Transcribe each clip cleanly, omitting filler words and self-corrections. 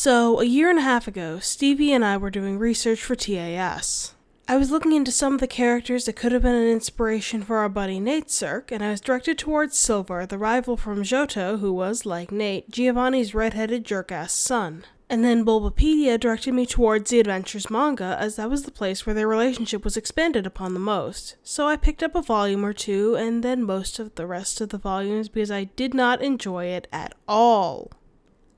So, a year and a half ago, Stevie and I were doing research for TAS. I was looking into some of the characters that could have been an inspiration for our buddy Nate Cirque, and I was directed towards Silver, the rival from Johto, who was, like Nate, Giovanni's red-headed jerk-ass son. And then Bulbapedia directed me towards the Adventures manga, as that was the place where their relationship was expanded upon the most. So I picked up a volume or two, and then most of the rest of the volumes because I did not enjoy it at all.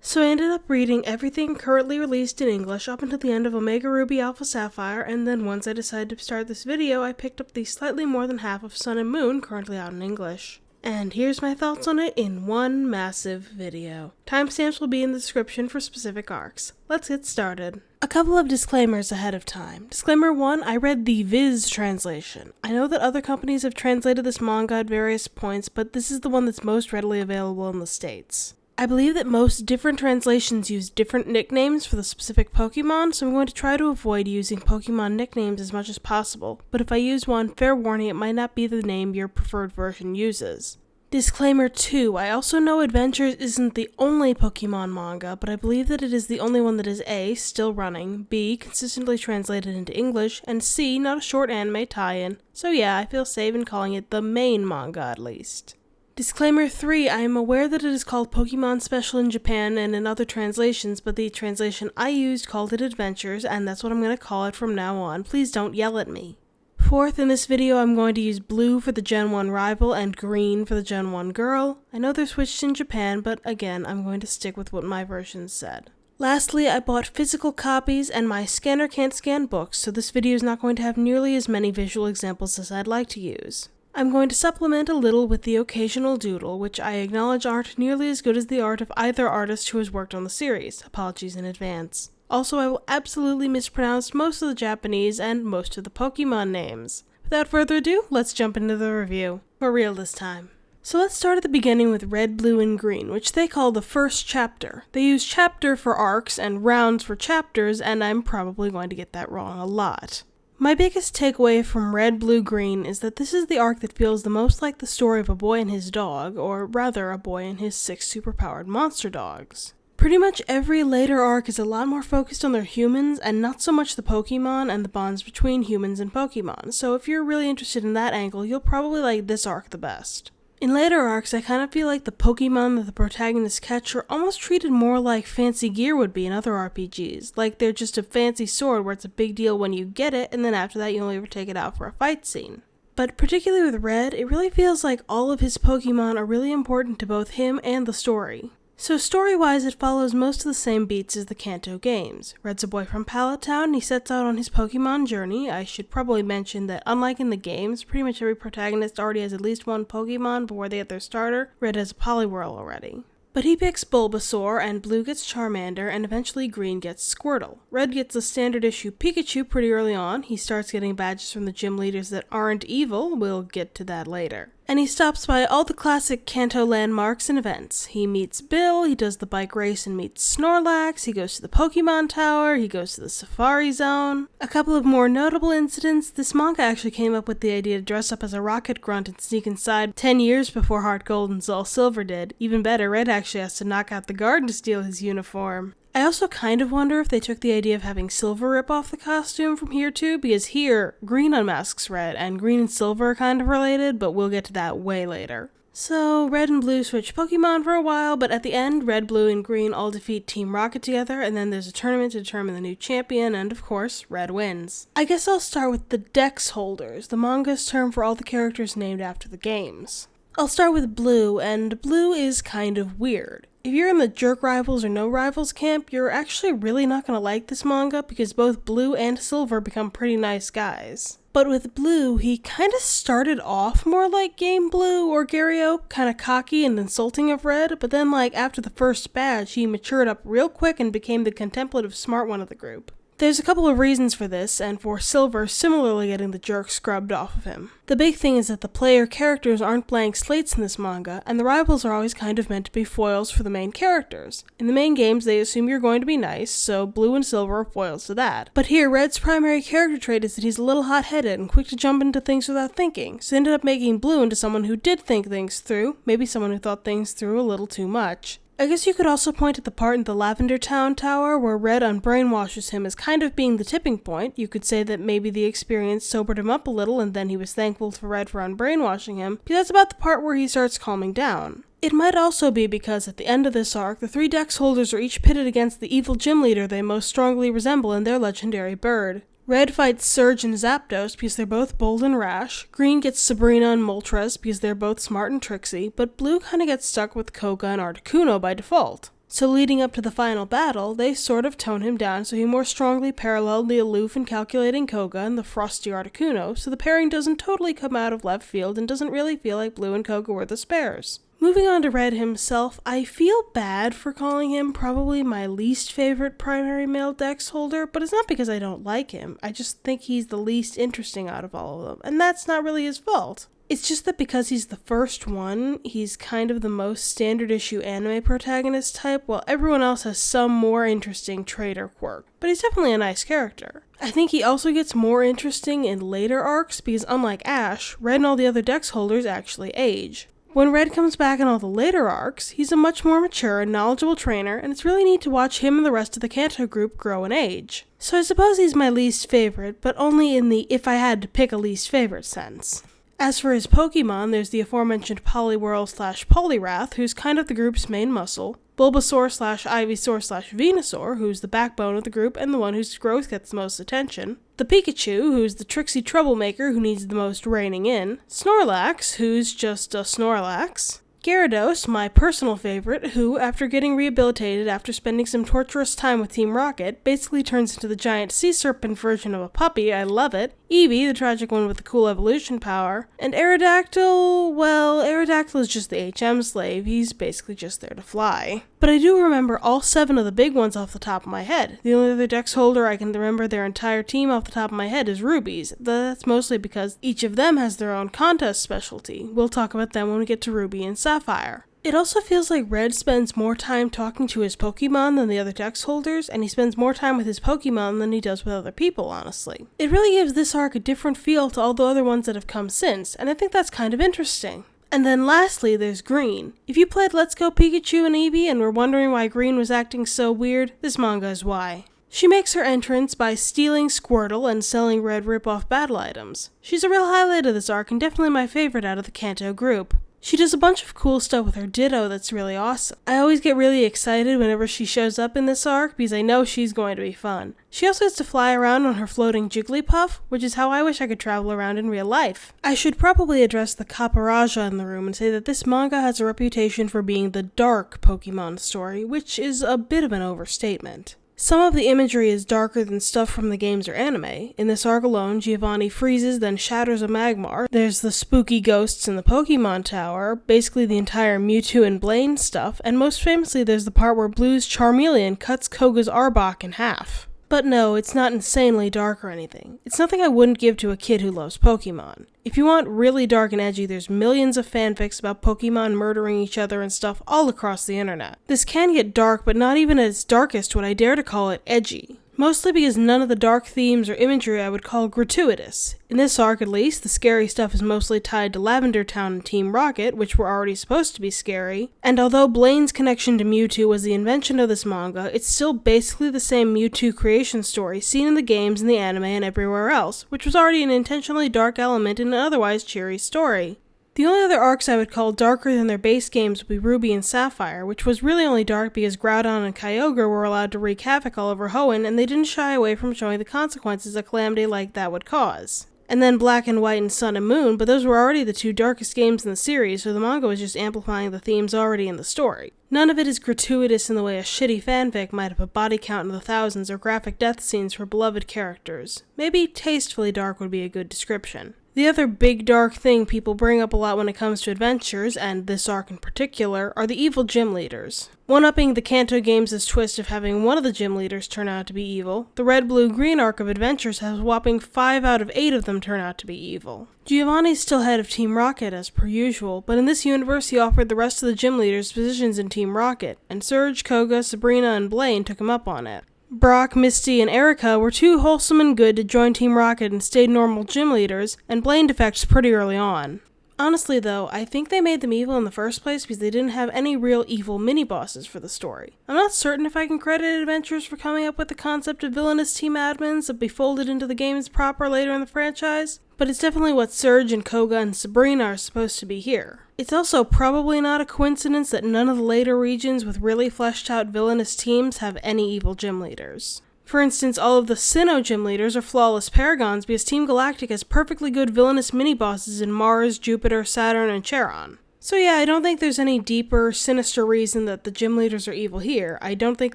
So I ended up reading everything currently released in English up until the end of Omega Ruby Alpha Sapphire, and then once I decided to start this video, I picked up the slightly more than half of Sun and Moon currently out in English. And here's my thoughts on it in one massive video. Timestamps will be in the description for specific arcs. Let's get started. A couple of disclaimers ahead of time. Disclaimer 1, I read the Viz translation. I know that other companies have translated this manga at various points, but this is the one that's most readily available in the States. I believe that most different translations use different nicknames for the specific Pokemon, so I'm going to try to avoid using Pokemon nicknames as much as possible, but if I use one, fair warning, it might not be the name your preferred version uses. Disclaimer 2, I also know Adventures isn't the only Pokemon manga, but I believe that it is the only one that is A, still running, B, consistently translated into English, and C, not a short anime tie-in, so yeah, I feel safe in calling it the main manga at least. Disclaimer 3, I am aware that it is called Pokemon Special in Japan and in other translations, but the translation I used called it Adventures, and that's what I'm going to call it from now on. Please don't yell at me. Fourth, in this video I'm going to use blue for the Gen 1 rival and green for the Gen 1 girl. I know they're switched in Japan, but again, I'm going to stick with what my version said. Lastly, I bought physical copies and my scanner can't scan books, so this video is not going to have nearly as many visual examples as I'd like to use. I'm going to supplement a little with the occasional doodle, which I acknowledge aren't nearly as good as the art of either artist who has worked on the series. Apologies in advance. Also, I will absolutely mispronounce most of the Japanese and most of the Pokemon names. Without further ado, let's jump into the review. For real this time. So let's start at the beginning with Red, Blue, and Green, which they call the first chapter. They use chapter for arcs and rounds for chapters, and I'm probably going to get that wrong a lot. My biggest takeaway from Red, Blue, Green is that this is the arc that feels the most like the story of a boy and his dog, or rather a boy and his 6 superpowered monster dogs. Pretty much every later arc is a lot more focused on their humans and not so much the Pokemon and the bonds between humans and Pokemon, so if you're really interested in that angle, you'll probably like this arc the best. In later arcs, I kind of feel like the Pokemon that the protagonists catch are almost treated more like fancy gear would be in other RPGs, like they're just a fancy sword where it's a big deal when you get it, and then after that you only ever take it out for a fight scene. But particularly with Red, it really feels like all of his Pokemon are really important to both him and the story. So story-wise, it follows most of the same beats as the Kanto games. Red's a boy from Pallet Town, and he sets out on his Pokemon journey. I should probably mention that unlike in the games, pretty much every protagonist already has at least one Pokemon before they get their starter. Red has a Poliwhirl already. But he picks Bulbasaur, and Blue gets Charmander, and eventually Green gets Squirtle. Red gets the standard issue Pikachu pretty early on. He starts getting badges from the gym leaders that aren't evil. We'll get to that later. And he stops by all the classic Kanto landmarks and events. He meets Bill, he does the bike race and meets Snorlax, he goes to the Pokemon Tower, he goes to the Safari Zone. A couple of more notable incidents, this manga actually came up with the idea to dress up as a rocket grunt and sneak inside 10 years before Heart Gold and Soul Silver did. Even better, Red actually has to knock out the guard to steal his uniform. I also kind of wonder if they took the idea of having Silver rip off the costume from here too, because here, Green unmasks Red, and Green and Silver are kind of related, but we'll get to that way later. So, Red and Blue switch Pokemon for a while, but at the end, Red, Blue, and Green all defeat Team Rocket together, and then there's a tournament to determine the new champion, and of course, Red wins. I guess I'll start with the Dex Holders, the manga's term for all the characters named after the games. I'll start with Blue, and Blue is kind of weird. If you're in the jerk rivals or no rivals camp, you're actually really not going to like this manga because both Blue and Silver become pretty nice guys. But with Blue, he kind of started off more like Game Blue or Gary Oak, kind of cocky and insulting of Red, but then after the first badge, he matured up real quick and became the contemplative smart one of the group. There's a couple of reasons for this, and for Silver similarly getting the jerk scrubbed off of him. The big thing is that the player characters aren't blank slates in this manga, and the rivals are always kind of meant to be foils for the main characters. In the main games, they assume you're going to be nice, so Blue and Silver are foils to that. But here, Red's primary character trait is that he's a little hot-headed and quick to jump into things without thinking, so they ended up making Blue into someone who did think things through, maybe someone who thought things through a little too much. I guess you could also point at the part in the Lavender Town Tower where Red unbrainwashes him as kind of being the tipping point. You could say that maybe the experience sobered him up a little and then he was thankful for Red for unbrainwashing him, because that's about the part where he starts calming down. It might also be because at the end of this arc, the 3 dex holders are each pitted against the evil gym leader they most strongly resemble in their legendary bird. Red fights Surge and Zapdos because they're both bold and rash, Green gets Sabrina and Moltres because they're both smart and tricksy, but Blue kinda gets stuck with Koga and Articuno by default. So leading up to the final battle, they sort of tone him down so he more strongly paralleled the aloof and calculating Koga and the frosty Articuno, so the pairing doesn't totally come out of left field and doesn't really feel like Blue and Koga were the spares. Moving on to Red himself, I feel bad for calling him probably my least favorite primary male dex holder, but it's not because I don't like him. I just think he's the least interesting out of all of them, and that's not really his fault. It's just that because he's the first one, he's kind of the most standard issue anime protagonist type, while everyone else has some more interesting trait or quirk. But he's definitely a nice character. I think he also gets more interesting in later arcs because unlike Ash, Red and all the other dex holders actually age. When Red comes back in all the later arcs, he's a much more mature and knowledgeable trainer, and it's really neat to watch him and the rest of the Kanto group grow in age. So I suppose he's my least favorite, but only in the if I had to pick a least favorite sense. As for his Pokemon, there's the aforementioned Poliwhirl/Poliwrath, who's kind of the group's main muscle, Bulbasaur/Ivysaur/Venusaur, who's the backbone of the group and the one whose growth gets the most attention, the Pikachu, who's the tricksy troublemaker who needs the most reining in, Snorlax, who's just a Snorlax, Gyarados, my personal favorite, who, after getting rehabilitated after spending some torturous time with Team Rocket, basically turns into the giant sea serpent version of a puppy, I love it, Eevee, the tragic one with the cool evolution power, and Aerodactyl, well, Aerodactyl is just the HM slave, he's basically just there to fly. But I do remember all 7 of the big ones off the top of my head. The only other dex holder I can remember their entire team off the top of my head is Ruby's. That's mostly because each of them has their own contest specialty. We'll talk about them when we get to Ruby and Sapphire. It also feels like Red spends more time talking to his Pokemon than the other dex holders, and he spends more time with his Pokemon than he does with other people, honestly. It really gives this arc a different feel to all the other ones that have come since, and I think that's kind of interesting. And then lastly, there's Green. If you played Let's Go Pikachu and Eevee and were wondering why Green was acting so weird, this manga is why. She makes her entrance by stealing Squirtle and selling Red rip-off battle items. She's a real highlight of this arc and definitely my favorite out of the Kanto group. She does a bunch of cool stuff with her Ditto that's really awesome. I always get really excited whenever she shows up in this arc because I know she's going to be fun. She also gets to fly around on her floating Jigglypuff, which is how I wish I could travel around in real life. I should probably address the Caparaja in the room and say that this manga has a reputation for being the dark Pokemon story, which is a bit of an overstatement. Some of the imagery is darker than stuff from the games or anime. In this arc alone, Giovanni freezes, then shatters a Magmar. There's the spooky ghosts in the Pokemon Tower, basically the entire Mewtwo and Blaine stuff, and most famously there's the part where Blue's Charmeleon cuts Koga's Arbok in half. But no, it's not insanely dark or anything. It's nothing I wouldn't give to a kid who loves Pokemon. If you want really dark and edgy, there's millions of fanfics about Pokemon murdering each other and stuff all across the internet. This can get dark, but not even at its darkest would I dare to call it edgy. Mostly because none of the dark themes or imagery I would call gratuitous. In this arc at least, the scary stuff is mostly tied to Lavender Town and Team Rocket, which were already supposed to be scary, and although Blaine's connection to Mewtwo was the invention of this manga, it's still basically the same Mewtwo creation story seen in the games and the anime and everywhere else, which was already an intentionally dark element in an otherwise cheery story. The only other arcs I would call darker than their base games would be Ruby and Sapphire, which was really only dark because Groudon and Kyogre were allowed to wreak havoc all over Hoenn, and they didn't shy away from showing the consequences a calamity like that would cause. And then Black and White and Sun and Moon, but those were already the 2 darkest games in the series, so the manga was just amplifying the themes already in the story. None of it is gratuitous in the way a shitty fanfic might have a body count in the thousands or graphic death scenes for beloved characters. Maybe tastefully dark would be a good description. The other big dark thing people bring up a lot when it comes to adventures, and this arc in particular, are the evil gym leaders. One-upping the Kanto Games' twist of having one of the gym leaders turn out to be evil, the Red, Blue, Green arc of adventures has a whopping 5 out of 8 of them turn out to be evil. Giovanni's still head of Team Rocket as per usual, but in this universe he offered the rest of the gym leaders positions in Team Rocket, and Surge, Koga, Sabrina, and Blaine took him up on it. Brock, Misty, and Erica were too wholesome and good to join Team Rocket and stayed normal gym leaders, and Blaine defects pretty early on. Honestly though, I think they made them evil in the first place because they didn't have any real evil mini-bosses for the story. I'm not certain if I can credit Adventures for coming up with the concept of villainous team admins that be folded into the games proper later in the franchise, but it's definitely what Serge and Koga and Sabrina are supposed to be here. It's also probably not a coincidence that none of the later regions with really fleshed out villainous teams have any evil gym leaders. For instance, all of the Sinnoh gym leaders are flawless paragons because Team Galactic has perfectly good villainous mini-bosses in Mars, Jupiter, Saturn, and Charon. So yeah, I don't think there's any deeper, sinister reason that the gym leaders are evil here. I don't think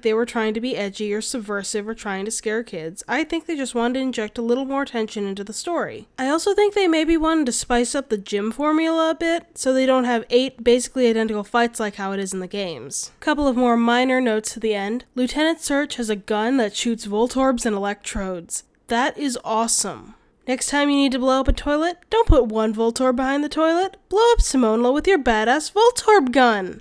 they were trying to be edgy or subversive or trying to scare kids. I think they just wanted to inject a little more tension into the story. I also think they maybe wanted to spice up the gym formula a bit, so they don't have 8 basically identical fights like how it is in the games. Couple of more minor notes to the end. Lieutenant Search has a gun that shoots Voltorbs and electrodes. That is awesome. Next time you need to blow up a toilet, don't put one Voltorb behind the toilet. Blow up Simonla with your badass Voltorb gun!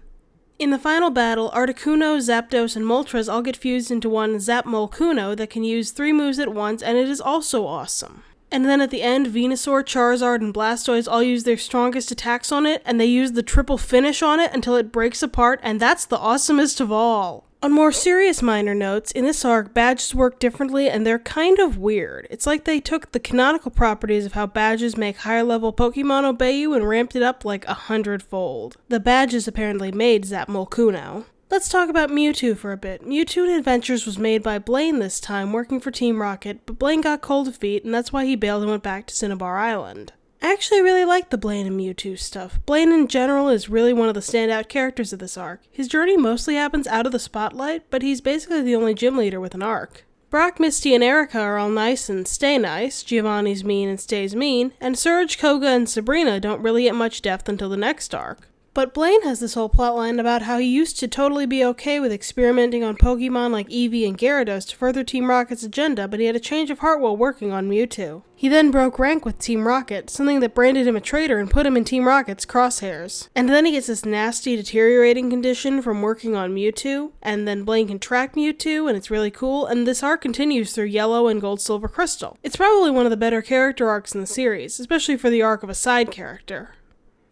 In the final battle, Articuno, Zapdos, and Moltres all get fused into one Zapmolcuno that can use 3 moves at once, and it is also awesome. And then at the end, Venusaur, Charizard, and Blastoise all use their strongest attacks on it, and they use the triple finish on it until it breaks apart, and that's the awesomest of all. On more serious minor notes, in this arc, badges work differently and they're kind of weird. It's like they took the canonical properties of how badges make higher level Pokemon obey you and ramped it up like 100-fold. The badges apparently made Zapmolcuno. Let's talk about Mewtwo for a bit. Mewtwo in Adventures was made by Blaine this time, working for Team Rocket, but Blaine got cold feet and that's why he bailed and went back to Cinnabar Island. I actually really like the Blaine and Mewtwo stuff. Blaine in general is really one of the standout characters of this arc. His journey mostly happens out of the spotlight, but he's basically the only gym leader with an arc. Brock, Misty, and Erica are all nice and stay nice, Giovanni's mean and stays mean, and Serge, Koga, and Sabrina don't really get much depth until the next arc. But Blaine has this whole plotline about how he used to totally be okay with experimenting on Pokemon like Eevee and Gyarados to further Team Rocket's agenda, but he had a change of heart while working on Mewtwo. He then broke rank with Team Rocket, something that branded him a traitor and put him in Team Rocket's crosshairs. And then he gets this nasty deteriorating condition from working on Mewtwo, and then Blaine can track Mewtwo, and it's really cool, and this arc continues through Yellow and Gold, Silver, Crystal. It's probably one of the better character arcs in the series, especially for the arc of a side character.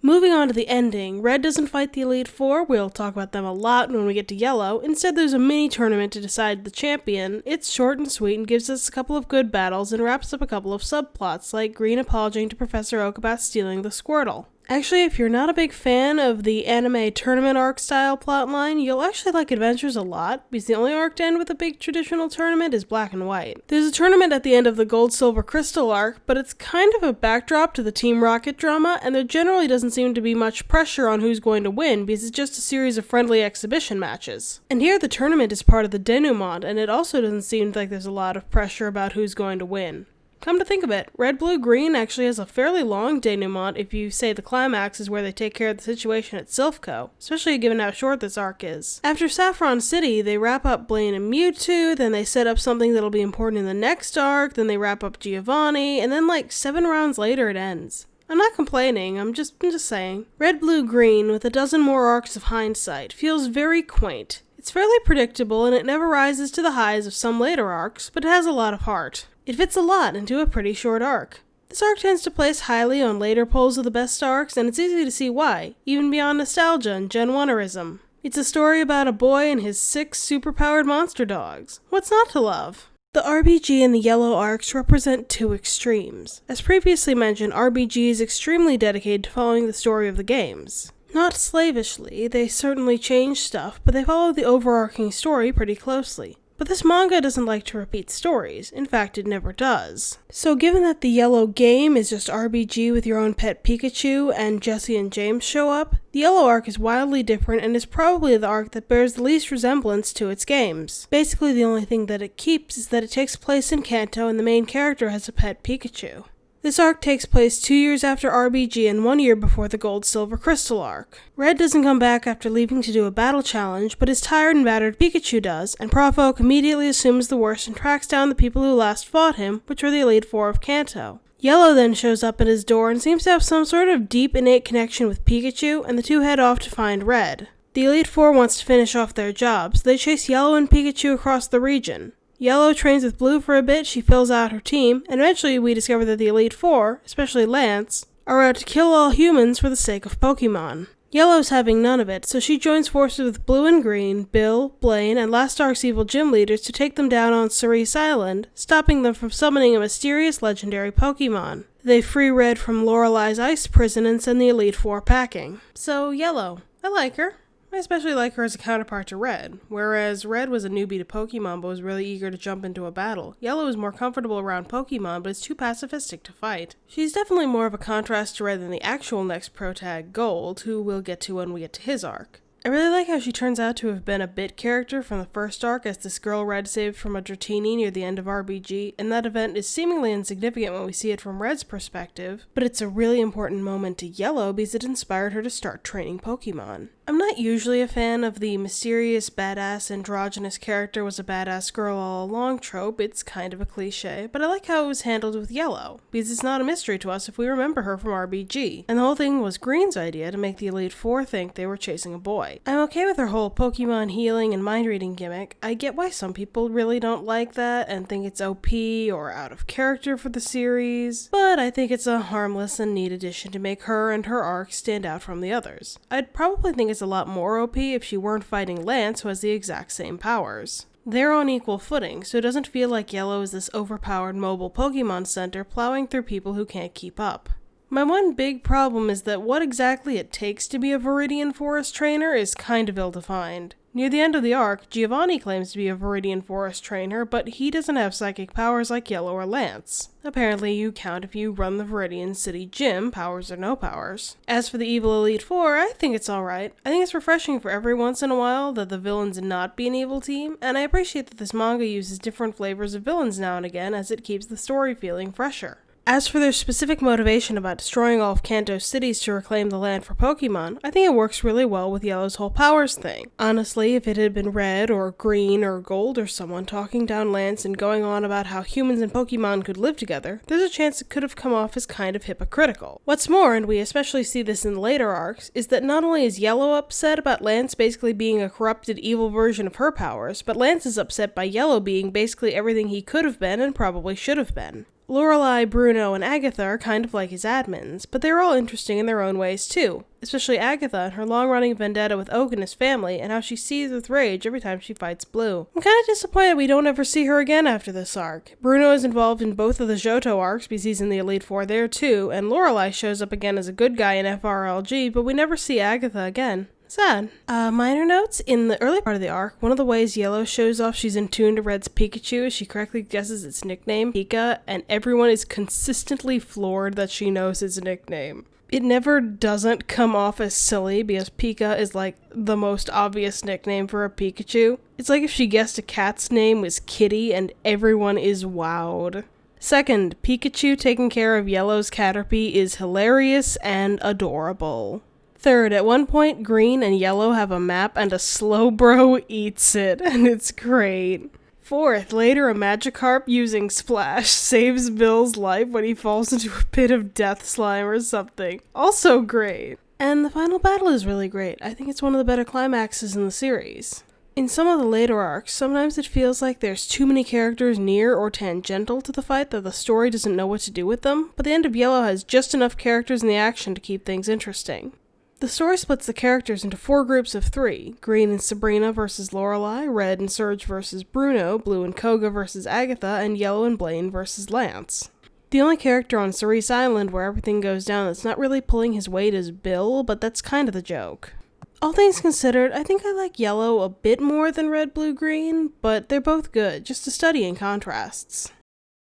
Moving on to the ending, Red doesn't fight the Elite Four, we'll talk about them a lot when we get to Yellow. Instead, there's a mini-tournament to decide the champion. It's short and sweet and gives us a couple of good battles and wraps up a couple of subplots, like Green apologizing to Professor Oak about stealing the Squirtle. Actually, if you're not a big fan of the anime tournament arc style plotline, you'll actually like Adventures a lot, because the only arc to end with a big traditional tournament is Black and White. There's a tournament at the end of the Gold, Silver, Crystal arc, but it's kind of a backdrop to the Team Rocket drama, and there generally doesn't seem to be much pressure on who's going to win, because it's just a series of friendly exhibition matches. And here the tournament is part of the denouement, and it also doesn't seem like there's a lot of pressure about who's going to win. Come to think of it, Red, Blue, Green actually has a fairly long denouement if you say the climax is where they take care of the situation at Silphco, especially given how short this arc is. After Saffron City, they wrap up Blaine and Mewtwo, then they set up something that'll be important in the next arc, then they wrap up Giovanni, and then like 7 rounds later it ends. I'm not complaining, I'm just saying. Red, Blue, Green, with a dozen more arcs of hindsight, feels very quaint. It's fairly predictable and it never rises to the highs of some later arcs, but it has a lot of heart. It fits a lot into a pretty short arc. This arc tends to place highly on later polls of the best arcs, and it's easy to see why, even beyond nostalgia and Gen 1-erism. It's a story about a boy and his 6 superpowered monster dogs. What's not to love? The RBG and the Yellow arcs represent 2 extremes. As previously mentioned, RBG is extremely dedicated to following the story of the games. Not slavishly, they certainly change stuff, but they follow the overarching story pretty closely. But this manga doesn't like to repeat stories. In fact, it never does. So given that the Yellow game is just RBG with your own pet Pikachu and Jesse and James show up, the Yellow arc is wildly different and is probably the arc that bears the least resemblance to its games. Basically, the only thing that it keeps is that it takes place in Kanto and the main character has a pet Pikachu. This arc takes place 2 years after RBG and 1 year before the Gold, Silver, Crystal arc. Red doesn't come back after leaving to do a battle challenge, but his tired and battered Pikachu does, and Prof Oak immediately assumes the worst and tracks down the people who last fought him, which were the Elite Four of Kanto. Yellow then shows up at his door and seems to have some sort of deep innate connection with Pikachu, and the two head off to find Red. The Elite Four wants to finish off their job, so they chase Yellow and Pikachu across the region. Yellow trains with Blue for a bit, she fills out her team, and eventually we discover that the Elite Four, especially Lance, are out to kill all humans for the sake of Pokemon. Yellow's having none of it, so she joins forces with Blue and Green, Bill, Blaine, and last arc's evil gym leaders to take them down on Cerise Island, stopping them from summoning a mysterious legendary Pokemon. They free Red from Lorelei's ice prison and send the Elite Four packing. So, Yellow. I like her. I especially like her as a counterpart to Red. Whereas Red was a newbie to Pokemon but was really eager to jump into a battle, Yellow is more comfortable around Pokemon but is too pacifistic to fight. She's definitely more of a contrast to Red than the actual next protag, Gold, who we'll get to when we get to his arc. I really like how she turns out to have been a bit character from the first arc as this girl Red saved from a Dratini near the end of RBG, and that event is seemingly insignificant when we see it from Red's perspective, but it's a really important moment to Yellow because it inspired her to start training Pokemon. I'm not usually a fan of the mysterious, badass, androgynous character was a badass girl all along trope. It's kind of a cliche, but I like how it was handled with Yellow, because it's not a mystery to us if we remember her from RBG, and the whole thing was Green's idea to make the Elite Four think they were chasing a boy. I'm okay with her whole Pokemon healing and mind-reading gimmick. I get why some people really don't like that and think it's OP or out of character for the series, but I think it's a harmless and neat addition to make her and her arc stand out from the others. I'd probably think it's a lot more OP if she weren't fighting Lance, who has the exact same powers. They're on equal footing, so it doesn't feel like Yellow is this overpowered mobile Pokemon center plowing through people who can't keep up. My one big problem is that what exactly it takes to be a Viridian Forest trainer is kind of ill-defined. Near the end of the arc, Giovanni claims to be a Viridian Forest trainer, but he doesn't have psychic powers like Yellow or Lance. Apparently you count if you run the Viridian City Gym, powers or no powers. As for the evil Elite Four, I think it's alright. I think it's refreshing for every once in a while that the villains not be an evil team, and I appreciate that this manga uses different flavors of villains now and again as it keeps the story feeling fresher. As for their specific motivation about destroying all of Kanto's cities to reclaim the land for Pokemon, I think it works really well with Yellow's whole powers thing. Honestly, if it had been Red or Green or Gold or someone talking down Lance and going on about how humans and Pokemon could live together, there's a chance it could have come off as kind of hypocritical. What's more, and we especially see this in the later arcs, is that not only is Yellow upset about Lance basically being a corrupted evil version of her powers, but Lance is upset by Yellow being basically everything he could have been and probably should have been. Lorelei, Bruno, and Agatha are kind of like his admins, but they're all interesting in their own ways too, especially Agatha and her long-running vendetta with Oak and his family and how she seethes with rage every time she fights Blue. I'm kind of disappointed we don't ever see her again after this arc. Bruno is involved in both of the Johto arcs because he's in the Elite Four there too, and Lorelei shows up again as a good guy in FRLG, but we never see Agatha again. Sad. Minor notes, in the early part of the arc, one of the ways Yellow shows off she's in tune to Red's Pikachu is she correctly guesses its nickname, Pika, and everyone is consistently floored that she knows its nickname. It never doesn't come off as silly because Pika is like the most obvious nickname for a Pikachu. It's like if she guessed a cat's name was Kitty and everyone is wowed. Second, Pikachu taking care of Yellow's Caterpie is hilarious and adorable. Third, at one point, Green and Yellow have a map and a Slowbro eats it, and it's great. Fourth, later a Magikarp using Splash saves Bill's life when he falls into a pit of death slime or something. Also great. And the final battle is really great. I think it's one of the better climaxes in the series. In some of the later arcs, sometimes it feels like there's too many characters near or tangential to the fight that the story doesn't know what to do with them, but the end of Yellow has just enough characters in the action to keep things interesting. The story splits the characters into 4 groups of 3, Green and Sabrina versus Lorelei, Red and Serge versus Bruno, Blue and Koga versus Agatha, and Yellow and Blaine versus Lance. The only character on Cerise Island where everything goes down that's not really pulling his weight is Bill, but that's kind of the joke. All things considered, I think I like Yellow a bit more than Red, Blue, Green, but they're both good, just a study in contrasts.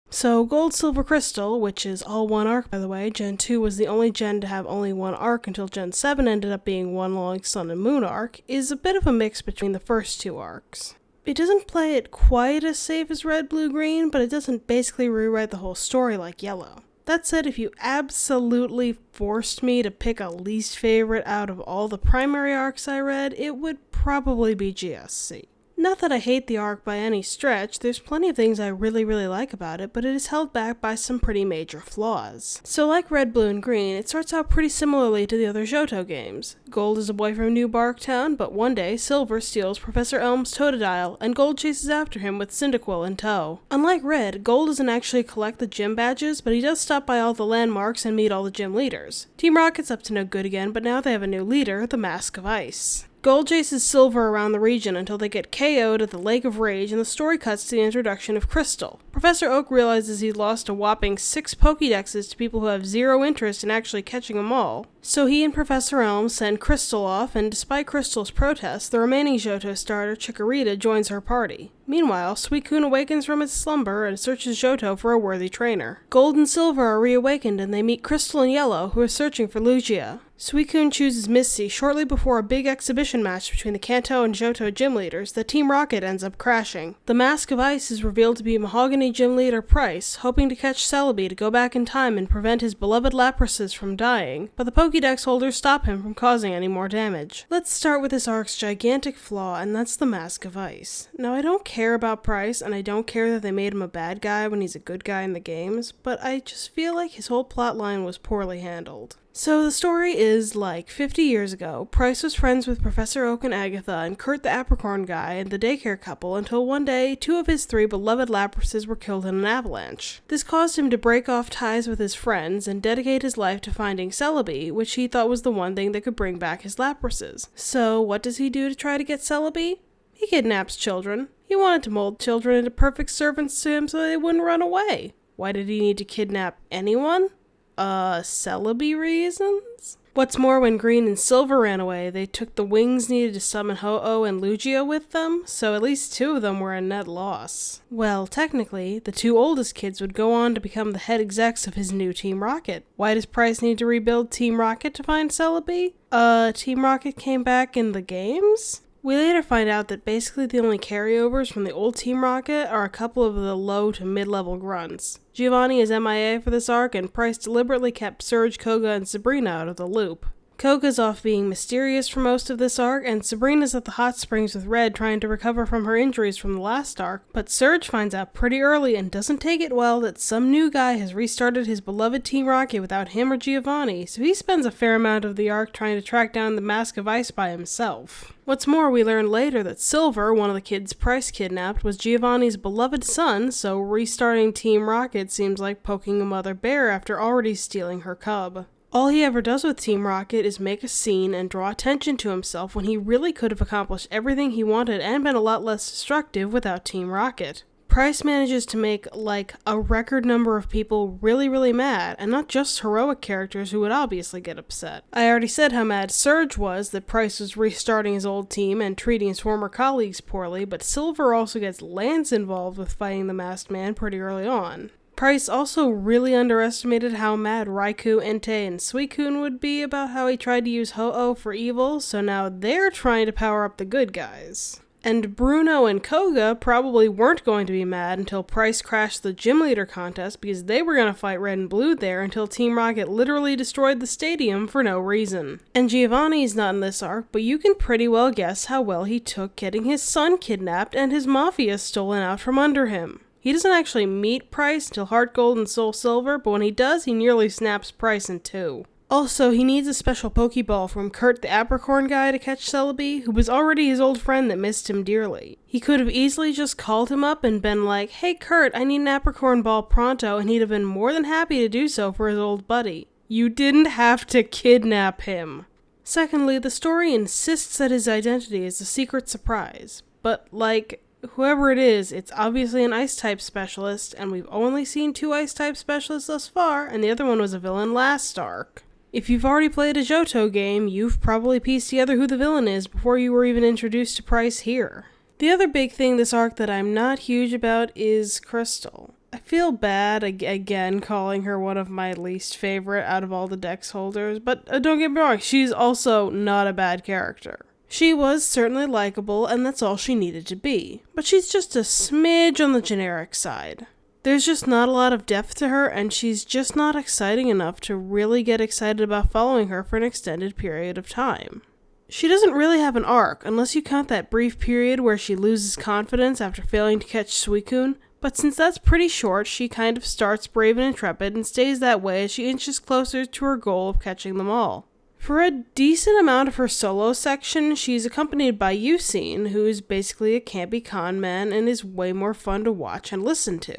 So Gold, Silver, Crystal, which is all one arc by the way, Gen 2 was the only gen to have only one arc until Gen 7 ended up being one long Sun and Moon arc, is a bit of a mix between the first 2 arcs. It doesn't play it quite as safe as Red, Blue, Green, but it doesn't basically rewrite the whole story like Yellow. That said, if you absolutely forced me to pick a least favorite out of all the primary arcs I read, it would probably be GSC. Not that I hate the arc by any stretch, there's plenty of things I really like about it, but it is held back by some pretty major flaws. So like Red, Blue, and Green, it starts out pretty similarly to the other Johto games. Gold is a boy from New Barktown, but one day Silver steals Professor Elm's Totodile, and Gold chases after him with Cyndaquil in tow. Unlike Red, Gold doesn't actually collect the gym badges, but he does stop by all the landmarks and meet all the gym leaders. Team Rocket's up to no good again, but now they have a new leader, the Mask of Ice. Gold chases Silver around the region until they get KO'd at the Lake of Rage, and the story cuts to the introduction of Crystal. Professor Oak realizes he's lost a whopping 6 Pokédexes to people who have zero interest in actually catching them all. So he and Professor Elm send Crystal off, and despite Crystal's protests, the remaining Johto starter, Chikorita, joins her party. Meanwhile, Suicune awakens from its slumber and searches Johto for a worthy trainer. Gold and Silver are reawakened, and they meet Crystal and Yellow, who are searching for Lugia. Suicune chooses Misty shortly before a big exhibition match between the Kanto and Johto gym leaders that Team Rocket ends up crashing. The Mask of Ice is revealed to be Mahogany gym leader Pryce, hoping to catch Celebi to go back in time and prevent his beloved Laprases from dying, but the Pokédex holders stop him from causing any more damage. Let's start with this arc's gigantic flaw, and that's the Mask of Ice. Now, I don't care about Pryce, and I don't care that they made him a bad guy when he's a good guy in the games, but I just feel like his whole plotline was poorly handled. So the story is, like, 50 years ago, Pryce was friends with Professor Oak and Agatha and Kurt the Apricorn guy and the daycare couple until one day 2 of his 3 beloved Laprases were killed in an avalanche. This caused him to break off ties with his friends and dedicate his life to finding Celebi, which he thought was the one thing that could bring back his Laprases. So what does he do to try to get Celebi? He kidnaps children. He wanted to mold children into perfect servants to him so they wouldn't run away. Why did he need to kidnap anyone? Celebi reasons? What's more, when Green and Silver ran away, they took the wings needed to summon Ho-Oh and Lugia with them, so at least 2 of them were a net loss. Well, technically, the 2 oldest kids would go on to become the head execs of his new Team Rocket. Why does Pryce need to rebuild Team Rocket to find Celebi? Team Rocket came back in the games? We later find out that basically the only carryovers from the old Team Rocket are a couple of the low to mid-level grunts. Giovanni is MIA for this arc, and Pryce deliberately kept Surge, Koga, and Sabrina out of the loop. Koga's off being mysterious for most of this arc, and Sabrina's at the hot springs with Red trying to recover from her injuries from the last arc, but Surge finds out pretty early and doesn't take it well that some new guy has restarted his beloved Team Rocket without him or Giovanni, so he spends a fair amount of the arc trying to track down the Mask of Ice by himself. What's more, we learn later that Silver, one of the kids Pryce kidnapped, was Giovanni's beloved son, so restarting Team Rocket seems like poking a mother bear after already stealing her cub. All he ever does with Team Rocket is make a scene and draw attention to himself when he really could have accomplished everything he wanted and been a lot less destructive without Team Rocket. Pryce manages to make, like, a record number of people really mad, and not just heroic characters who would obviously get upset. I already said how mad Surge was that Pryce was restarting his old team and treating his former colleagues poorly, but Silver also gets Lance involved with fighting the Masked Man pretty early on. Pryce also really underestimated how mad Raikou, Entei, and Suicune would be about how he tried to use Ho-Oh for evil, so now they're trying to power up the good guys. And Bruno and Koga probably weren't going to be mad until Pryce crashed the gym leader contest because they were going to fight Red and Blue there until Team Rocket literally destroyed the stadium for no reason. And Giovanni's not in this arc, but you can pretty well guess how well he took getting his son kidnapped and his mafia stolen out from under him. He doesn't actually meet Pryce until Heart Gold and Soul Silver, but when he does, he nearly snaps Pryce in 2. Also, he needs a special Pokeball from Kurt the Apricorn guy to catch Celebi, who was already his old friend that missed him dearly. He could have easily just called him up and been like, "Hey Kurt, I need an Apricorn Ball pronto," and he'd have been more than happy to do so for his old buddy. You didn't have to kidnap him. Secondly, the story insists that his identity is a secret surprise, but whoever it is, it's obviously an Ice-type specialist, and we've only seen 2 Ice-type specialists thus far, and the other one was a villain last arc. If you've already played a Johto game, you've probably pieced together who the villain is before you were even introduced to Pryce here. The other big thing this arc that I'm not huge about is Crystal. I feel bad, again, calling her one of my least favorite out of all the Dex holders, but don't get me wrong, she's also not a bad character. She was certainly likable, and that's all she needed to be, but she's just a smidge on the generic side. There's just not a lot of depth to her, and she's just not exciting enough to really get excited about following her for an extended period of time. She doesn't really have an arc, unless you count that brief period where she loses confidence after failing to catch Suicune, but since that's pretty short, she kind of starts brave and intrepid and stays that way as she inches closer to her goal of catching them all. For a decent amount of her solo section, she's accompanied by Yucine, who is basically a campy con man and is way more fun to watch and listen to.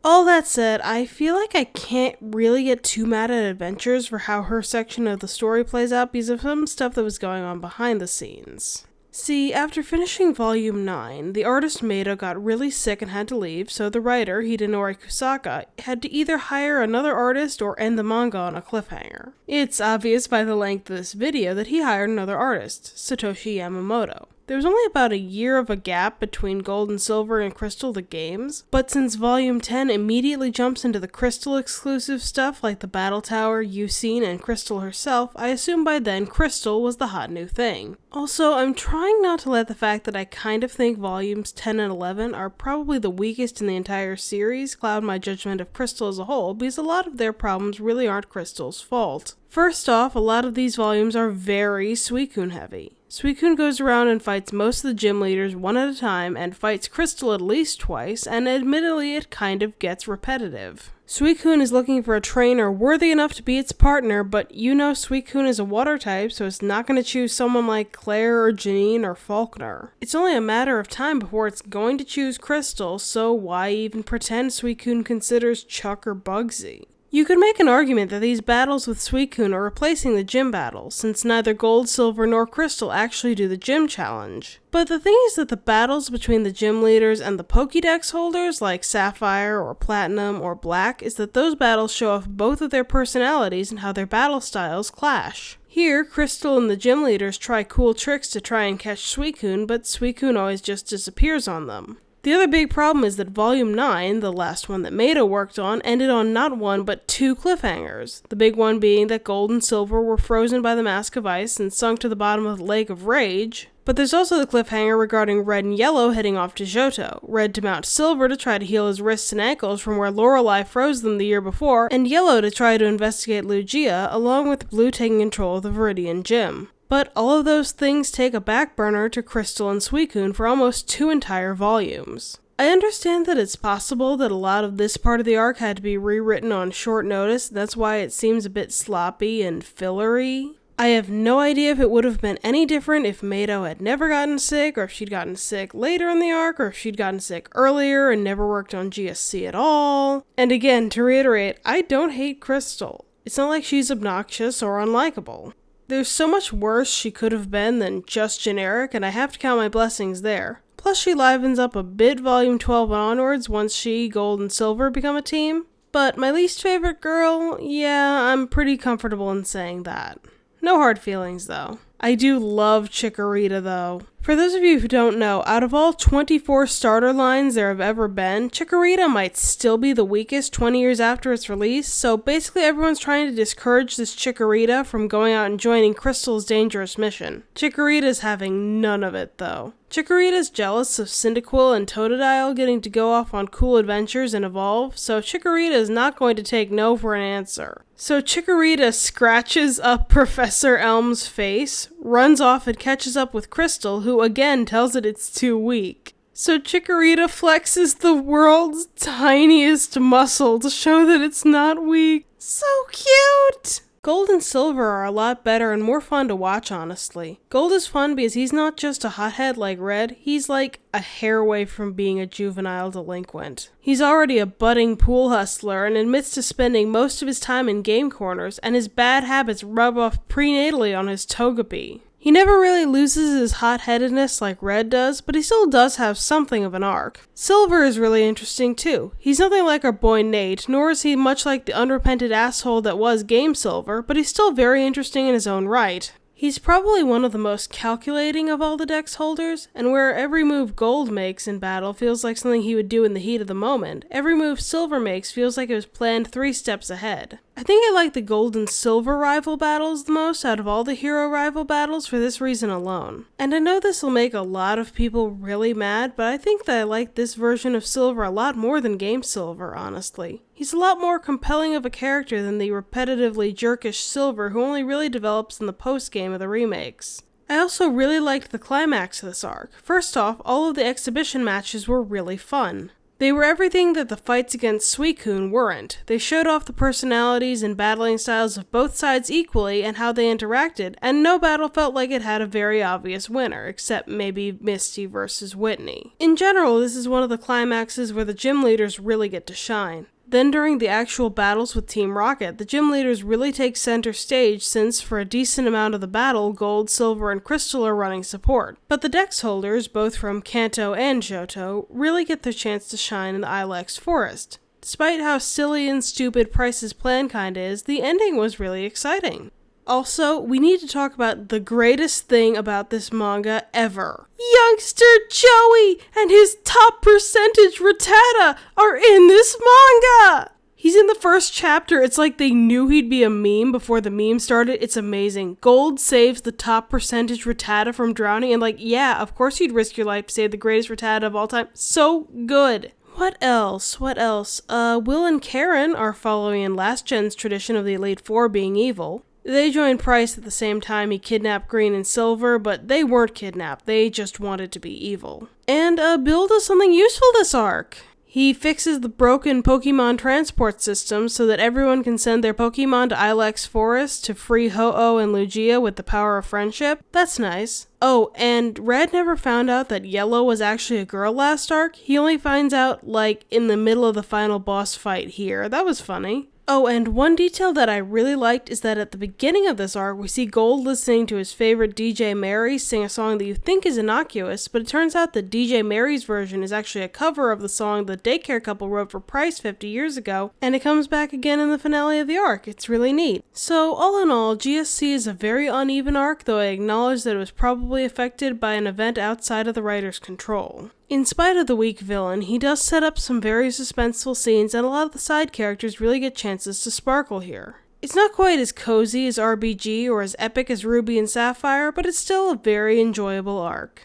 All that said, I feel like I can't really get too mad at Adventures for how her section of the story plays out because of some stuff that was going on behind the scenes. See, after finishing Volume 9, the artist Maeda got really sick and had to leave, so the writer, Hidenori Kusaka, had to either hire another artist or end the manga on a cliffhanger. It's obvious by the length of this video that he hired another artist, Satoshi Yamamoto. There was only about a year of a gap between Gold and Silver and Crystal the games, but since Volume 10 immediately jumps into the Crystal exclusive stuff like the Battle Tower, Yucine, and Crystal herself, I assume by then Crystal was the hot new thing. Also, I'm trying not to let the fact that I kind of think Volumes 10 and 11 are probably the weakest in the entire series cloud my judgment of Crystal as a whole, because a lot of their problems really aren't Crystal's fault. First off, a lot of these volumes are very Suicune heavy. Suicune goes around and fights most of the gym leaders one at a time and fights Crystal at least twice, and admittedly it kind of gets repetitive. Suicune is looking for a trainer worthy enough to be its partner, but you know Suicune is a water type, so it's not going to choose someone like Claire or Janine or Faulkner. It's only a matter of time before it's going to choose Crystal, so why even pretend Suicune considers Chuck or Bugsy? You could make an argument that these battles with Suicune are replacing the gym battles, since neither Gold, Silver, nor Crystal actually do the gym challenge. But the thing is that the battles between the gym leaders and the Pokédex holders, like Sapphire or Platinum or Black, is that those battles show off both of their personalities and how their battle styles clash. Here, Crystal and the gym leaders try cool tricks to try and catch Suicune, but Suicune always just disappears on them. The other big problem is that Volume 9, the last one that Maeda worked on, ended on not one but two cliffhangers. The big one being that Gold and Silver were frozen by the Mask of Ice and sunk to the bottom of the Lake of Rage. But there's also the cliffhanger regarding Red and Yellow heading off to Johto, Red to mount Silver to try to heal his wrists and ankles from where Lorelei froze them the year before, and Yellow to try to investigate Lugia, along with Blue taking control of the Viridian Gym. But all of those things take a back burner to Crystal and Suicune for almost 2 entire volumes. I understand that it's possible that a lot of this part of the arc had to be rewritten on short notice, that's why it seems a bit sloppy and fillery. I have no idea if it would have been any different if Maeda had never gotten sick, or if she'd gotten sick later in the arc, or if she'd gotten sick earlier and never worked on GSC at all. And again, to reiterate, I don't hate Crystal. It's not like she's obnoxious or unlikable. There's so much worse she could have been than just generic, and I have to count my blessings there. Plus she livens up a bit Volume 12 and onwards once she, Gold, and Silver become a team. But my least favorite girl, yeah, I'm pretty comfortable in saying that. No hard feelings though. I do love Chikorita though. For those of you who don't know, out of all 24 starter lines there have ever been, Chikorita might still be the weakest 20 years after its release, so basically everyone's trying to discourage this Chikorita from going out and joining Crystal's dangerous mission. Chikorita's having none of it though. Chikorita's jealous of Cyndaquil and Totodile getting to go off on cool adventures and evolve, so Chikorita is not going to take no for an answer. So Chikorita scratches up Professor Elm's face, runs off and catches up with Crystal, who again tells it it's too weak. So Chikorita flexes the world's tiniest muscle to show that it's not weak. So cute! Gold and Silver are a lot better and more fun to watch, honestly. Gold is fun because he's not just a hothead like Red, he's like a hair away from being a juvenile delinquent. He's already a budding pool hustler and admits to spending most of his time in game corners, and his bad habits rub off prenatally on his Togepi. He never really loses his hot-headedness like Red does, but he still does have something of an arc. Silver is really interesting too. He's nothing like our boy Nate, nor is he much like the unrepented asshole that was Game Silver, but he's still very interesting in his own right. He's probably one of the most calculating of all the Dex holders, and where every move Gold makes in battle feels like something he would do in the heat of the moment, every move Silver makes feels like it was planned 3 steps ahead. I think I like the Gold and Silver rival battles the most out of all the hero rival battles for this reason alone. And I know this will make a lot of people really mad, but I think that I like this version of Silver a lot more than Game Silver, honestly. He's a lot more compelling of a character than the repetitively jerkish Silver who only really develops in the post-game of the remakes. I also really liked the climax of this arc. First off, all of the exhibition matches were really fun. They were everything that the fights against Suicune weren't. They showed off the personalities and battling styles of both sides equally and how they interacted, and no battle felt like it had a very obvious winner, except maybe Misty versus Whitney. In general, this is one of the climaxes where the gym leaders really get to shine. Then during the actual battles with Team Rocket, the gym leaders really take center stage since for a decent amount of the battle, Gold, Silver, and Crystal are running support. But the Dex holders, both from Kanto and Johto, really get their chance to shine in the Ilex Forest. Despite how silly and stupid Price's plan kinda is, the ending was really exciting. Also, we need to talk about the greatest thing about this manga ever. Youngster Joey and his top percentage Rattata are in this manga! He's in the first chapter. It's like they knew he'd be a meme before the meme started. It's amazing. Gold saves the top percentage Rattata from drowning, and yeah, of course you'd risk your life to save the greatest Rattata of all time. So good. What else? Will and Karen are following in last gen's tradition of the Elite Four being evil. They joined Price at the same time he kidnapped Green and Silver, but they weren't kidnapped, they just wanted to be evil. And Bill does something useful this arc. He fixes the broken Pokemon transport system so that everyone can send their Pokemon to Ilex Forest to free Ho-Oh and Lugia with the power of friendship. That's nice. Oh, and Red never found out that Yellow was actually a girl last arc. He only finds out, in the middle of the final boss fight here. That was funny. Oh, and one detail that I really liked is that at the beginning of this arc, we see Gold listening to his favorite DJ Mary sing a song that you think is innocuous, but it turns out that DJ Mary's version is actually a cover of the song the daycare couple wrote for Price 50 years ago, and it comes back again in the finale of the arc. It's really neat. So, all in all, GSC is a very uneven arc, though I acknowledge that it was probably affected by an event outside of the writer's control. In spite of the weak villain, he does set up some very suspenseful scenes, and a lot of the side characters really get chances to sparkle here. It's not quite as cozy as RBG or as epic as Ruby and Sapphire, but it's still a very enjoyable arc.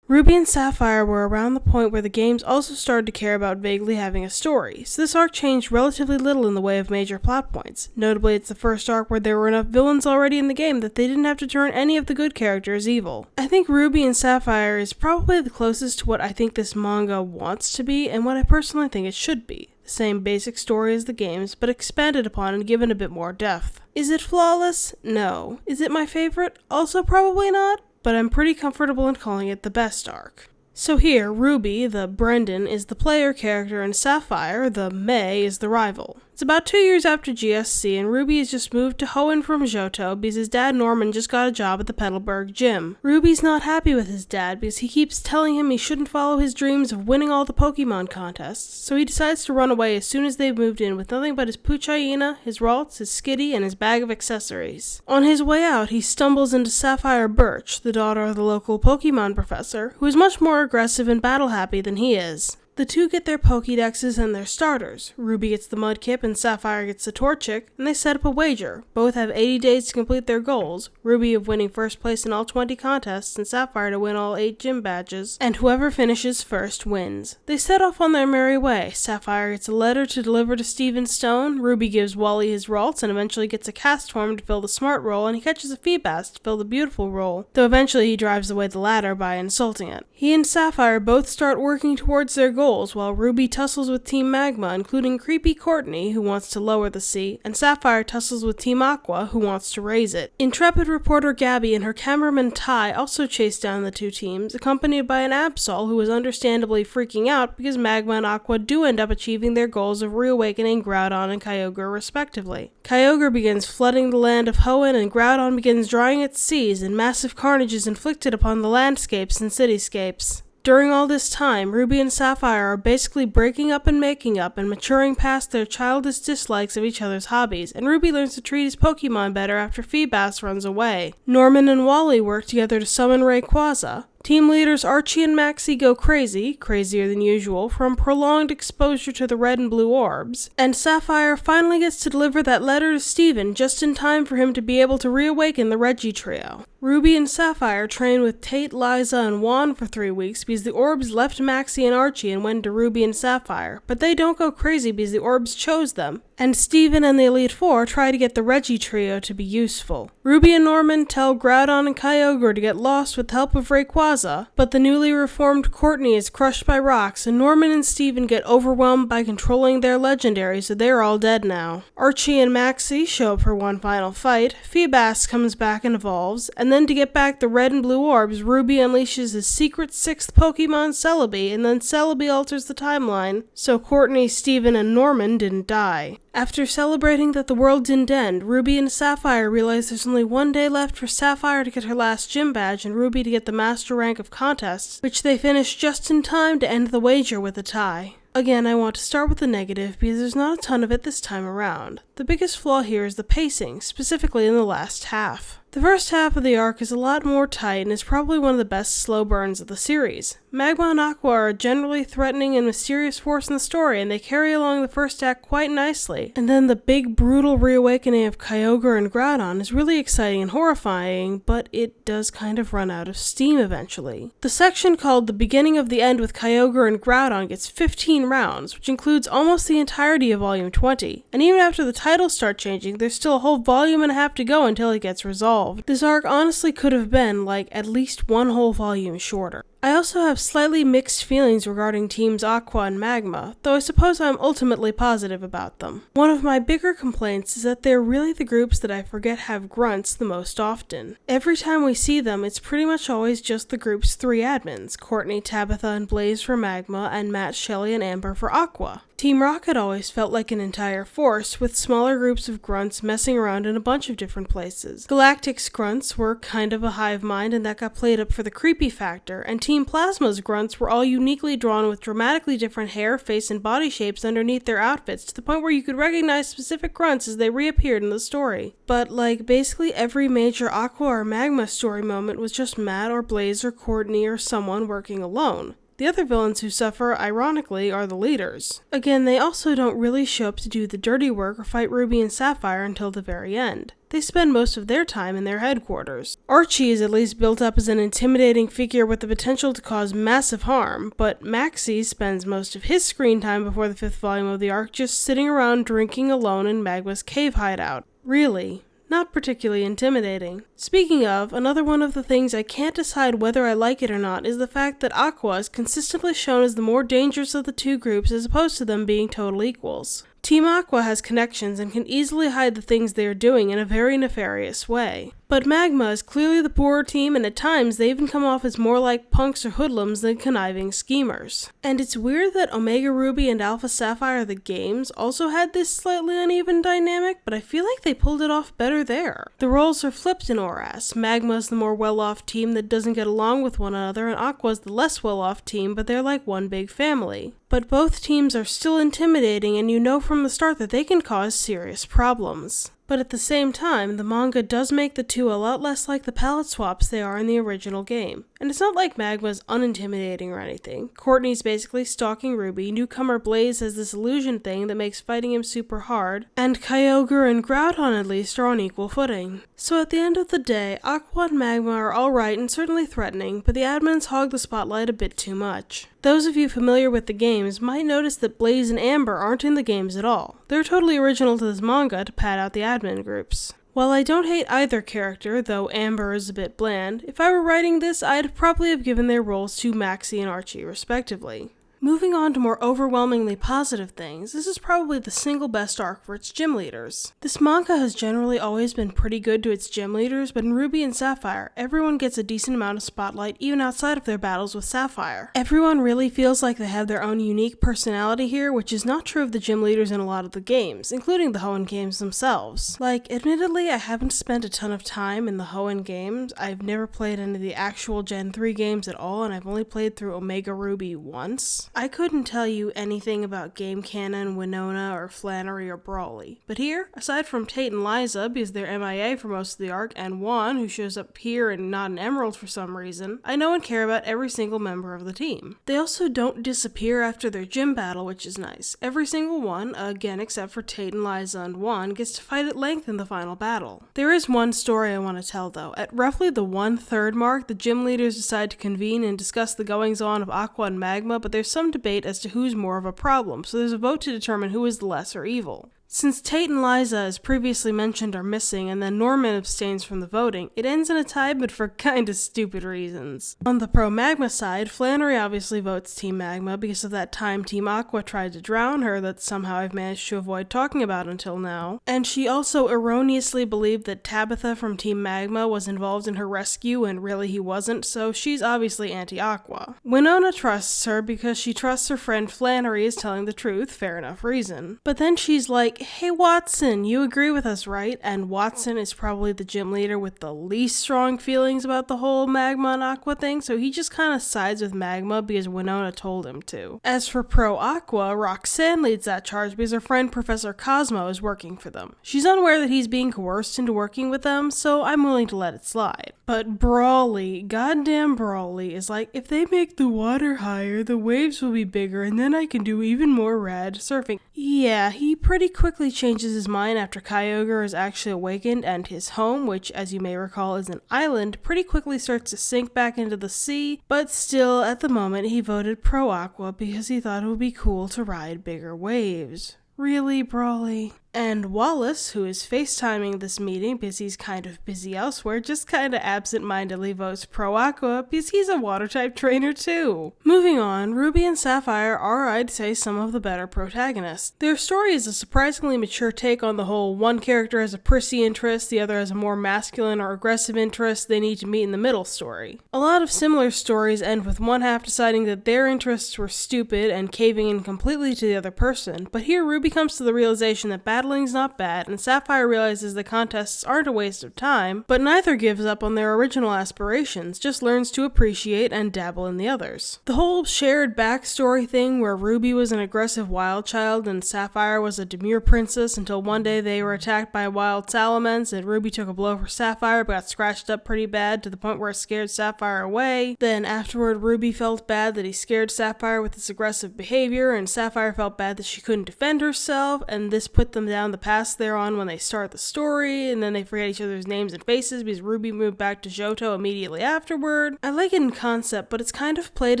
Ruby and Sapphire were around the point where the games also started to care about vaguely having a story, so this arc changed relatively little in the way of major plot points. Notably, it's the first arc where there were enough villains already in the game that they didn't have to turn any of the good characters evil. I think Ruby and Sapphire is probably the closest to what I think this manga wants to be, and what I personally think it should be. The same basic story as the games, but expanded upon and given a bit more depth. Is it flawless? No. Is it my favorite? Also probably not. But I'm pretty comfortable in calling it the best arc. So here, Ruby, the Brendan, is the player character, and Sapphire, the May, is the rival. It's about 2 years after GSC, and Ruby has just moved to Hoenn from Johto because his dad Norman just got a job at the Petalburg gym. Ruby's not happy with his dad because he keeps telling him he shouldn't follow his dreams of winning all the Pokemon contests, so he decides to run away as soon as they've moved in with nothing but his Puchayina, his Ralts, his Skitty, and his bag of accessories. On his way out, he stumbles into Sapphire Birch, the daughter of the local Pokemon professor, who is much more aggressive and battle-happy than he is. The two get their Pokédexes and their starters. Ruby gets the Mudkip and Sapphire gets the Torchic, and they set up a wager. Both have 80 days to complete their goals, Ruby of winning first place in all 20 contests and Sapphire to win all 8 gym badges, and whoever finishes first wins. They set off on their merry way. Sapphire gets a letter to deliver to Steven Stone, Ruby gives Wally his Ralts and eventually gets a Castform to fill the smart role, and he catches a Feebas to fill the beautiful role, though eventually he drives away the latter by insulting it. He and Sapphire both start working towards their goals, while Ruby tussles with Team Magma, including creepy Courtney, who wants to lower the sea, and Sapphire tussles with Team Aqua, who wants to raise it. Intrepid reporter Gabby and her cameraman Ty also chase down the two teams, accompanied by an Absol who is understandably freaking out because Magma and Aqua do end up achieving their goals of reawakening Groudon and Kyogre respectively. Kyogre begins flooding the land of Hoenn, and Groudon begins drying its seas, and massive carnage is inflicted upon the landscapes and cityscapes. During all this time, Ruby and Sapphire are basically breaking up and making up and maturing past their childish dislikes of each other's hobbies, and Ruby learns to treat his Pokemon better after Feebas runs away. Norman and Wally work together to summon Rayquaza. Team leaders Archie and Maxie go crazy, crazier than usual, from prolonged exposure to the red and blue orbs, and Sapphire finally gets to deliver that letter to Steven just in time for him to be able to reawaken the Reggie trio. Ruby and Sapphire trained with Tate, Liza, and Juan for 3 weeks because the orbs left Maxie and Archie and went to Ruby and Sapphire, but they don't go crazy because the orbs chose them. And Steven and the Elite Four try to get the Reggie trio to be useful. Ruby and Norman tell Groudon and Kyogre to get lost with the help of Rayquaza, but the newly reformed Courtney is crushed by rocks, and Norman and Steven get overwhelmed by controlling their legendary, so they're all dead now. Archie and Maxie show up for one final fight, Feebas comes back and evolves, and then to get back the red and blue orbs, Ruby unleashes his secret 6th Pokemon Celebi, and then Celebi alters the timeline, so Courtney, Steven, and Norman didn't die. After celebrating that the world didn't end, Ruby and Sapphire realize there's only 1 day left for Sapphire to get her last gym badge and Ruby to get the master rank of contests, which they finish just in time to end the wager with a tie. Again, I want to start with the negative because there's not a ton of it this time around. The biggest flaw here is the pacing, specifically in the last half. The first half of the arc is a lot more tight and is probably one of the best slow burns of the series. Magma and Aqua are a generally threatening and mysterious force in the story, and they carry along the first act quite nicely. And then the big, brutal reawakening of Kyogre and Groudon is really exciting and horrifying, but it does kind of run out of steam eventually. The section called The Beginning of the End with Kyogre and Groudon gets 15 rounds, which includes almost the entirety of Volume 20, and even after the titles start changing, there's still a whole volume and a half to go until it gets resolved. This arc honestly could have been, at least 1 whole volume shorter. I also have slightly mixed feelings regarding Teams Aqua and Magma, though I suppose I'm ultimately positive about them. One of my bigger complaints is that they're really the groups that I forget have grunts the most often. Every time we see them, it's pretty much always just the group's 3 admins, Courtney, Tabitha, and Blaze for Magma, and Matt, Shelly, and Amber for Aqua. Team Rocket always felt like an entire force, with smaller groups of grunts messing around in a bunch of different places. Galactic's grunts were kind of a hive mind, and that got played up for the creepy factor, and Team Plasma's grunts were all uniquely drawn with dramatically different hair, face, and body shapes underneath their outfits, to the point where you could recognize specific grunts as they reappeared in the story. But, basically every major Aqua or Magma story moment was just Matt or Blaze or Courtney or someone working alone. The other villains who suffer, ironically, are the leaders. Again, they also don't really show up to do the dirty work or fight Ruby and Sapphire until the very end. They spend most of their time in their headquarters. Archie is at least built up as an intimidating figure with the potential to cause massive harm, but Maxie spends most of his screen time before the 5th volume of the arc just sitting around drinking alone in Magma's cave hideout. Really. Not particularly intimidating. Speaking of, another one of the things I can't decide whether I like it or not is the fact that Aqua is consistently shown as the more dangerous of the 2 groups as opposed to them being total equals. Team Aqua has connections and can easily hide the things they are doing in a very nefarious way. But Magma is clearly the poorer team, and at times they even come off as more like punks or hoodlums than conniving schemers. And it's weird that Omega Ruby and Alpha Sapphire the games also had this slightly uneven dynamic, but I feel like they pulled it off better there. The roles are flipped in ORAS. Magma is the more well-off team that doesn't get along with one another, and Aqua is the less well-off team, but they're like one big family. But both teams are still intimidating, and you know from the start that they can cause serious problems. But at the same time, the manga does make the 2 a lot less like the palette swaps they are in the original game. And it's not like Magma's unintimidating or anything. Courtney's basically stalking Ruby, newcomer Blaze has this illusion thing that makes fighting him super hard, and Kyogre and Groudon at least are on equal footing. So at the end of the day, Aqua and Magma are alright and certainly threatening, but the admins hog the spotlight a bit too much. Those of you familiar with the games might notice that Blaze and Amber aren't in the games at all. They're totally original to this manga to pad out the admin groups. While I don't hate either character, though Amber is a bit bland, if I were writing this, I'd probably have given their roles to Maxie and Archie respectively. Moving on to more overwhelmingly positive things, this is probably the single best arc for its gym leaders. This manga has generally always been pretty good to its gym leaders, but in Ruby and Sapphire, everyone gets a decent amount of spotlight even outside of their battles with Sapphire. Everyone really feels like they have their own unique personality here, which is not true of the gym leaders in a lot of the games, including the Hoenn games themselves. Admittedly, I haven't spent a ton of time in the Hoenn games. I've never played any of the actual Gen 3 games at all, and I've only played through Omega Ruby once. I couldn't tell you anything about game canon, Winona, or Flannery, or Brawley. But here, aside from Tate and Liza, because they're MIA for most of the arc, and Juan, who shows up here and not an Emerald for some reason, I know and care about every single member of the team. They also don't disappear after their gym battle, which is nice. Every single one, again except for Tate and Liza and Juan, gets to fight at length in the final battle. There is one story I want to tell though. At roughly the 1/3 mark, the gym leaders decide to convene and discuss the goings-on of Aqua and Magma, but there's some debate as to who's more of a problem, so there's a vote to determine who is the lesser evil. Since Tate and Liza, as previously mentioned, are missing, and then Norman abstains from the voting, it ends in a tie, but for kinda stupid reasons. On the pro-Magma side, Flannery obviously votes Team Magma because of that time Team Aqua tried to drown her that somehow I've managed to avoid talking about until now. And she also erroneously believed that Tabitha from Team Magma was involved in her rescue, and really he wasn't, so she's obviously anti-Aqua. Winona trusts her because she trusts her friend Flannery is telling the truth, fair enough reason. But then she's like, "Hey Watson, you agree with us, right?" And Watson is probably the gym leader with the least strong feelings about the whole Magma and Aqua thing, so he just kind of sides with Magma because Winona told him to. As for Pro Aqua, Roxanne leads that charge because her friend Professor Cosmo is working for them. She's unaware that he's being coerced into working with them, so I'm willing to let it slide. But Brawley, goddamn Brawley, is like, if they make the water higher, the waves will be bigger, and then I can do even more rad surfing. Yeah, he pretty quickly changes his mind after Kyogre is actually awakened, and his home, which as you may recall is an island, pretty quickly starts to sink back into the sea, but still, at the moment, he voted Pro Aqua because he thought it would be cool to ride bigger waves. Really, Brawley? And Wallace, who is FaceTiming this meeting because he's kind of busy elsewhere, just kind of absent-mindedly votes Pro Aqua because he's a water-type trainer too. Moving on, Ruby and Sapphire are, I'd say, some of the better protagonists. Their story is a surprisingly mature take on the whole one character has a prissy interest, the other has a more masculine or aggressive interest, they need to meet in the middle story. A lot of similar stories end with one half deciding that their interests were stupid and caving in completely to the other person, but here Ruby comes to the realization that battling's not bad, and Sapphire realizes the contests aren't a waste of time, but neither gives up on their original aspirations, just learns to appreciate and dabble in the others. The whole shared backstory thing where Ruby was an aggressive wild child and Sapphire was a demure princess until one day they were attacked by wild salamence and Ruby took a blow for Sapphire but got scratched up pretty bad to the point where it scared Sapphire away. Then afterward Ruby felt bad that he scared Sapphire with his aggressive behavior, and Sapphire felt bad that she couldn't defend herself, and this put them down the path they're on when they start the story, and then they forget each other's names and faces because Ruby moved back to Johto immediately afterward. I like it in concept, but it's kind of played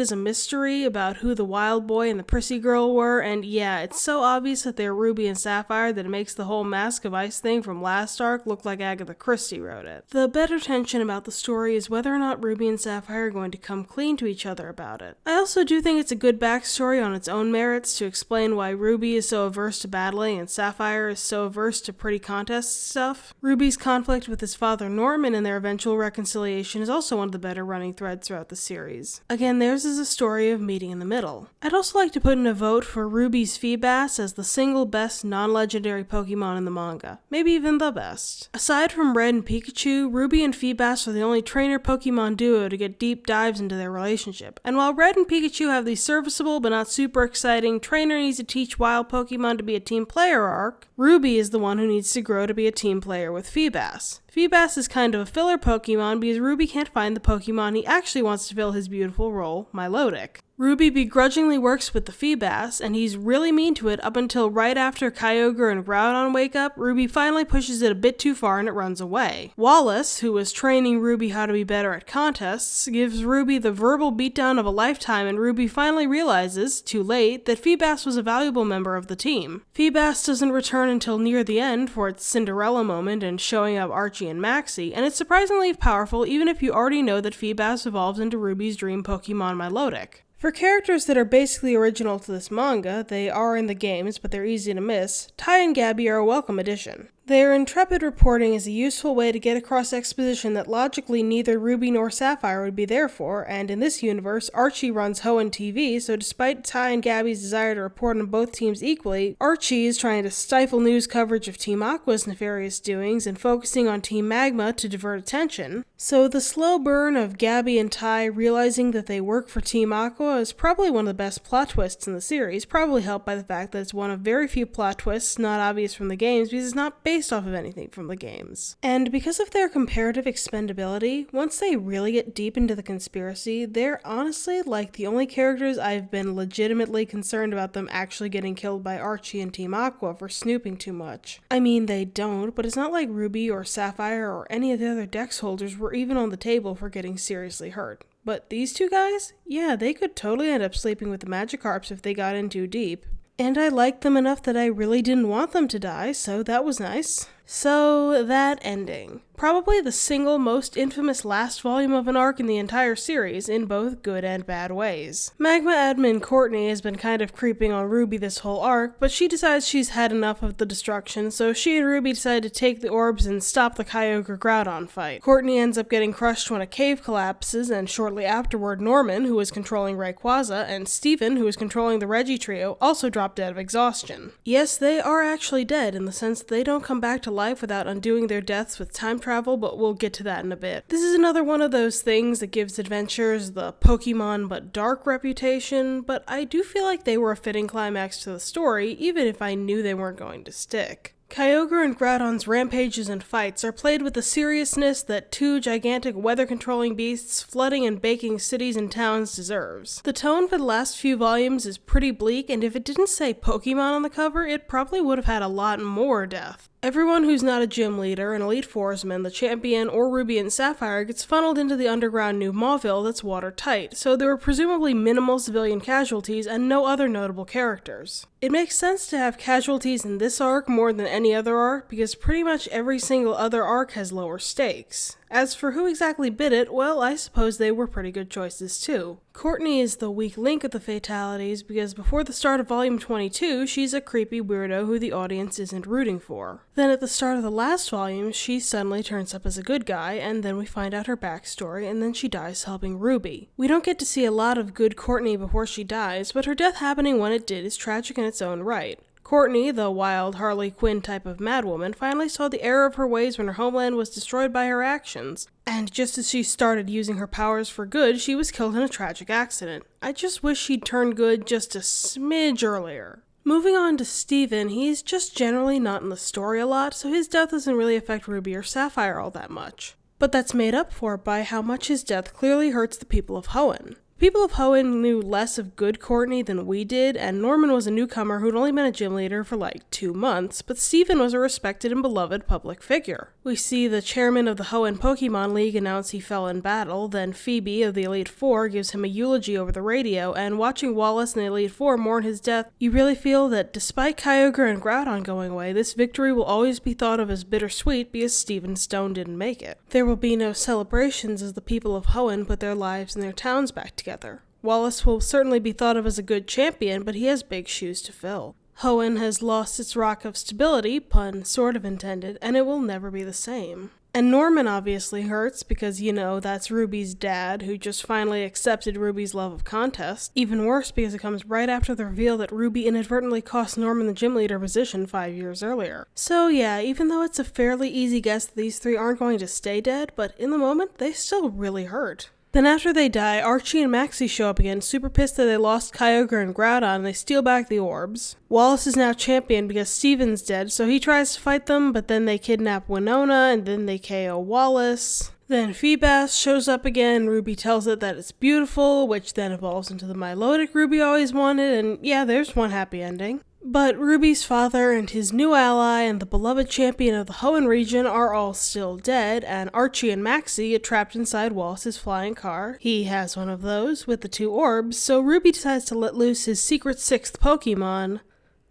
as a mystery about who the wild boy and the prissy girl were, and yeah, it's so obvious that they're Ruby and Sapphire that it makes the whole Mask of Ice thing from last arc look like Agatha Christie wrote it. The better tension about the story is whether or not Ruby and Sapphire are going to come clean to each other about it. I also do think it's a good backstory on its own merits to explain why Ruby is so averse to battling and Sapphire is so averse to pretty contest stuff. Ruby's conflict with his father Norman and their eventual reconciliation is also one of the better running threads throughout the series. Again, theirs is a story of meeting in the middle. I'd also like to put in a vote for Ruby's Feebas as the single best non-legendary Pokemon in the manga. Maybe even the best. Aside from Red and Pikachu, Ruby and Feebas are the only trainer Pokemon duo to get deep dives into their relationship. And while Red and Pikachu have the serviceable but not super exciting trainer needs to teach wild Pokemon to be a team player arc, Ruby is the one who needs to grow to be a team player with Feebas. Feebas is kind of a filler Pokemon because Ruby can't find the Pokemon he actually wants to fill his beautiful role, Milotic. Ruby begrudgingly works with the Feebas, and he's really mean to it up until right after Kyogre and Groudon wake up. Ruby finally pushes it a bit too far and it runs away. Wallace, who was training Ruby how to be better at contests, gives Ruby the verbal beatdown of a lifetime, and Ruby finally realizes, too late, that Feebas was a valuable member of the team. Feebas doesn't return until near the end for its Cinderella moment and showing up Archie and Maxie, and it's surprisingly powerful even if you already know that Feebas evolves into Ruby's dream Pokemon Milotic. For characters that are basically original to this manga, they are in the games, but they're easy to miss, Tai and Gabby are a welcome addition. Their intrepid reporting is a useful way to get across exposition that logically neither Ruby nor Sapphire would be there for, and in this universe, Archie runs Hoenn TV, so despite Tai and Gabby's desire to report on both teams equally, Archie is trying to stifle news coverage of Team Aqua's nefarious doings and focusing on Team Magma to divert attention. So the slow burn of Gabby and Ty realizing that they work for Team Aqua is probably one of the best plot twists in the series, probably helped by the fact that it's one of very few plot twists not obvious from the games because it's not based off of anything from the games. And because of their comparative expendability, once they really get deep into the conspiracy, they're honestly like the only characters I've been legitimately concerned about them actually getting killed by Archie and Team Aqua for snooping too much. I mean, they don't, but it's not like Ruby or Sapphire or any of the other Dex holders were even on the table for getting seriously hurt. But these two guys? Yeah, they could totally end up sleeping with the Magikarps if they got in too deep. And I liked them enough that I really didn't want them to die, so that was nice. So, that ending. Probably the single most infamous last volume of an arc in the entire series, in both good and bad ways. Magma admin Courtney has been kind of creeping on Ruby this whole arc, but she decides she's had enough of the destruction, so she and Ruby decide to take the orbs and stop the Kyogre Groudon fight. Courtney ends up getting crushed when a cave collapses, and shortly afterward Norman, who is controlling Rayquaza, and Steven, who is controlling the Reggie trio, also drop dead of exhaustion. Yes, they are actually dead, in the sense that they don't come back to life without undoing their deaths with time travel, but we'll get to that in a bit. This is another one of those things that gives adventures the Pokemon but dark reputation, but I do feel like they were a fitting climax to the story, even if I knew they weren't going to stick. Kyogre and Groudon's rampages and fights are played with the seriousness that two gigantic weather-controlling beasts flooding and baking cities and towns deserves. The tone for the last few volumes is pretty bleak, and if it didn't say Pokemon on the cover, it probably would have had a lot more death. Everyone who's not a gym leader, an elite foresman, the champion, or Ruby and Sapphire gets funneled into the underground New Mauville that's watertight, so there were presumably minimal civilian casualties and no other notable characters. It makes sense to have casualties in this arc more than any other arc because pretty much every single other arc has lower stakes. As for who exactly bit it, well, I suppose they were pretty good choices too. Courtney is the weak link of the fatalities because before the start of volume 22, she's a creepy weirdo who the audience isn't rooting for. Then at the start of the last volume, she suddenly turns up as a good guy, and then we find out her backstory, and then she dies helping Ruby. We don't get to see a lot of good Courtney before she dies, but her death happening when it did is tragic in its own right. Courtney, the wild Harley Quinn type of madwoman, finally saw the error of her ways when her homeland was destroyed by her actions. And just as she started using her powers for good, she was killed in a tragic accident. I just wish she'd turned good just a smidge earlier. Moving on to Steven, he's just generally not in the story a lot, so his death doesn't really affect Ruby or Sapphire all that much. But that's made up for by how much his death clearly hurts the people of Hoenn. People of Hoenn knew less of good Courtney than we did, and Norman was a newcomer who'd only been a gym leader for like 2 months, but Steven was a respected and beloved public figure. We see the chairman of the Hoenn Pokemon League announce he fell in battle, then Phoebe of the Elite Four gives him a eulogy over the radio, and watching Wallace and the Elite Four mourn his death, you really feel that despite Kyogre and Groudon going away, this victory will always be thought of as bittersweet because Steven Stone didn't make it. There will be no celebrations as the people of Hoenn put their lives and their towns back together. Wallace will certainly be thought of as a good champion, but he has big shoes to fill. Hoenn has lost its rock of stability, pun sort of intended, and it will never be the same. And Norman obviously hurts because, that's Ruby's dad, who just finally accepted Ruby's love of contest. Even worse because it comes right after the reveal that Ruby inadvertently cost Norman the gym leader position 5 years earlier. So yeah, even though it's a fairly easy guess that these three aren't going to stay dead, but in the moment, they still really hurt. Then after they die, Archie and Maxie show up again, super pissed that they lost Kyogre and Groudon, and they steal back the orbs. Wallace is now champion because Steven's dead, so he tries to fight them, but then they kidnap Winona, and then they KO Wallace. Then Feebas shows up again, Ruby tells it that it's beautiful, which then evolves into the Milotic Ruby always wanted, and yeah, there's one happy ending. But Ruby's father and his new ally and the beloved champion of the Hoenn region are all still dead, and Archie and Maxie get trapped inside Wallace's flying car. He has one of those with the 2 orbs, so Ruby decides to let loose his secret 6th Pokemon,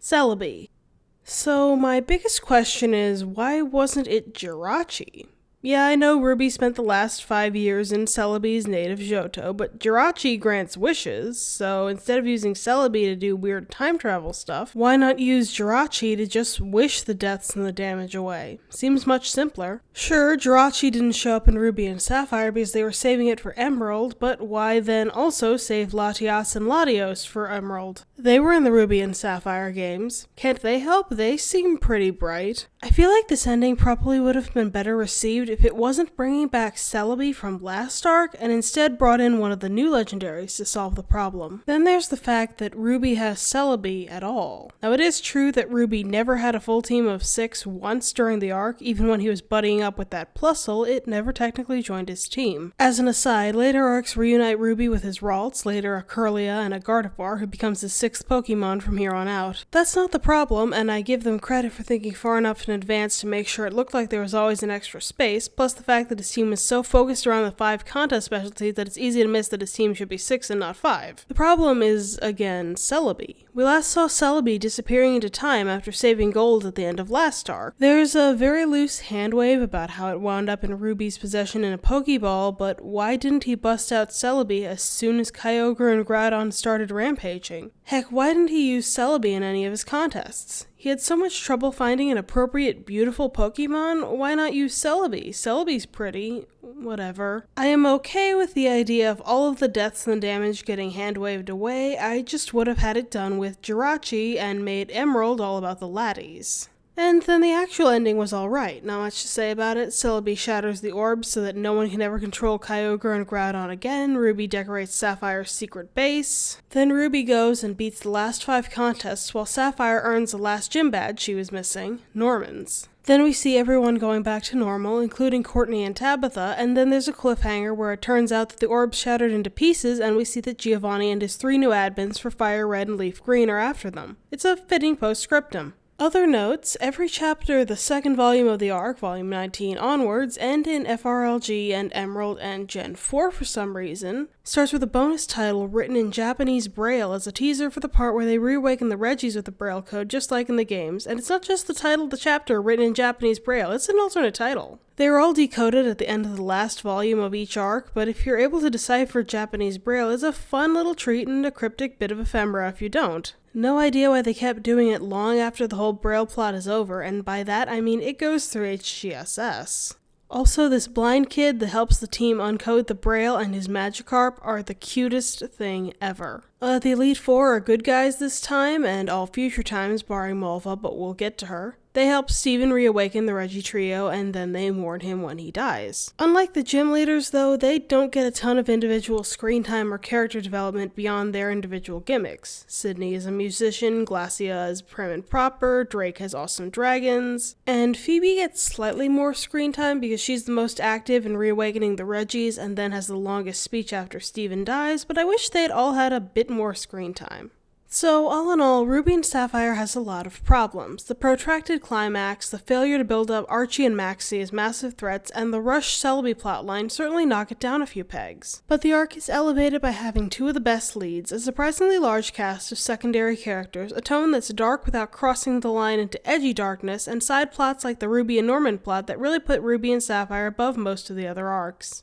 Celebi. So my biggest question is, why wasn't it Jirachi? Yeah, I know Ruby spent the last 5 years in Celebi's native Johto, but Jirachi grants wishes, so instead of using Celebi to do weird time travel stuff, why not use Jirachi to just wish the deaths and the damage away? Seems much simpler. Sure, Jirachi didn't show up in Ruby and Sapphire because they were saving it for Emerald, but why then also save Latias and Latios for Emerald? They were in the Ruby and Sapphire games. Can't they help? They seem pretty bright. I feel like this ending probably would have been better received if it wasn't bringing back Celebi from last arc and instead brought in one of the new legendaries to solve the problem. Then there's the fact that Ruby has Celebi at all. Now it is true that Ruby never had a full team of 6 once during the arc. Even when he was buddying up with that Plusle, it never technically joined his team. As an aside, later arcs reunite Ruby with his Ralts, later a Kirlia and a Gardevoir, who becomes his 6th Pokemon from here on out. That's not the problem, and I give them credit for thinking far enough in advance to make sure it looked like there was always an extra space, plus the fact that his team is so focused around the 5 contest specialties that it's easy to miss that his team should be 6 and not 5. The problem is, again, Celebi. We last saw Celebi disappearing into time after saving gold at the end of last arc. There's a very loose handwave about how it wound up in Ruby's possession in a Pokeball, but why didn't he bust out Celebi as soon as Kyogre and Groudon started rampaging? Heck, why didn't he use Celebi in any of his contests? He had so much trouble finding an appropriate, beautiful Pokemon, why not use Celebi? Celebi's pretty. Whatever. I am okay with the idea of all of the deaths and damage getting hand-waved away. I just would have had it done with Jirachi and made Emerald all about the laddies. And then the actual ending was alright, not much to say about it. Celebi shatters the orbs so that no one can ever control Kyogre and Groudon again. Ruby decorates Sapphire's secret base. Then Ruby goes and beats the last 5 contests while Sapphire earns the last gym badge she was missing, Norman's. Then we see everyone going back to normal, including Courtney and Tabitha, and then there's a cliffhanger where it turns out that the orbs shattered into pieces and we see that Giovanni and his 3 new admins for Fire Red and Leaf Green are after them. It's a fitting postscriptum. Other notes, every chapter of the second volume of the arc, volume 19 onwards, and in FRLG and Emerald and Gen 4 for some reason, starts with a bonus title written in Japanese Braille as a teaser for the part where they reawaken the Regis with the Braille code just like in the games, and it's not just the title of the chapter written in Japanese Braille, it's an alternate title. They are all decoded at the end of the last volume of each arc, but if you're able to decipher Japanese Braille, it's a fun little treat and a cryptic bit of ephemera if you don't. No idea why they kept doing it long after the whole Braille plot is over, and by that I mean it goes through HGSS. Also, this blind kid that helps the team uncode the Braille and his Magikarp are the cutest thing ever. The Elite Four are good guys this time, and all future times barring Mulva, but we'll get to her. They help Steven reawaken the Regi trio, and then they mourn him when he dies. Unlike the gym leaders, though, they don't get a ton of individual screen time or character development beyond their individual gimmicks. Sydney is a musician, Glacia is prim and proper, Drake has awesome dragons, and Phoebe gets slightly more screen time because she's the most active in reawakening the Regis and then has the longest speech after Steven dies, but I wish they'd all had a bit more screen time. So, all in all, Ruby and Sapphire has a lot of problems. The protracted climax, the failure to build up Archie and Maxie as massive threats, and the rushed Celebi plotline certainly knock it down a few pegs. But the arc is elevated by having 2 of the best leads, a surprisingly large cast of secondary characters, a tone that's dark without crossing the line into edgy darkness, and side plots like the Ruby and Norman plot that really put Ruby and Sapphire above most of the other arcs.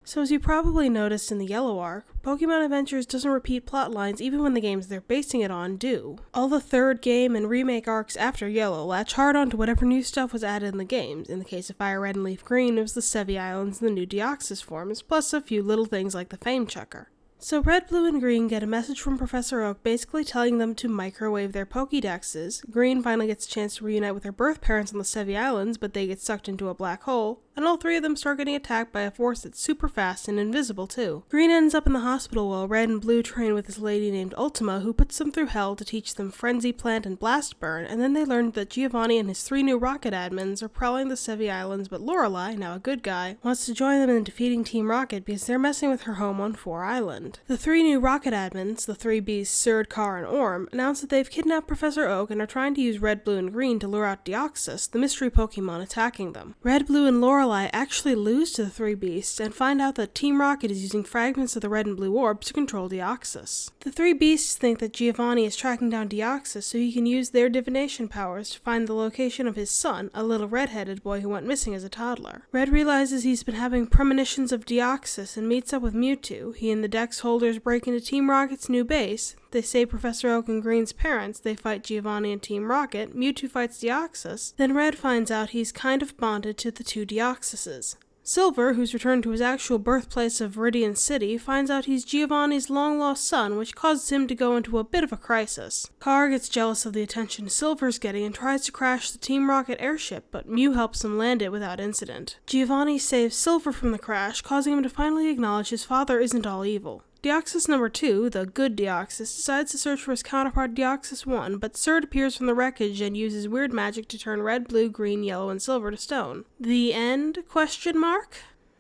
So as you probably noticed in the Yellow arc, Pokemon Adventures doesn't repeat plotlines even when the games they're basing it on do. All the third game and remake arcs after Yellow latch hard onto whatever new stuff was added in the games. In the case of Fire Red and Leaf Green, it was the Sevi Islands and the new Deoxys forms, plus a few little things like the Fame Checker. So Red, Blue, and Green get a message from Professor Oak basically telling them to microwave their Pokédexes. Green finally gets a chance to reunite with her birth parents on the Sevi Islands, but they get sucked into a black hole, and all 3 of them start getting attacked by a force that's super fast and invisible too. Green ends up in the hospital while Red and Blue train with this lady named Ultima who puts them through hell to teach them Frenzy Plant and Blast Burn, and then they learn that Giovanni and his 3 new Rocket admins are prowling the Sevi Islands, but Lorelei, now a good guy, wants to join them in defeating Team Rocket because they're messing with her home on 4 Island. The 3 new Rocket admins, the 3 beasts Surd, Car, and Orm, announce that they've kidnapped Professor Oak and are trying to use Red, Blue, and Green to lure out Deoxys, the mystery Pokemon attacking them. Red, Blue, and Lorelei actually lose to the 3 beasts and find out that Team Rocket is using fragments of the Red and Blue orbs to control Deoxys. The 3 beasts think that Giovanni is tracking down Deoxys so he can use their divination powers to find the location of his son, a little red-headed boy who went missing as a toddler. Red realizes he's been having premonitions of Deoxys and meets up with Mewtwo. He and the Dex holders break into Team Rocket's new base. They save Professor Oak and Green's parents, they fight Giovanni and Team Rocket, Mewtwo fights Deoxys, then Red finds out he's kind of bonded to the 2 Deoxyses. Silver, who's returned to his actual birthplace of Viridian City, finds out he's Giovanni's long-lost son, which causes him to go into a bit of a crisis. Carr gets jealous of the attention Silver's getting and tries to crash the Team Rocket airship, but Mew helps him land it without incident. Giovanni saves Silver from the crash, causing him to finally acknowledge his father isn't all evil. Deoxys number 2, the good Deoxys, decides to search for his counterpart Deoxys 1, but Surd appears from the wreckage and uses weird magic to turn red, blue, green, yellow, and silver to stone. The end? Question mark?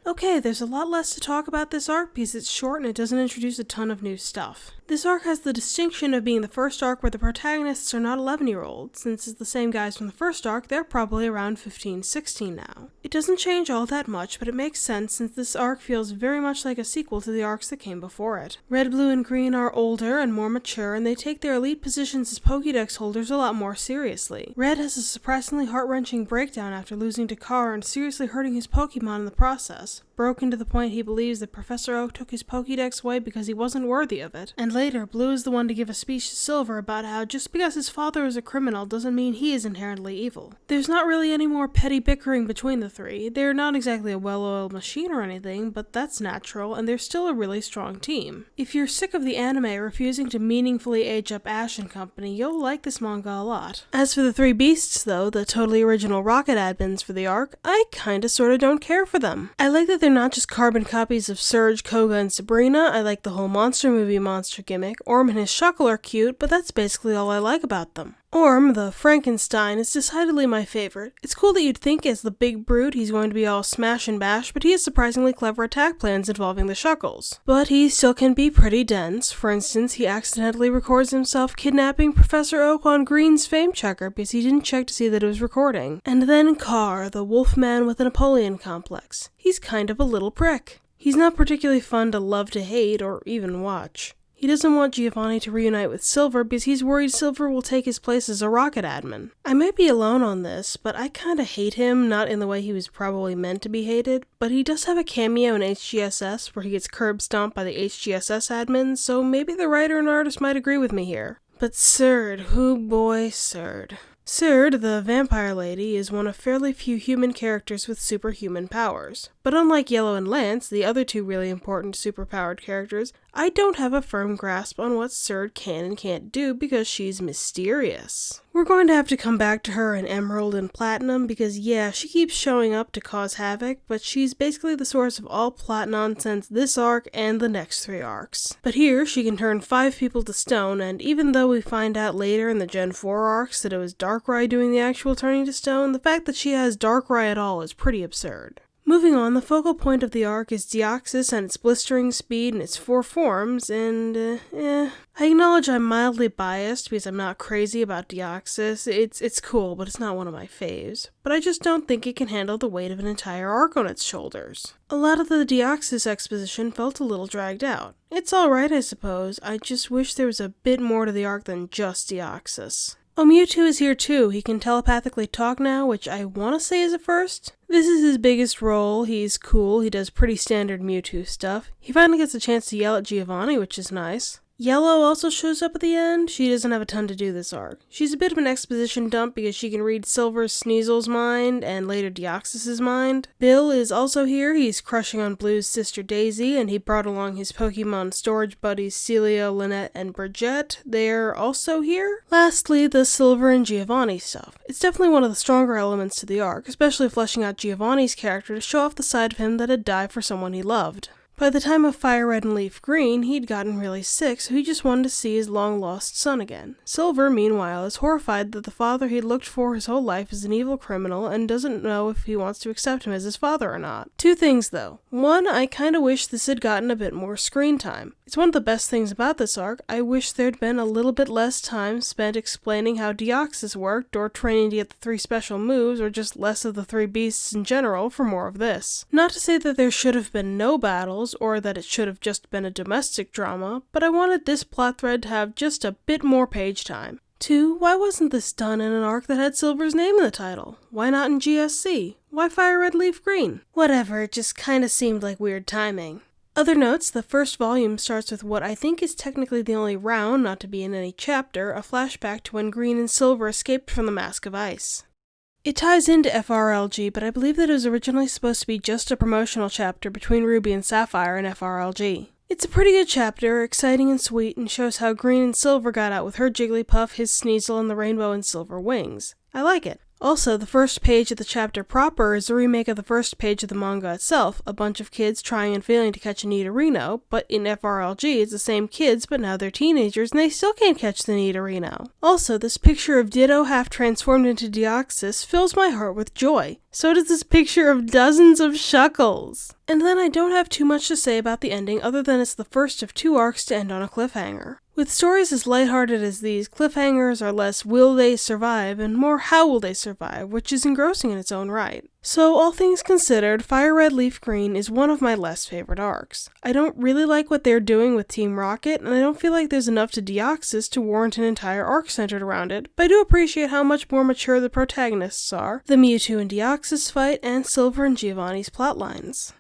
Okay, there's a lot less to talk about this arc because it's short and it doesn't introduce a ton of new stuff. This arc has the distinction of being the first arc where the protagonists are not 11-year-olds. Since it's the same guys from the first arc, they're probably around 15, 16 now. It doesn't change all that much, but it makes sense since this arc feels very much like a sequel to the arcs that came before it. Red, blue, and green are older and more mature, and they take their elite positions as Pokédex holders a lot more seriously. Red has a surprisingly heart-wrenching breakdown after losing to Carr and seriously hurting his Pokemon in the process, broken to the point he believes that Professor Oak took his Pokédex away because he wasn't worthy of it. And later, Blue is the one to give a speech to Silver about how just because his father is a criminal doesn't mean he is inherently evil. There's not really any more petty bickering between the three. They're not exactly a well-oiled machine or anything, but that's natural, and they're still a really strong team. If you're sick of the anime refusing to meaningfully age up Ash and company, you'll like this manga a lot. As for the three beasts, though, the totally original Rocket admins for the arc, I kinda sorta don't care for them. I like that they're not just carbon copies of Surge, Koga, and Sabrina. I like the whole monster movie monster gimmick. Orm and his Shuckle are cute, but that's basically all I like about them. Orm, the Frankenstein, is decidedly my favorite. It's cool that you'd think as the big brute he's going to be all smash and bash, but he has surprisingly clever attack plans involving the Shuckles. But he still can be pretty dense. For instance, he accidentally records himself kidnapping Professor Oak on Green's fame checker because he didn't check to see that it was recording. And then Carr, the Wolfman with a Napoleon complex. He's kind of a little prick. He's not particularly fun to love to hate or even watch. He doesn't want Giovanni to reunite with Silver because he's worried Silver will take his place as a Rocket admin. I might be alone on this, but I kinda hate him, not in the way he was probably meant to be hated, but he does have a cameo in HGSS where he gets curb stomped by the HGSS admins, so maybe the writer and artist might agree with me here. But Surd, oh boy, Surd. Surd, the vampire lady, is one of fairly few human characters with superhuman powers. But unlike Yellow and Lance, the other two really important superpowered characters, I don't have a firm grasp on what Surd can and can't do because she's mysterious. We're going to have to come back to her in Emerald and Platinum because yeah, she keeps showing up to cause havoc, but she's basically the source of all plot nonsense this arc and the next 3 arcs. But here, she can turn 5 people to stone, and even though we find out later in the Gen 4 arcs that it was Darkrai doing the actual turning to stone, the fact that she has Darkrai at all is pretty absurd. Moving on, the focal point of the arc is Deoxys and its blistering speed and its 4 forms, and I acknowledge I'm mildly biased because I'm not crazy about Deoxys. It's cool, but it's not one of my faves. But I just don't think it can handle the weight of an entire arc on its shoulders. A lot of the Deoxys exposition felt a little dragged out. It's alright, I suppose. I just wish there was a bit more to the arc than just Deoxys. Oh, Mewtwo is here too. He can telepathically talk now, which I want to say is a first. This is his biggest role. He's cool. He does pretty standard Mewtwo stuff. He finally gets a chance to yell at Giovanni, which is nice. Yellow also shows up at the end. She doesn't have a ton to do this arc. She's a bit of an exposition dump because she can read Silver's Sneasel's mind and later Deoxys' mind. Bill is also here. He's crushing on Blue's sister Daisy, and he brought along his Pokemon storage buddies Celia, Lynette, and Bridget. They're also here. Lastly, the Silver and Giovanni stuff. It's definitely one of the stronger elements to the arc, especially fleshing out Giovanni's character to show off the side of him that'd die for someone he loved. By the time of Fire Red and Leaf Green, he'd gotten really sick, so he just wanted to see his long-lost son again. Silver, meanwhile, is horrified that the father he'd looked for his whole life is an evil criminal and doesn't know if he wants to accept him as his father or not. 2 things, though. 1, I kinda wish this had gotten a bit more screen time. It's one of the best things about this arc. I wish there'd been a little bit less time spent explaining how Deoxys worked, or training to get the 3 special moves, or just less of the 3 beasts in general for more of this. Not to say that there should have been no battles, or that it should have just been a domestic drama, but I wanted this plot thread to have just a bit more page time. 2, why wasn't this done in an arc that had Silver's name in the title? Why not in GSC? Why Fire Red Leaf Green? Whatever, it just kinda seemed like weird timing. Other notes, the first volume starts with what I think is technically the only round not to be in any chapter, a flashback to when Green and Silver escaped from the Mask of Ice. It ties into FRLG, but I believe that it was originally supposed to be just a promotional chapter between Ruby and Sapphire and FRLG. It's a pretty good chapter, exciting and sweet, and shows how Green and Silver got out with her Jigglypuff, his Sneasel, and the Rainbow and Silver wings. I like it. Also, the first page of the chapter proper is a remake of the first page of the manga itself, a bunch of kids trying and failing to catch a Nidorino, but in FRLG it's the same kids, but now they're teenagers and they still can't catch the Nidorino. Also, this picture of Ditto half transformed into Deoxys fills my heart with joy. So does this picture of dozens of Shuckles. And then I don't have too much to say about the ending other than it's the first of 2 arcs to end on a cliffhanger. With stories as lighthearted as these, cliffhangers are less will they survive and more how will they survive, which is engrossing in its own right. So, all things considered, Fire Red Leaf Green is one of my less favorite arcs. I don't really like what they're doing with Team Rocket, and I don't feel like there's enough to Deoxys to warrant an entire arc centered around it, but I do appreciate how much more mature the protagonists are, the Mewtwo and Deoxys fight, and Silver and Giovanni's plotlines.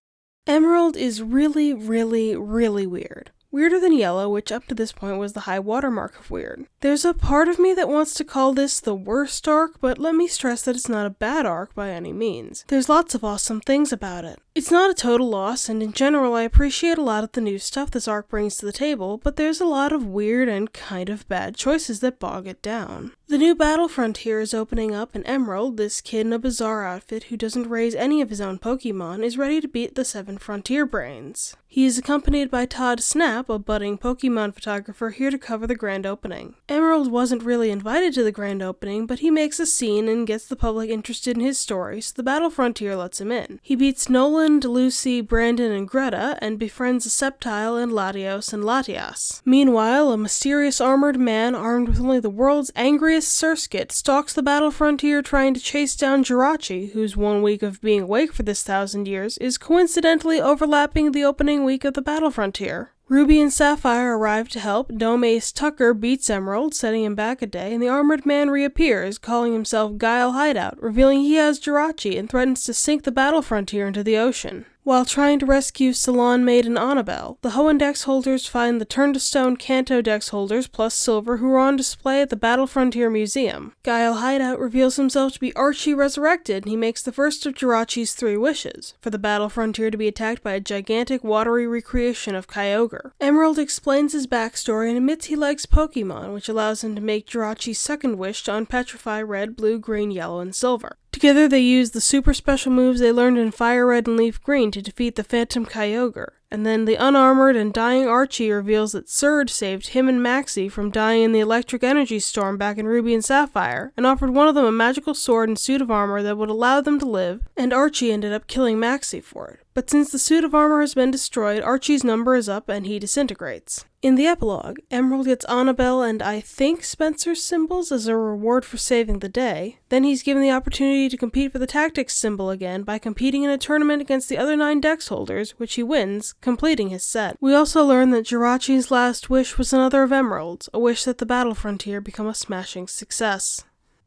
Emerald is really, really, really weird. Weirder than Yellow, which up to this point was the high watermark of weird. There's a part of me that wants to call this the worst arc, but let me stress that it's not a bad arc by any means. There's lots of awesome things about it. It's not a total loss, and in general I appreciate a lot of the new stuff this arc brings to the table, but there's a lot of weird and kind of bad choices that bog it down. The new battle frontier is opening up, and Emerald, this kid in a bizarre outfit who doesn't raise any of his own Pokemon, is ready to beat the 7 Frontier Brains. He is accompanied by Todd Snap, a budding Pokemon photographer here to cover the grand opening. Emerald wasn't really invited to the grand opening, but he makes a scene and gets the public interested in his story, so the battle frontier lets him in. He beats Noland, Lucy, Brandon, and Greta, and befriends a Sceptile and Latios and Latias. Meanwhile, a mysterious armored man armed with only the world's angriest Surskit stalks the battle frontier trying to chase down Jirachi, whose 1 week of being awake for this 1,000 years is coincidentally overlapping the opening week of the battle frontier. Ruby and Sapphire arrive to help, Dome Ace Tucker beats Emerald, setting him back a day, and the armored man reappears, calling himself Guile Hideout, revealing he has Jirachi and threatens to sink the battle frontier into the ocean. While trying to rescue Salon Maiden Annabelle, the Hoenn Dex holders find the Turn to Stone Kanto Dex holders plus Silver who are on display at the Battle Frontier Museum. Guile Hideout reveals himself to be Archie resurrected, and he makes the first of Jirachi's 3 wishes, for the Battle Frontier to be attacked by a gigantic watery recreation of Kyogre. Emerald explains his backstory and admits he likes Pokemon, which allows him to make Jirachi's 2nd wish to unpetrify Red, Blue, Green, Yellow, and Silver. Together they use the super special moves they learned in Fire Red and Leaf Green to defeat the Phantom Kyogre, and then the unarmored and dying Archie reveals that Surge saved him and Maxie from dying in the electric energy storm back in Ruby and Sapphire, and offered one of them a magical sword and suit of armor that would allow them to live, and Archie ended up killing Maxie for it. But since the suit of armor has been destroyed, Archie's number is up and he disintegrates. In the epilogue, Emerald gets Annabelle and I think Spencer's symbols as a reward for saving the day. Then he's given the opportunity to compete for the Tactics symbol again by competing in a tournament against the other 9 Dex holders, which he wins, completing his set. We also learn that Jirachi's last wish was another of Emerald's, a wish that the Battle Frontier become a smashing success.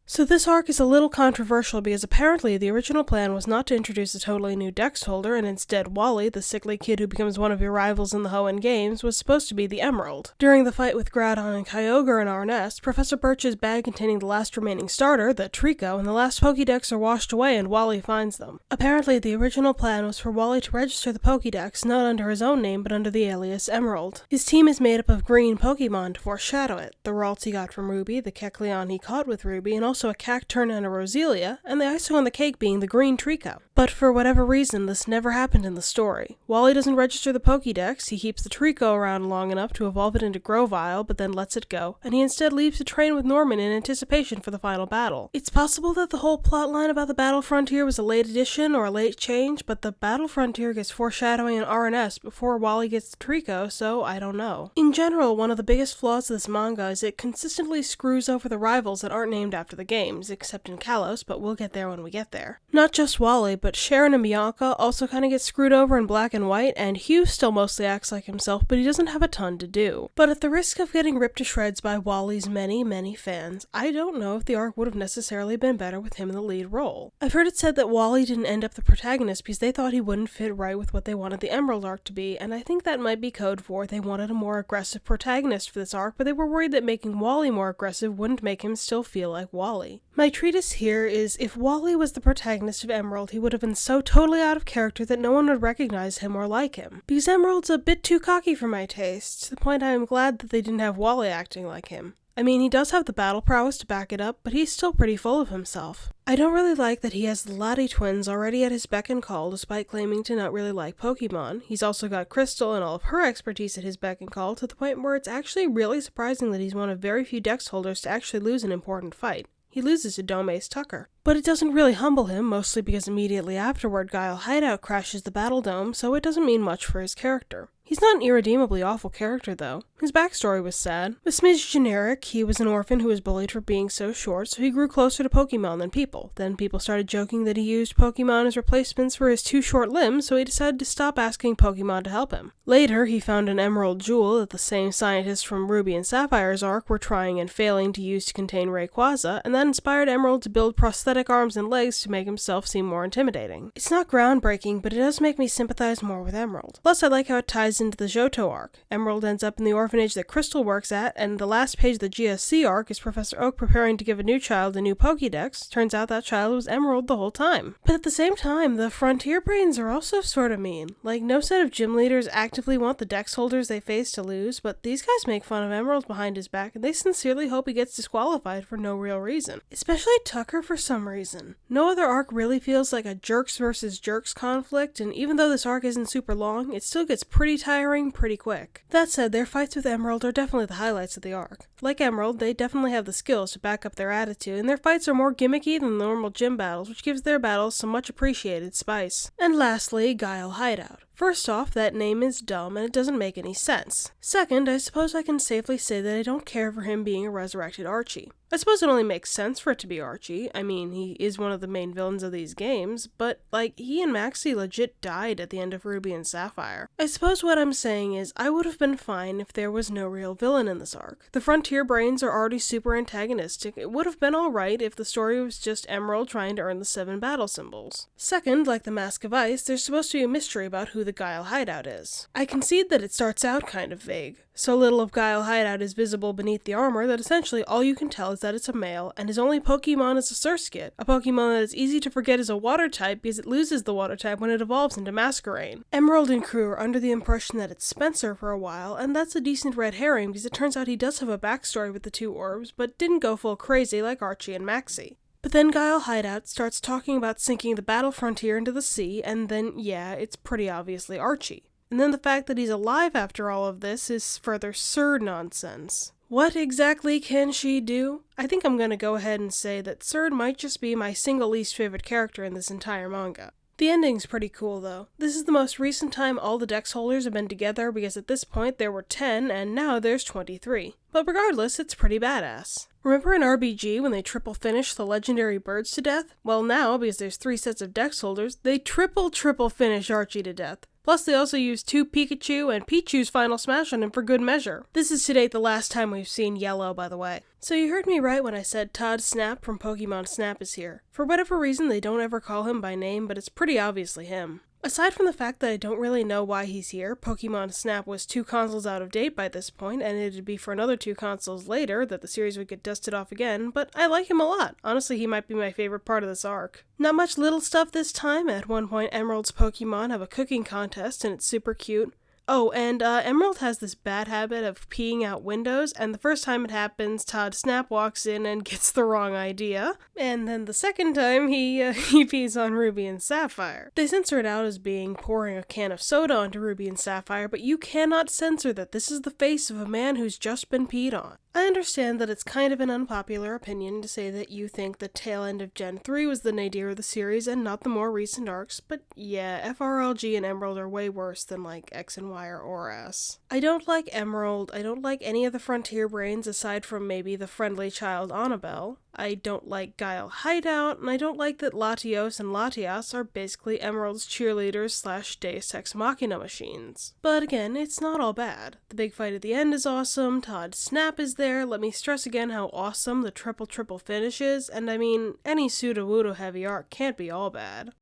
So this arc is a little controversial because apparently the original plan was not to introduce a totally new Dex holder, and instead Wally, the sickly kid who becomes one of your rivals in the Hoenn games, was supposed to be the Emerald. During the fight with Groudon and Kyogre in our nest, Professor Birch's bag containing the last remaining starter, the Trico, and the last Pokédex are washed away and Wally finds them. Apparently the original plan was for Wally to register the Pokédex not under his own name but under the alias Emerald. His team is made up of green Pokémon to foreshadow it, the Ralts he got from Ruby, the Kecleon he caught with Ruby, and also a Cacturne and a Roselia, and the icing on the cake being the green Trico. But for whatever reason, this never happened in the story. Wally doesn't register the Pokédex, he keeps the Trico around long enough to evolve it into Grovyle, but then lets it go, and he instead leaves to train with Norman in anticipation for the final battle. It's possible that the whole plotline about the Battle Frontier was a late addition or a late change, but the Battle Frontier gets foreshadowing in RNS before Wally gets the Trico, so I don't know. In general, one of the biggest flaws of this manga is it consistently screws over the rivals that aren't named after the games, except in Kalos, but we'll get there when we get there. Not just Wally, but Sharon and Bianca also kind of get screwed over in black and white, and Hugh still mostly acts like himself, but he doesn't have a ton to do. But at the risk of getting ripped to shreds by Wally's many, many fans, I don't know if the arc would have necessarily been better with him in the lead role. I've heard it said that Wally didn't end up the protagonist because they thought he wouldn't fit right with what they wanted the Emerald arc to be, and I think that might be code for they wanted a more aggressive protagonist for this arc, but they were worried that making Wally more aggressive wouldn't make him still feel like Wally. My treatise here is, if Wally was the protagonist of Emerald, he would have been so totally out of character that no one would recognize him or like him. Because Emerald's a bit too cocky for my taste, to the point I am glad that they didn't have Wally acting like him. I mean, he does have the battle prowess to back it up, but he's still pretty full of himself. I don't really like that he has the Lottie twins already at his beck and call despite claiming to not really like Pokemon. He's also got Crystal and all of her expertise at his beck and call, to the point where it's actually really surprising that he's one of very few dex holders to actually lose an important fight. He loses to Domace Tucker. But it doesn't really humble him, mostly because immediately afterward Guile Hideout crashes the Battle Dome, so it doesn't mean much for his character. He's not an irredeemably awful character, though. His backstory was sad. A smidge generic, he was an orphan who was bullied for being so short, so he grew closer to Pokemon than people. Then people started joking that he used Pokemon as replacements for his too short limbs, so he decided to stop asking Pokemon to help him. Later, he found an Emerald Jewel that the same scientists from Ruby and Sapphire's arc were trying and failing to use to contain Rayquaza, and that inspired Emerald to build prosthetic arms and legs to make himself seem more intimidating. It's not groundbreaking, but it does make me sympathize more with Emerald. Plus, I like how it ties into the Johto arc. Emerald ends up in the orphanage that Crystal works at, and the last page of the GSC arc is Professor Oak preparing to give a new child a new Pokédex. Turns out that child was Emerald the whole time. But at the same time, the Frontier Brains are also sort of mean. Like, no set of gym leaders actively want the dex holders they face to lose, but these guys make fun of Emerald behind his back, and they sincerely hope he gets disqualified for no real reason. Especially Tucker for some reason. No other arc really feels like a jerks versus jerks conflict, and even though this arc isn't super long, it still gets pretty tiring pretty quick. That said, their fights with Emerald are definitely the highlights of the arc. Like Emerald, they definitely have the skills to back up their attitude, and their fights are more gimmicky than the normal gym battles, which gives their battles some much appreciated spice. And lastly, Guile Hideout. First off, that name is dumb and it doesn't make any sense. Second, I suppose I can safely say that I don't care for him being a resurrected Archie. I suppose it only makes sense for it to be Archie. I mean, he is one of the main villains of these games, but, like, he and Maxie legit died at the end of Ruby and Sapphire. I suppose what I'm saying is, I would have been fine if there was no real villain in this arc. The Frontier Brains are already super antagonistic. It would have been alright if the story was just Emerald trying to earn the 7 battle symbols. Second, like the Mask of Ice, there's supposed to be a mystery about who the Guile Hideout is. I concede that it starts out kind of vague. So little of Guile Hideout is visible beneath the armor that essentially all you can tell is that it's a male, and his only Pokemon is a Surskit, a Pokemon that is easy to forget is a water type because it loses the water type when it evolves into Masquerain. Emerald and crew are under the impression that it's Spencer for a while, and that's a decent red herring because it turns out he does have a backstory with the 2 orbs, but didn't go full crazy like Archie and Maxie. But then Guile Hideout starts talking about sinking the battle frontier into the sea, and then, yeah, it's pretty obviously Archie. And then the fact that he's alive after all of this is further Surd nonsense. What exactly can she do? I think I'm gonna go ahead and say that Surd might just be my single least favorite character in this entire manga. The ending's pretty cool though. This is the most recent time all the dex holders have been together because at this point there were 10 and now there's 23. But regardless, it's pretty badass. Remember in RBG when they triple finish the legendary birds to death? Well now, because there's 3 sets of dex holders, they triple finish Archie to death. Plus they also use 2 Pikachu and Pichu's final smash on him for good measure. This is to date the last time we've seen Yellow, by the way. So you heard me right when I said Todd Snap from Pokemon Snap is here. For whatever reason they don't ever call him by name, but it's pretty obviously him. Aside from the fact that I don't really know why he's here, Pokemon Snap was 2 consoles out of date by this point, and it'd be for another 2 consoles later that the series would get dusted off again, but I like him a lot. Honestly, he might be my favorite part of this arc. Not much little stuff this time. At one point, Emerald's Pokemon have a cooking contest, and it's super cute. Oh, and Emerald has this bad habit of peeing out windows, and the first time it happens, Todd Snap walks in and gets the wrong idea. And then the second time, he pees on Ruby and Sapphire. They censor it out as being pouring a can of soda onto Ruby and Sapphire, but you cannot censor that this is the face of a man who's just been peed on. I understand that it's kind of an unpopular opinion to say that you think the tail end of Gen 3 was the nadir of the series and not the more recent arcs, but yeah, FRLG and Emerald are way worse than like X and Y or ORAS. I don't like Emerald, I don't like any of the Frontier Brains aside from maybe the friendly child Annabelle. I don't like Guile Hideout, and I don't like that Latios and Latias are basically Emerald's cheerleaders slash Deus Ex Machina machines. But again, it's not all bad. The big fight at the end is awesome, Todd Snap is there, let me stress again how awesome the triple finish is, and I mean, any Sudowoodo heavy arc can't be all bad.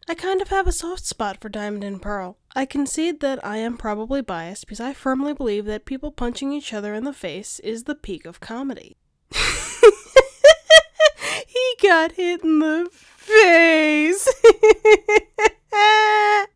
I kind of have a soft spot for Diamond and Pearl. I concede that I am probably biased because I firmly believe that people punching each other in the face is the peak of comedy. He got hit in the face!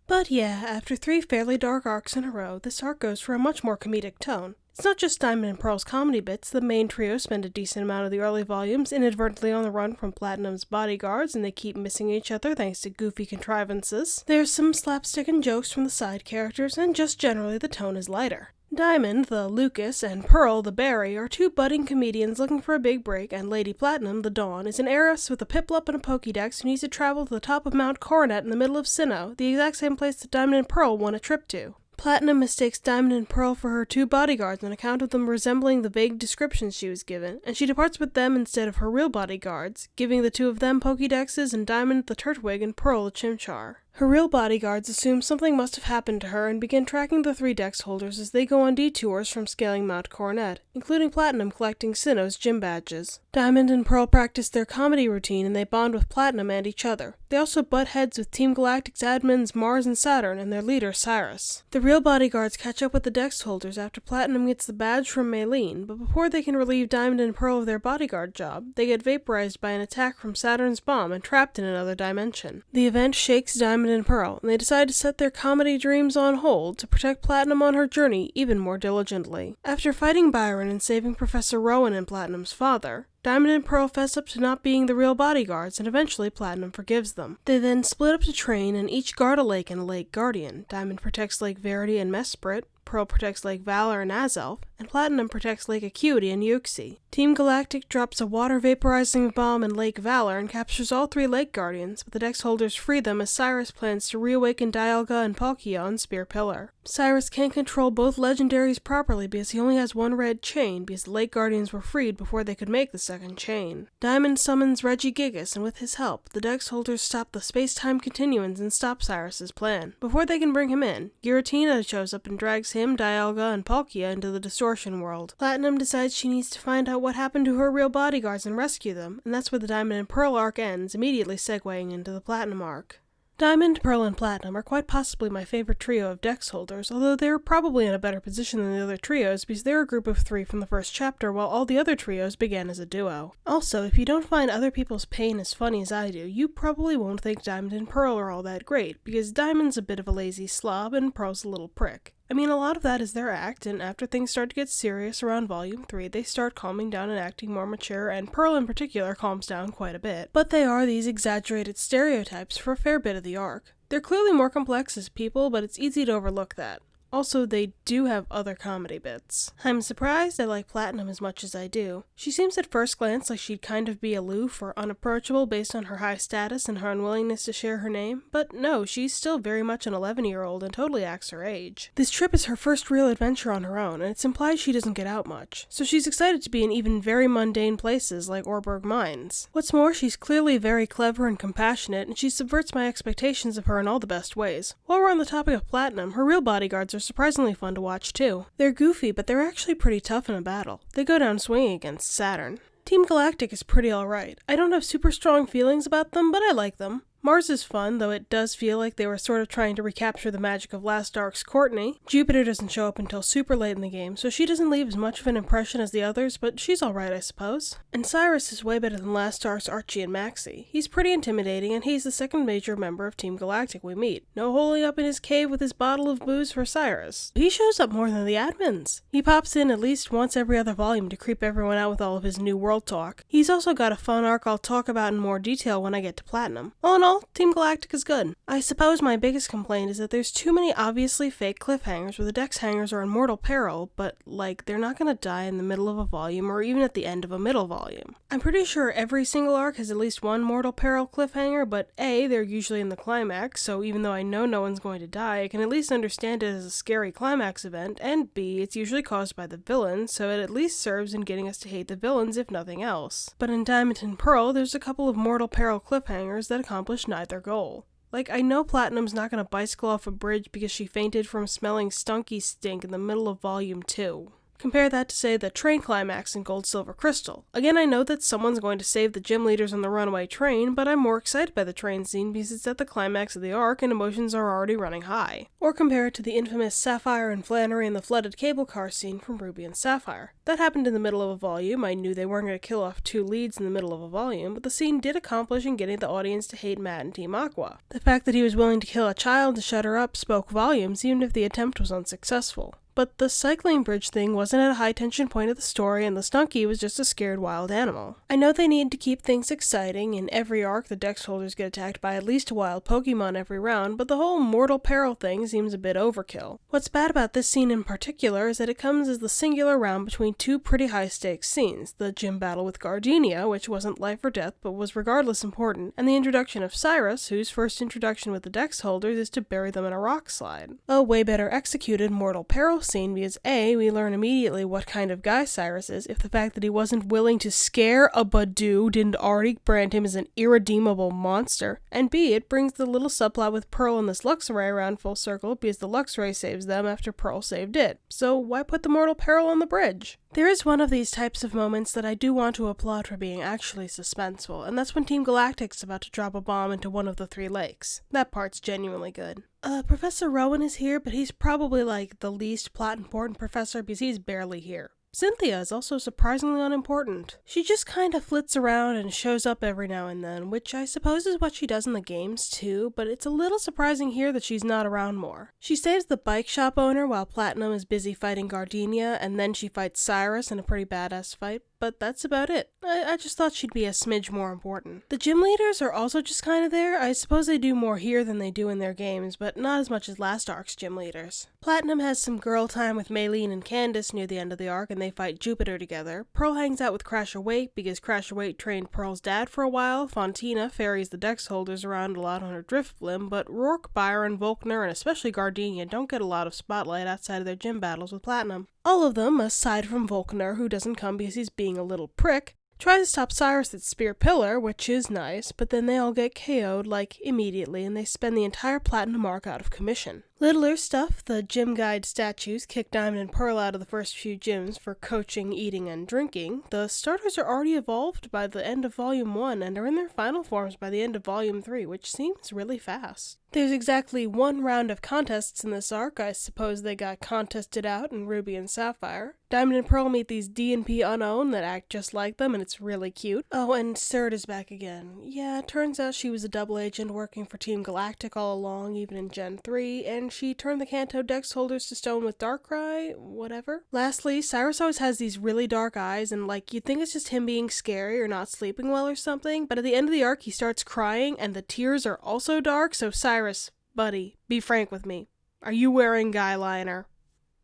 But yeah, after 3 fairly dark arcs in a row, this arc goes for a much more comedic tone. It's not just Diamond and Pearl's comedy bits. The main trio spend a decent amount of the early volumes inadvertently on the run from Platinum's bodyguards, and they keep missing each other thanks to goofy contrivances. There's some slapstick and jokes from the side characters, and just generally the tone is lighter. Diamond, the Lucas, and Pearl, the Barry, are 2 budding comedians looking for a big break, and Lady Platinum, the Dawn, is an heiress with a Piplup and a Pokédex who needs to travel to the top of Mount Coronet in the middle of Sinnoh, the exact same place that Diamond and Pearl want a trip to. Platinum mistakes Diamond and Pearl for her 2 bodyguards on account of them resembling the vague descriptions she was given, and she departs with them instead of her real bodyguards, giving the 2 of them Pokédexes and Diamond the Turtwig and Pearl the Chimchar. Her real bodyguards assume something must have happened to her and begin tracking the 3 dex holders as they go on detours from scaling Mount Coronet, including Platinum collecting Sinnoh's gym badges. Diamond and Pearl practice their comedy routine and they bond with Platinum and each other. They also butt heads with Team Galactic's admins Mars and Saturn and their leader Cyrus. The real bodyguards catch up with the dex holders after Platinum gets the badge from Maylene, but before they can relieve Diamond and Pearl of their bodyguard job, they get vaporized by an attack from Saturn's bomb and trapped in another dimension. The event shakes Diamond and Pearl, and they decide to set their comedy dreams on hold to protect Platinum on her journey even more diligently. After fighting Byron and saving Professor Rowan and Platinum's father, Diamond and Pearl fess up to not being the real bodyguards, and eventually Platinum forgives them. They then split up to train and each guard a lake and a lake guardian. Diamond protects Lake Verity and Mesprit, Pearl protects Lake Valor and Azelf, and Platinum protects Lake Acuity and Euxie. Team Galactic drops a water vaporizing bomb in Lake Valor and captures all 3 Lake Guardians, but the dex holders free them as Cyrus plans to reawaken Dialga and Palkia on Spear Pillar. Cyrus can't control both legendaries properly because he only has 1 red chain because the Lake Guardians were freed before they could make the 2nd chain. Diamond summons Regigigas, and with his help, the dex holders stop the space-time continuance and stop Cyrus's plan. Before they can bring him in, Giratina shows up and drags him, Dialga, and Palkia into the Distortion World. Platinum decides she needs to find out what happened to her real bodyguards and rescue them, and that's where the Diamond and Pearl arc ends, immediately segueing into the Platinum arc. Diamond, Pearl, and Platinum are quite possibly my favorite trio of dex holders, although they're probably in a better position than the other trios because they're a group of 3 from the first chapter while all the other trios began as a duo. Also, if you don't find other people's pain as funny as I do, you probably won't think Diamond and Pearl are all that great, because Diamond's a bit of a lazy slob and Pearl's a little prick. I mean, a lot of that is their act, and after things start to get serious around Volume 3, they start calming down and acting more mature, and Pearl in particular calms down quite a bit. But they are these exaggerated stereotypes for a fair bit of the arc. They're clearly more complex as people, but it's easy to overlook that. Also, they do have other comedy bits. I'm surprised I like Platinum as much as I do. She seems at first glance like she'd kind of be aloof or unapproachable based on her high status and her unwillingness to share her name, but no, she's still very much an 11-year-old and totally acts her age. This trip is her first real adventure on her own, and it's implied she doesn't get out much, so she's excited to be in even very mundane places like Orberg Mines. What's more, she's clearly very clever and compassionate, and she subverts my expectations of her in all the best ways. While we're on the topic of Platinum, her real bodyguards are surprisingly fun to watch too. They're goofy, but they're actually pretty tough in a battle. They go down swinging against Saturn. Team Galactic is pretty alright. I don't have super strong feelings about them, but I like them. Mars is fun, though it does feel like they were sort of trying to recapture the magic of last arc's Courtney. Jupiter doesn't show up until super late in the game, so she doesn't leave as much of an impression as the others, but she's alright, I suppose. And Cyrus is way better than last arc's Archie and Maxie. He's pretty intimidating, and he's the 2nd major member of Team Galactic we meet. No holing up in his cave with his bottle of booze for Cyrus. He shows up more than the admins. He pops in at least once every other volume to creep everyone out with all of his new world talk. He's also got a fun arc I'll talk about in more detail when I get to Platinum. All in all, all, Team Galactic is good. I suppose my biggest complaint is that there's too many obviously fake cliffhangers where the Dex hangers are in mortal peril, but they're not gonna die in the middle of a volume or even at the end of a middle volume. I'm pretty sure every single arc has at least one mortal peril cliffhanger, but A, they're usually in the climax, so even though I know no one's going to die, I can at least understand it as a scary climax event, and B, it's usually caused by the villain, so it at least serves in getting us to hate the villains if nothing else. But in Diamond and Pearl, there's a couple of mortal peril cliffhangers that accomplish neither goal. I know Platinum's not gonna bicycle off a bridge because she fainted from smelling stunky stink in the middle of Volume 2. Compare that to, say, the train climax in Gold Silver Crystal. Again, I know that someone's going to save the gym leaders on the runaway train, but I'm more excited by the train scene because it's at the climax of the arc and emotions are already running high. Or compare it to the infamous Sapphire and Flannery in the flooded cable car scene from Ruby and Sapphire. That happened in the middle of a volume. I knew they weren't going to kill off two leads in the middle of a volume, but the scene did accomplish in getting the audience to hate Matt and Team Aqua. The fact that he was willing to kill a child to shut her up spoke volumes, even if the attempt was unsuccessful. But the cycling bridge thing wasn't at a high tension point of the story, and the Stunky was just a scared wild animal. I know they need to keep things exciting. In every arc, the Dex holders get attacked by at least a wild Pokemon every round, but the whole mortal peril thing seems a bit overkill. What's bad about this scene in particular is that it comes as the singular round between two pretty high stakes scenes, the gym battle with Gardenia, which wasn't life or death but was regardless important, and the introduction of Cyrus, whose first introduction with the Dex holders is to bury them in a rock slide. A way better executed mortal peril scene because A, we learn immediately what kind of guy Cyrus is if the fact that he wasn't willing to scare a Badoo didn't already brand him as an irredeemable monster, and B, it brings the little subplot with Pearl and this Luxray around full circle because the Luxray saves them after Pearl saved it. So why put the mortal peril on the bridge? There is one of these types of moments that I do want to applaud for being actually suspenseful, and that's when Team Galactic's about to drop a bomb into one of the three lakes. That part's genuinely good. Professor Rowan is here, but he's probably the least plot-important professor because he's barely here. Cynthia is also surprisingly unimportant. She just kinda flits around and shows up every now and then, which I suppose is what she does in the games too, but it's a little surprising here that she's not around more. She saves the bike shop owner while Platinum is busy fighting Gardenia, and then she fights Cyrus in a pretty badass fight, but that's about it. I just thought she'd be a smidge more important. The gym leaders are also just kinda there. I suppose they do more here than they do in their games, but not as much as last arc's gym leaders. Platinum has some girl time with Maylene and Candace near the end of the arc, and they fight Jupiter together. Pearl hangs out with Crasher Wait because Crasher Wait trained Pearl's dad for a while. Fontina ferries the Dex holders around a lot on her Drifblim, but Rourke, Byron, Volkner, and especially Gardenia don't get a lot of spotlight outside of their gym battles with Platinum. All of them, aside from Volkner, who doesn't come because he's being a little prick, try to stop Cyrus at Spear Pillar, which is nice, but then they all get KO'd, immediately, and they spend the entire Platinum arc out of commission. Littler stuff, the gym guide statues kick Diamond and Pearl out of the first few gyms for coaching, eating, and drinking. The starters are already evolved by the end of Volume 1 and are in their final forms by the end of Volume 3, which seems really fast. There's exactly one round of contests in this arc. I suppose they got contested out in Ruby and Sapphire. Diamond and Pearl meet these D&P unknown that act just like them, and it's really cute. Oh, and Surd is back again. Yeah, it turns out she was a double agent working for Team Galactic all along, even in Gen 3, and she turned the Kanto Dex holders to stone with Darkrai, whatever. Lastly, Cyrus always has these really dark eyes, and you'd think it's just him being scary or not sleeping well or something, but at the end of the arc he starts crying, and the tears are also dark, so Cyrus, buddy, be frank with me. Are you wearing guy liner?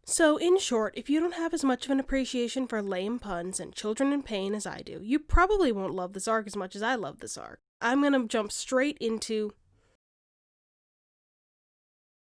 So, in short, if you don't have as much of an appreciation for lame puns and children in pain as I do, you probably won't love this arc as much as I love this arc. I'm gonna jump straight into...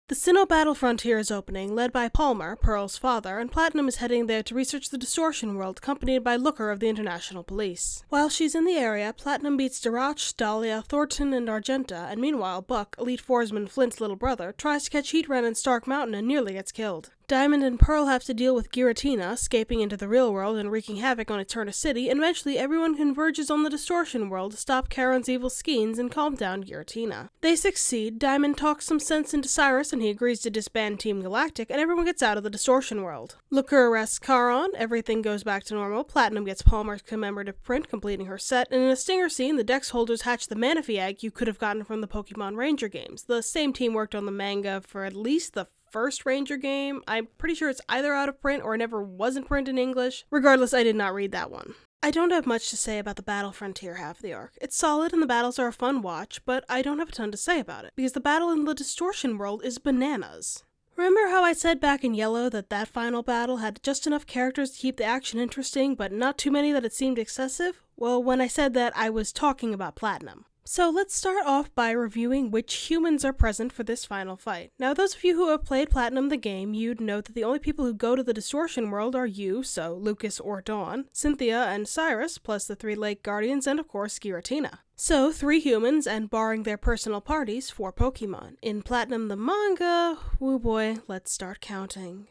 The Sinnoh Battle Frontier is opening, led by Palmer, Pearl's father, and Platinum is heading there to research the Distortion World, accompanied by Looker of the International Police. While she's in the area, Platinum beats Darach, Dahlia, Thornton, and Argenta, and meanwhile Buck, Elite Foursman Flint's little brother, tries to catch Heatran in Stark Mountain and nearly gets killed. Diamond and Pearl have to deal with Giratina, escaping into the real world and wreaking havoc on Eterna City, and eventually everyone converges on the Distortion World to stop Charon's evil schemes and calm down Giratina. They succeed, Diamond talks some sense into Cyrus and he agrees to disband Team Galactic, and everyone gets out of the Distortion World. Looker arrests Charon, everything goes back to normal, Platinum gets Palmer's commemorative print, completing her set, and in a stinger scene, the Dex holders hatch the Manaphy egg you could have gotten from the Pokemon Ranger games. The same team worked on the manga for at least the first Ranger game. I'm pretty sure it's either out of print or never was in print in English. Regardless, I did not read that one. I don't have much to say about the Battle Frontier half of the arc. It's solid and the battles are a fun watch, but I don't have a ton to say about it, because the battle in the Distortion World is bananas. Remember how I said back in Yellow that final battle had just enough characters to keep the action interesting, but not too many that it seemed excessive? Well, when I said that, I was talking about Platinum. So let's start off by reviewing which humans are present for this final fight. Now, those of you who have played Platinum the game, you'd know that the only people who go to the Distortion World are you, so Lucas or Dawn, Cynthia and Cyrus, plus the 3 Lake Guardians, and of course Giratina. So, 3 humans, and barring their personal parties, 4 Pokemon. In Platinum the manga, woo boy, let's start counting.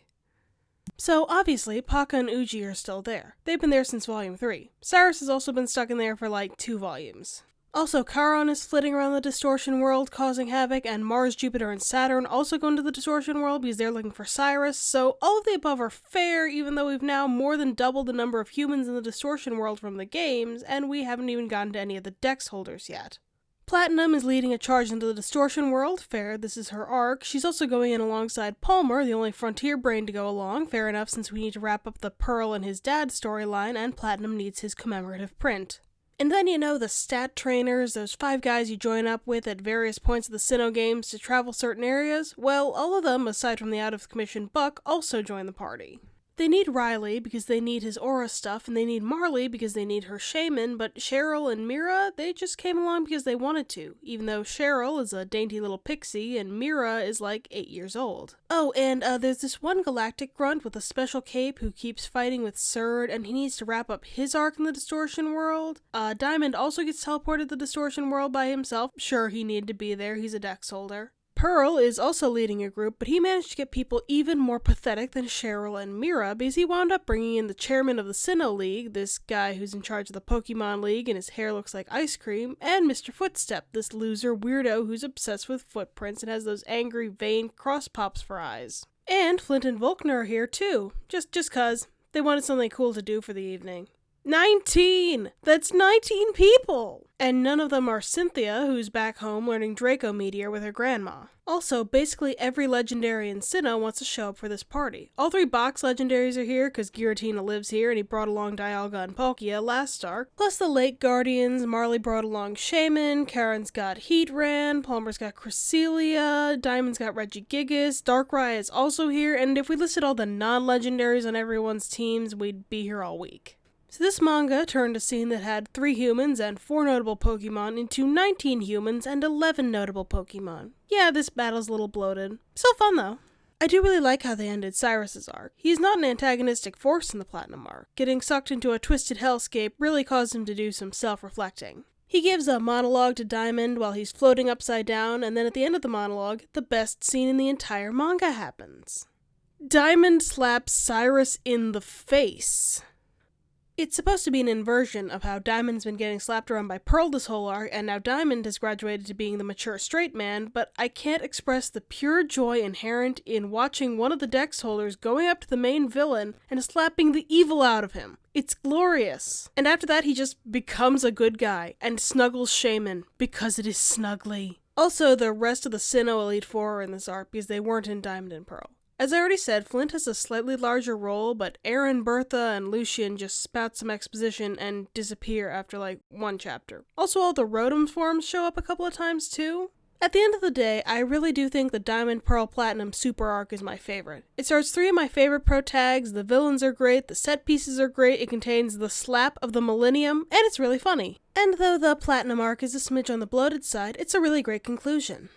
So, obviously, Paka and Uji are still there. They've been there since Volume 3. Cyrus has also been stuck in there for like 2 volumes. Also, Charon is flitting around the Distortion World causing havoc, and Mars, Jupiter, and Saturn also go into the Distortion World because they're looking for Cyrus, so all of the above are fair, even though we've now more than doubled the number of humans in the Distortion World from the games, and we haven't even gotten to any of the Dex holders yet. Platinum is leading a charge into the Distortion World, fair, this is her arc. She's also going in alongside Palmer, the only Frontier brain to go along, fair enough since we need to wrap up the Pearl and his dad storyline, and Platinum needs his commemorative print. And then you know the stat trainers, those 5 guys you join up with at various points of the Sinnoh games to travel certain areas? Well, all of them, aside from the out-of-commission Buck, also join the party. They need Riley because they need his aura stuff, and they need Marley because they need her shaman, but Cheryl and Mira, they just came along because they wanted to, even though Cheryl is a dainty little pixie and Mira is like 8 years old. Oh, and there's this one galactic grunt with a special cape who keeps fighting with Surd, and he needs to wrap up his arc in the Distortion World. Diamond also gets teleported to the Distortion World by himself. Sure, he needed to be there, he's a Dex holder. Pearl is also leading a group, but he managed to get people even more pathetic than Cheryl and Mira because he wound up bringing in the chairman of the Sinnoh League, this guy who's in charge of the Pokemon League and his hair looks like ice cream, and Mr. Footstep, this loser weirdo who's obsessed with footprints and has those angry, vain cross pops for eyes. And Flint and Volkner are here too, just cause. They wanted something cool to do for the evening. 19! That's 19 people! And none of them are Cynthia, who's back home learning Draco Meteor with her grandma. Also, basically every legendary in Sinnoh wants to show up for this party. All 3 box legendaries are here because Giratina lives here and he brought along Dialga and Palkia last arc. Plus the Lake Guardians, Marley brought along Shaman, Karen's got Heatran, Palmer's got Cresselia, Diamond's got Regigigas, Darkrai is also here, and if we listed all the non-legendaries on everyone's teams, we'd be here all week. So this manga turned a scene that had 3 humans and 4 notable Pokemon into 19 humans and 11 notable Pokemon. Yeah, this battle's a little bloated. Still fun though. I do really like how they ended Cyrus's arc. He's not an antagonistic force in the Platinum arc. Getting sucked into a twisted hellscape really caused him to do some self-reflecting. He gives a monologue to Diamond while he's floating upside down, and then at the end of the monologue, the best scene in the entire manga happens. Diamond slaps Cyrus in the face. It's supposed to be an inversion of how Diamond's been getting slapped around by Pearl this whole arc, and now Diamond has graduated to being the mature straight man, but I can't express the pure joy inherent in watching one of the Dex holders going up to the main villain and slapping the evil out of him. It's glorious. And after that, he just becomes a good guy and snuggles Shaman because it is snuggly. Also, the rest of the Sinnoh Elite Four are in this arc because they weren't in Diamond and Pearl. As I already said, Flint has a slightly larger role, but Aaron, Bertha, and Lucian just spout some exposition and disappear after like 1 chapter. Also, all the Rotom forms show up a couple of times too. At the end of the day, I really do think the Diamond, Pearl, Platinum Super Arc is my favorite. It starts 3 of my favorite pro tags, the villains are great, the set pieces are great, it contains the slap of the millennium, and it's really funny. And though the Platinum Arc is a smidge on the bloated side, it's a really great conclusion.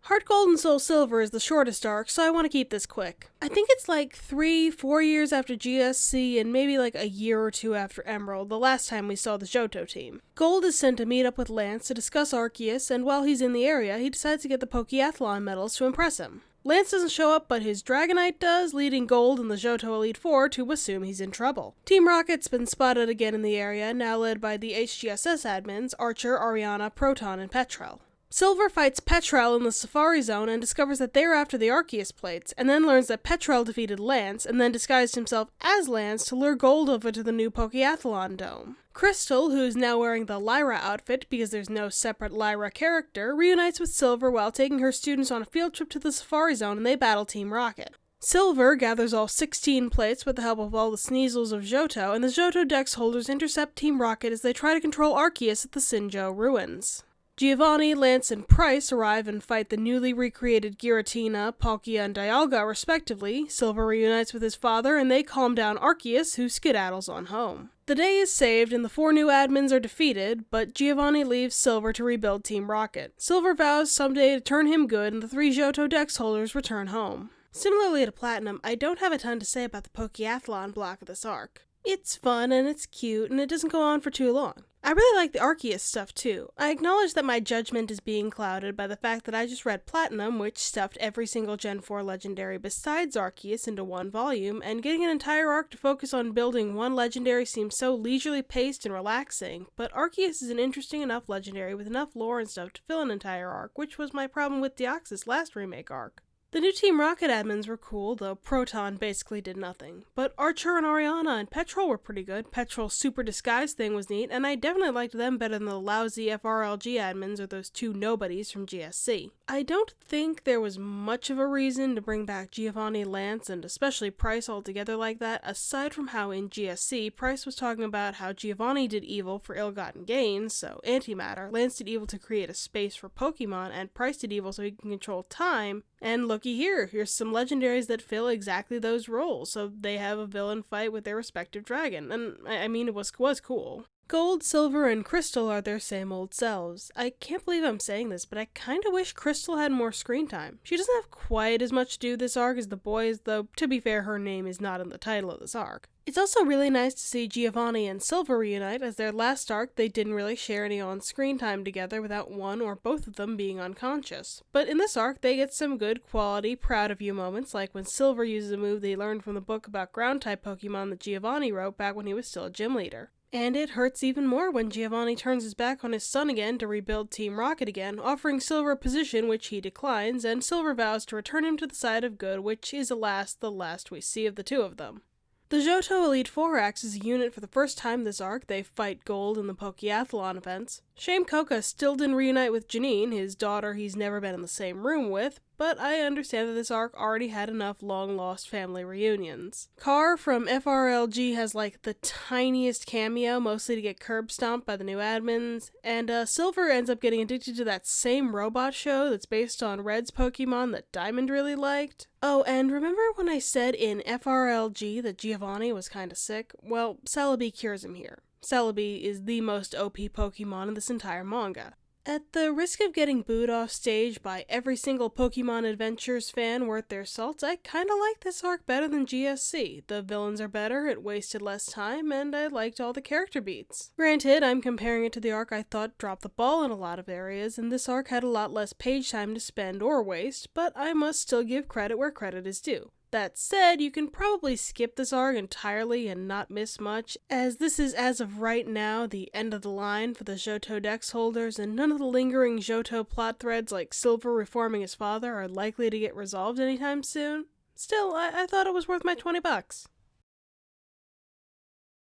Heart Gold and Soul Silver is the shortest arc, so I want to keep this quick. I think it's like 3-4 years after GSC and maybe like a year or 2 after Emerald, the last time we saw the Johto team. Gold is sent to meet up with Lance to discuss Arceus, and while he's in the area, he decides to get the Pokeathlon medals to impress him. Lance doesn't show up, but his Dragonite does, leading Gold and the Johto Elite Four to assume he's in trouble. Team Rocket's been spotted again in the area, now led by the HGSS admins, Archer, Ariana, Proton, and Petrel. Silver fights Petrel in the Safari Zone and discovers that they're after the Arceus plates, and then learns that Petrel defeated Lance, and then disguised himself as Lance to lure Gold over to the new Pokeathlon Dome. Crystal, who is now wearing the Lyra outfit because there's no separate Lyra character, reunites with Silver while taking her students on a field trip to the Safari Zone, and they battle Team Rocket. Silver gathers all 16 plates with the help of all the Sneasels of Johto, and the Johto Dex holders intercept Team Rocket as they try to control Arceus at the Sinnoh ruins. Giovanni, Lance, and Pryce arrive and fight the newly recreated Giratina, Palkia, and Dialga respectively. Silver reunites with his father, and they calm down Arceus, who skedaddles on home. The day is saved, and the 4 new admins are defeated, but Giovanni leaves Silver to rebuild Team Rocket. Silver vows someday to turn him good, and the 3 Johto Dex holders return home. Similarly to Platinum, I don't have a ton to say about the Pokeathlon block of this arc. It's fun, and it's cute, and it doesn't go on for too long. I really like the Arceus stuff too. I acknowledge that my judgment is being clouded by the fact that I just read Platinum, which stuffed every single Gen 4 legendary besides Arceus into one volume, and getting an entire arc to focus on building one legendary seems so leisurely paced and relaxing, but Arceus is an interesting enough legendary with enough lore and stuff to fill an entire arc, which was my problem with Deoxys' last remake arc. The new Team Rocket admins were cool, though Proton basically did nothing. But Archer and Oriana and Petrol were pretty good. Petrol's super disguise thing was neat, and I definitely liked them better than the lousy FRLG admins or those 2 nobodies from GSC. I don't think there was much of a reason to bring back Giovanni, Lance, and especially Pryce all together like that, aside from how in GSC, Pryce was talking about how Giovanni did evil for ill-gotten gains, so antimatter, Lance did evil to create a space for Pokemon, and Pryce did evil so he can control time, and looky here, here's some legendaries that fill exactly those roles, so they have a villain fight with their respective dragon, and I mean, it was cool. Gold, Silver, and Crystal are their same old selves. I can't believe I'm saying this, but I kinda wish Crystal had more screen time. She doesn't have quite as much to do this arc as the boys, though to be fair, her name is not in the title of this arc. It's also really nice to see Giovanni and Silver reunite, as their last arc they didn't really share any on-screen time together without one or both of them being unconscious. But in this arc, they get some good quality, proud-of-you moments, like when Silver uses a move they learned from the book about ground-type Pokemon that Giovanni wrote back when he was still a gym leader. And it hurts even more when Giovanni turns his back on his son again to rebuild Team Rocket again, offering Silver a position which he declines, and Silver vows to return him to the side of good, which is alas the last we see of the 2 of them. The Johto Elite Four acts as a unit for the first time this arc. They fight Gold in the Pokeathlon events. Shame Koka still didn't reunite with Janine, his daughter he's never been in the same room with, but I understand that this arc already had enough long-lost family reunions. Carr from FRLG has like the tiniest cameo, mostly to get curb stomped by the new admins, and Silver ends up getting addicted to that same robot show that's based on Red's Pokemon that Diamond really liked. Oh, and remember when I said in FRLG that Giovanni was kinda sick? Well, Celebi cures him here. Celebi is the most OP Pokemon in this entire manga. At the risk of getting booed off stage by every single Pokemon Adventures fan worth their salt, I kinda like this arc better than GSC. The villains are better, it wasted less time, and I liked all the character beats. Granted, I'm comparing it to the arc I thought dropped the ball in a lot of areas, and this arc had a lot less page time to spend or waste, but I must still give credit where credit is due. That said, you can probably skip this arc entirely and not miss much, as this is as of right now the end of the line for the Johto Dex holders, and none of the lingering Johto plot threads like Silver reforming his father are likely to get resolved anytime soon. Still, I thought it was worth my $20.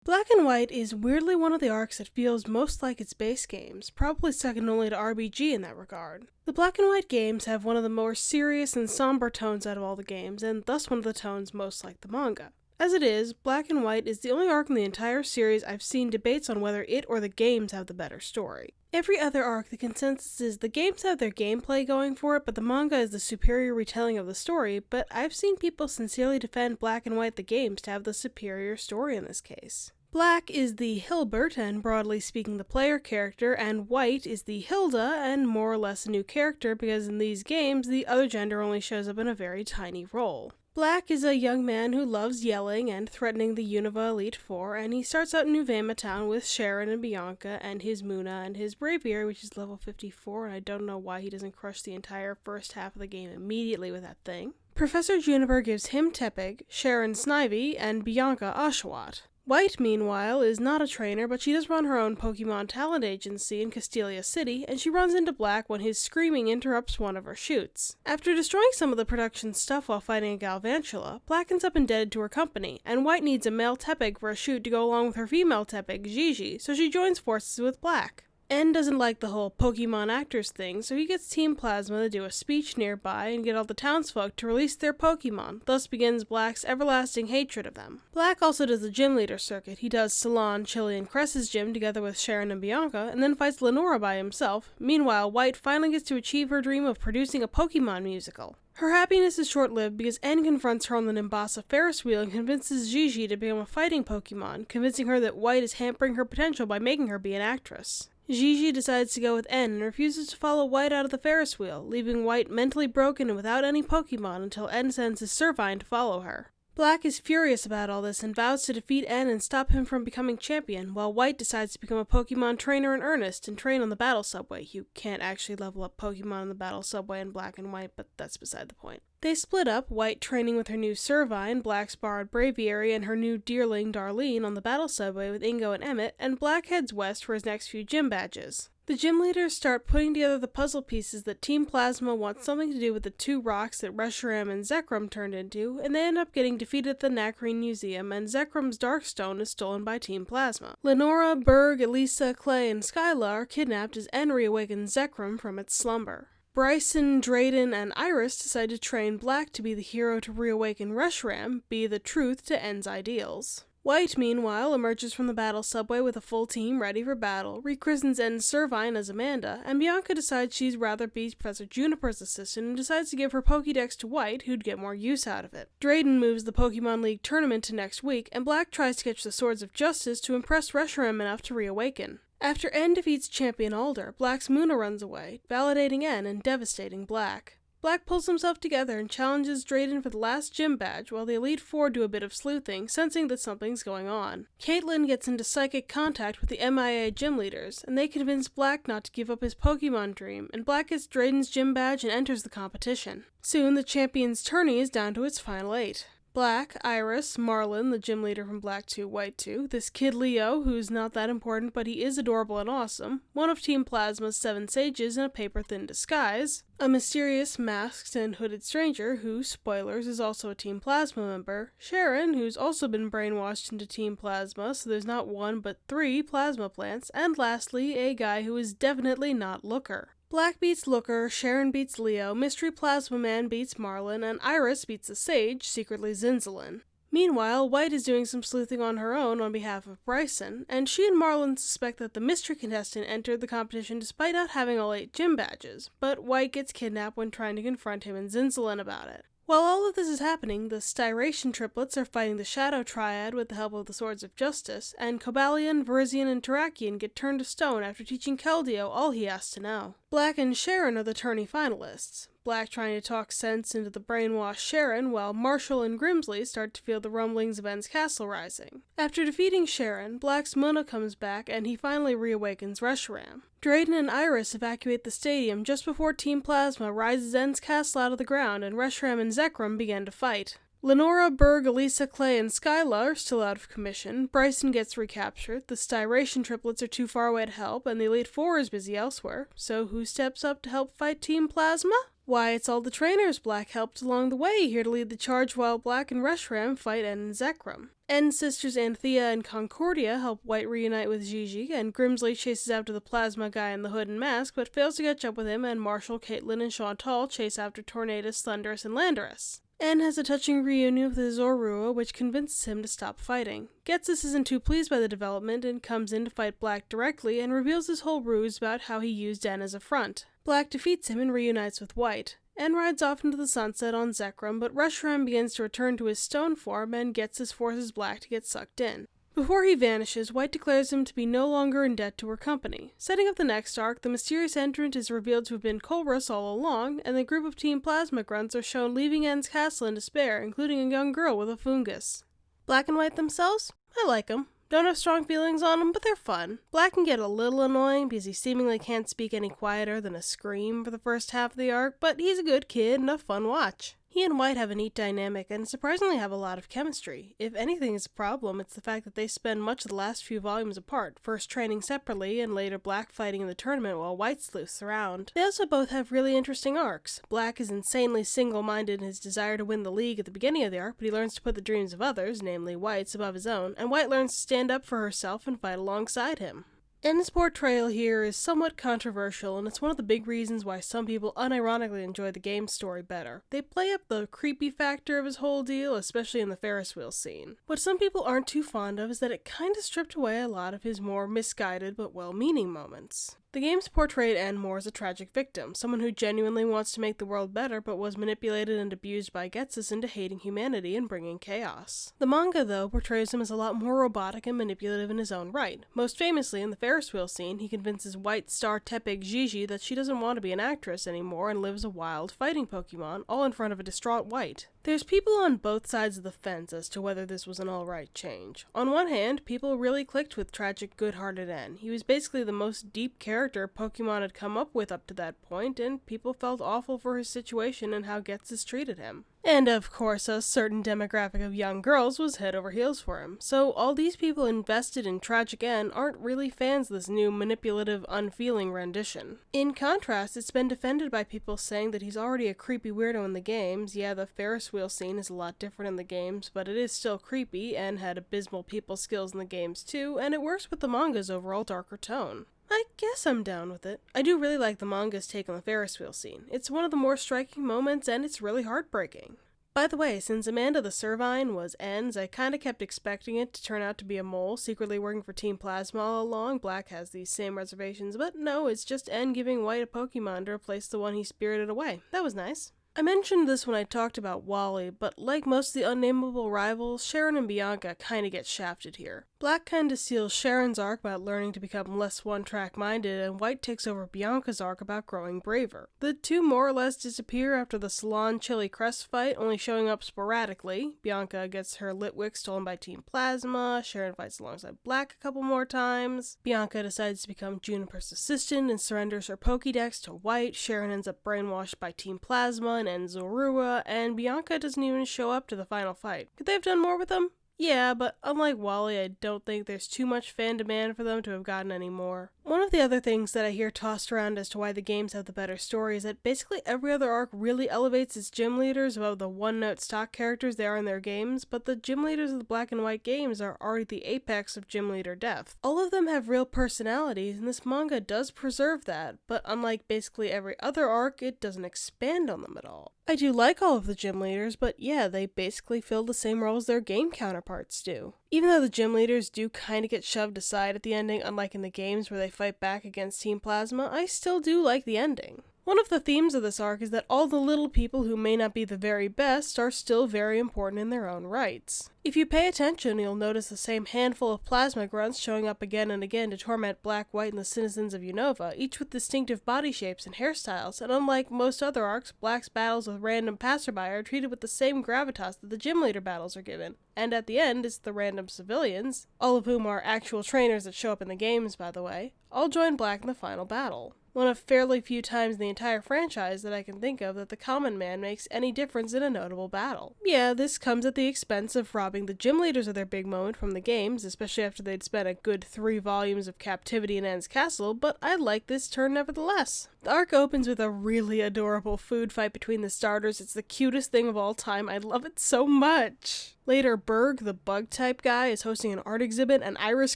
Black and White is weirdly one of the arcs that feels most like its base games, probably second only to RBG in that regard. The Black and White games have one of the more serious and somber tones out of all the games, and thus one of the tones most like the manga. As it is, Black and White is the only arc in the entire series I've seen debates on whether it or the games have the better story. Every other arc, the consensus is the games have their gameplay going for it, but the manga is the superior retelling of the story, but I've seen people sincerely defend Black and White the games to have the superior story in this case. Black is the Hilbert, and broadly speaking the player character, and White is the Hilda, and more or less a new character because in these games the other gender only shows up in a very tiny role. Black is a young man who loves yelling and threatening the Unova Elite Four, and he starts out in Uvema Town with Sharon and Bianca and his Munna and his Braviary, which is level 54, and I don't know why he doesn't crush the entire first half of the game immediately with that thing. Professor Juniper gives him Tepig, Sharon Snivy, and Bianca Oshawott. White, meanwhile, is not a trainer, but she does run her own Pokemon talent agency in Castelia City, and she runs into Black when his screaming interrupts one of her shoots. After destroying some of the production stuff while fighting a Galvantula, Black ends up indebted to her company, and White needs a male Tepig for a shoot to go along with her female Tepig, Gigi, so she joins forces with Black. N doesn't like the whole Pokemon actors thing, so he gets Team Plasma to do a speech nearby and get all the townsfolk to release their Pokemon. Thus begins Black's everlasting hatred of them. Black also does the gym leader circuit. He does Salon, Chili, and Cress's gym together with Sharon and Bianca, and then fights Lenora by himself. Meanwhile, White finally gets to achieve her dream of producing a Pokemon musical. Her happiness is short-lived because N confronts her on the Nimbasa Ferris wheel and convinces Gigi to become a fighting Pokemon, convincing her that White is hampering her potential by making her be an actress. Gigi decides to go with N and refuses to follow White out of the Ferris wheel, leaving White mentally broken and without any Pokemon until N sends his Servine to follow her. Black is furious about all this and vows to defeat N and stop him from becoming champion, while White decides to become a Pokemon trainer in earnest and train on the Battle Subway. You can't actually level up Pokemon on the Battle Subway in Black and White, but that's beside the point. They split up, White training with her new Servine, Black's borrowed Braviary, and her new Deerling, Darlene, on the Battle Subway with Ingo and Emmett, and Black heads west for his next few gym badges. The gym leaders start putting together the puzzle pieces that Team Plasma wants something to do with the two rocks that Reshiram and Zekrom turned into, and they end up getting defeated at the Nacrene Museum, and Zekrom's Darkstone is stolen by Team Plasma. Lenora, Berg, Elisa, Clay, and Skyla are kidnapped as N reawakens Zekrom from its slumber. Bryson, Drayden, and Iris decide to train Black to be the hero to reawaken Reshiram, be the truth to N's ideals. White, meanwhile, emerges from the Battle Subway with a full team ready for battle, rechristens N's Servine as Amanda, and Bianca decides she'd rather be Professor Juniper's assistant and decides to give her Pokédex to White, who'd get more use out of it. Drayden moves the Pokemon League tournament to next week, and Black tries to catch the Swords of Justice to impress Reshiram enough to reawaken. After N defeats Champion Alder, Black's Munna runs away, validating N and devastating Black. Black pulls himself together and challenges Drayden for the last gym badge while the Elite Four do a bit of sleuthing, sensing that something's going on. Caitlin gets into psychic contact with the MIA gym leaders, and they convince Black not to give up his Pokemon dream, and Black gets Drayden's gym badge and enters the competition. Soon, the Champions tourney is down to its final 8. Black, Iris, Marlin, the gym leader from Black 2, White 2, this kid Leo, who's not that important but he is adorable and awesome, one of Team Plasma's 7 sages in a paper-thin disguise, a mysterious masked and hooded stranger who, spoilers, is also a Team Plasma member, Sharon, who's also been brainwashed into Team Plasma, so there's not 1 but 3 plasma plants, and lastly, a guy who is definitely not Looker. Black beats Looker, Sharon beats Leo, Mystery Plasma Man beats Marlin, and Iris beats the Sage, secretly Zinzalin. Meanwhile, White is doing some sleuthing on her own on behalf of Bryson, and she and Marlin suspect that the mystery contestant entered the competition despite not having all 8 gym badges, but White gets kidnapped when trying to confront him and Zinzalin about it. While all of this is happening, the Styration triplets are fighting the Shadow Triad with the help of the Swords of Justice, and Cobalion, Verizian, and Terrakion get turned to stone after teaching Keldeo all he has to know. Black and Sharon are the tourney finalists. Black trying to talk sense into the brainwashed Sharon, while Marshall and Grimsley start to feel the rumblings of N's castle rising. After defeating Sharon, Black's Munna comes back and he finally reawakens Reshiram. Drayden and Iris evacuate the stadium just before Team Plasma rises N's castle out of the ground and Reshiram and Zekrom begin to fight. Lenora, Berg, Elisa, Clay, and Skyla are still out of commission, Bryson gets recaptured, the Styration triplets are too far away to help, and the Elite Four is busy elsewhere. So who steps up to help fight Team Plasma? Why, it's all the trainers Black helped along the way here to lead the charge while Black and Reshiram fight N and Zekrom. N's sisters Anthea and Concordia help White reunite with Gigi, and Grimsley chases after the plasma guy in the hood and mask, but fails to catch up with him, and Marshall, Caitlin, and Chantal chase after Tornadus, Thunderous, and Landorus. N has a touching reunion with his Zorua, which convinces him to stop fighting. Ghetsis isn't too pleased by the development and comes in to fight Black directly and reveals his whole ruse about how he used N as a front. Black defeats him and reunites with White. N rides off into the sunset on Zekrom, but Reshiram begins to return to his stone form and Ghetsis forces Black to get sucked in. Before he vanishes, White declares him to be no longer in debt to her company. Setting up the next arc, the mysterious entrant is revealed to have been Colrus all along, and the group of Team Plasma grunts are shown leaving N's castle in despair, including a young girl with a fungus. Black and White themselves? I like them. Don't have strong feelings on them, but they're fun. Black can get a little annoying because he seemingly can't speak any quieter than a scream for the first half of the arc, but he's a good kid and a fun watch. He and White have a neat dynamic and surprisingly have a lot of chemistry. If anything is a problem, it's the fact that they spend much of the last few volumes apart, first training separately and later Black fighting in the tournament while White sleuths around. They also both have really interesting arcs. Black is insanely single-minded in his desire to win the league at the beginning of the arc, but he learns to put the dreams of others, namely White's, above his own, and White learns to stand up for herself and fight alongside him. En's portrayal here is somewhat controversial, and it's one of the big reasons why some people unironically enjoy the game's story better. They play up the creepy factor of his whole deal, especially in the Ferris wheel scene. What some people aren't too fond of is that it kinda stripped away a lot of his more misguided but well-meaning moments. The game's portrayed En more as a tragic victim, someone who genuinely wants to make the world better but was manipulated and abused by Ghetsis into hating humanity and bringing chaos. The manga, though, portrays him as a lot more robotic and manipulative in his own right. Most famously, in the Ferris wheel scene, he convinces White Star Tepig Gigi that she doesn't want to be an actress anymore and lives a wild fighting Pokemon, all in front of a distraught White. There's people on both sides of the fence as to whether this was an alright change. On one hand, people really clicked with tragic, good-hearted En. He was basically the most deep character Pokemon had come up with up to that point, and people felt awful for his situation and how Ghetsis treated him. And of course, a certain demographic of young girls was head over heels for him, so all these people invested in Tragic En aren't really fans of this new manipulative, unfeeling rendition. In contrast, it's been defended by people saying that he's already a creepy weirdo in the games. Yeah, the Ferris wheel scene is a lot different in the games, but it is still creepy, and had abysmal people skills in the games too, and it works with the manga's overall darker tone. I guess I'm down with it. I do really like the manga's take on the Ferris wheel scene. It's one of the more striking moments, and it's really heartbreaking. By the way, since Amanda the Servine was En's, I kinda kept expecting it to turn out to be a mole, secretly working for Team Plasma all along. Black has these same reservations, but no, it's just En giving White a Pokemon to replace the one he spirited away. That was nice. I mentioned this when I talked about Wally, but like most of the unnameable rivals, Sharon and Bianca kinda get shafted here. Black kinda steals Sharon's arc about learning to become less one-track minded, and White takes over Bianca's arc about growing braver. The two more or less disappear after the Salon Chili Crest fight, only showing up sporadically. Bianca gets her Litwick stolen by Team Plasma, Sharon fights alongside Black a couple more times, Bianca decides to become Juniper's assistant and surrenders her Pokédex to White, Sharon ends up brainwashed by Team Plasma and Zorua, and Bianca doesn't even show up to the final fight. Could they have done more with them? Yeah, but unlike Wally, I don't think there's too much fan demand for them to have gotten any more. One of the other things that I hear tossed around as to why the games have the better story is that basically every other arc really elevates its gym leaders above the one-note stock characters they are in their games, but the gym leaders of the Black and White games are already the apex of gym leader depth. All of them have real personalities, and this manga does preserve that, but unlike basically every other arc, it doesn't expand on them at all. I do like all of the gym leaders, but yeah, they basically fill the same roles their game counterparts do. Even though the gym leaders do kinda get shoved aside at the ending, unlike in the games where they fight back against Team Plasma, I still do like the ending. One of the themes of this arc is that all the little people who may not be the very best are still very important in their own rights. If you pay attention, you'll notice the same handful of plasma grunts showing up again and again to torment Black, White, and the citizens of Unova, each with distinctive body shapes and hairstyles, and unlike most other arcs, Black's battles with random passerby are treated with the same gravitas that the gym leader battles are given. And at the end, it's the random civilians, all of whom are actual trainers that show up in the games, by the way, all join Black in the final battle. One of fairly few times in the entire franchise that I can think of that the common man makes any difference in a notable battle. Yeah, this comes at the expense of robbing the gym leaders of their big moment from the games, especially after they'd spent a good 3 volumes of captivity in En's castle, but I like this turn nevertheless. The arc opens with a really adorable food fight between the starters. It's the cutest thing of all time. I love it so much. Later, Berg, the bug-type guy, is hosting an art exhibit, and Iris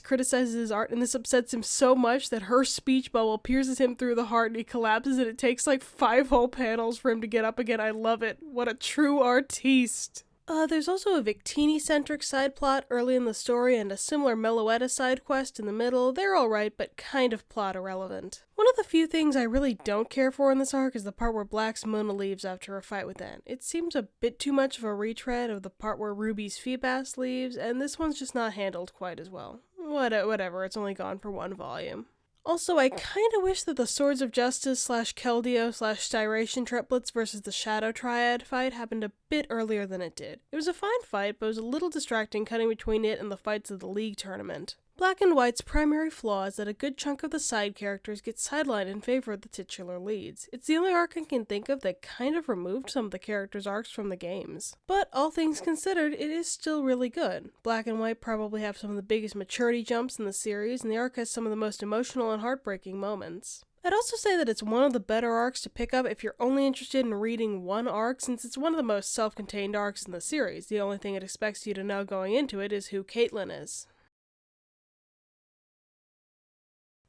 criticizes his art, and this upsets him so much that her speech bubble pierces him through the heart, and he collapses, and it takes like 5 whole panels for him to get up again. I love it. What a true artiste. There's also a Victini-centric side plot early in the story and a similar Meloetta side quest in the middle. They're alright, but kind of plot irrelevant. One of the few things I really don't care for in this arc is the part where Black's Mona leaves after a fight with En. It seems a bit too much of a retread of the part where Ruby's Feebas leaves, and this one's just not handled quite as well. Whatever, it's only gone for 1 volume. Also, I kinda wish that the Swords of Justice / Keldeo / Styration triplets versus the Shadow Triad fight happened a bit earlier than it did. It was a fine fight, but it was a little distracting cutting between it and the fights of the League tournament. Black and White's primary flaw is that a good chunk of the side characters get sidelined in favor of the titular leads. It's the only arc I can think of that kind of removed some of the characters' arcs from the games. But all things considered, it is still really good. Black and White probably have some of the biggest maturity jumps in the series, and the arc has some of the most emotional and heartbreaking moments. I'd also say that it's one of the better arcs to pick up if you're only interested in reading one arc, since it's one of the most self-contained arcs in the series. The only thing it expects you to know going into it is who Caitlyn is.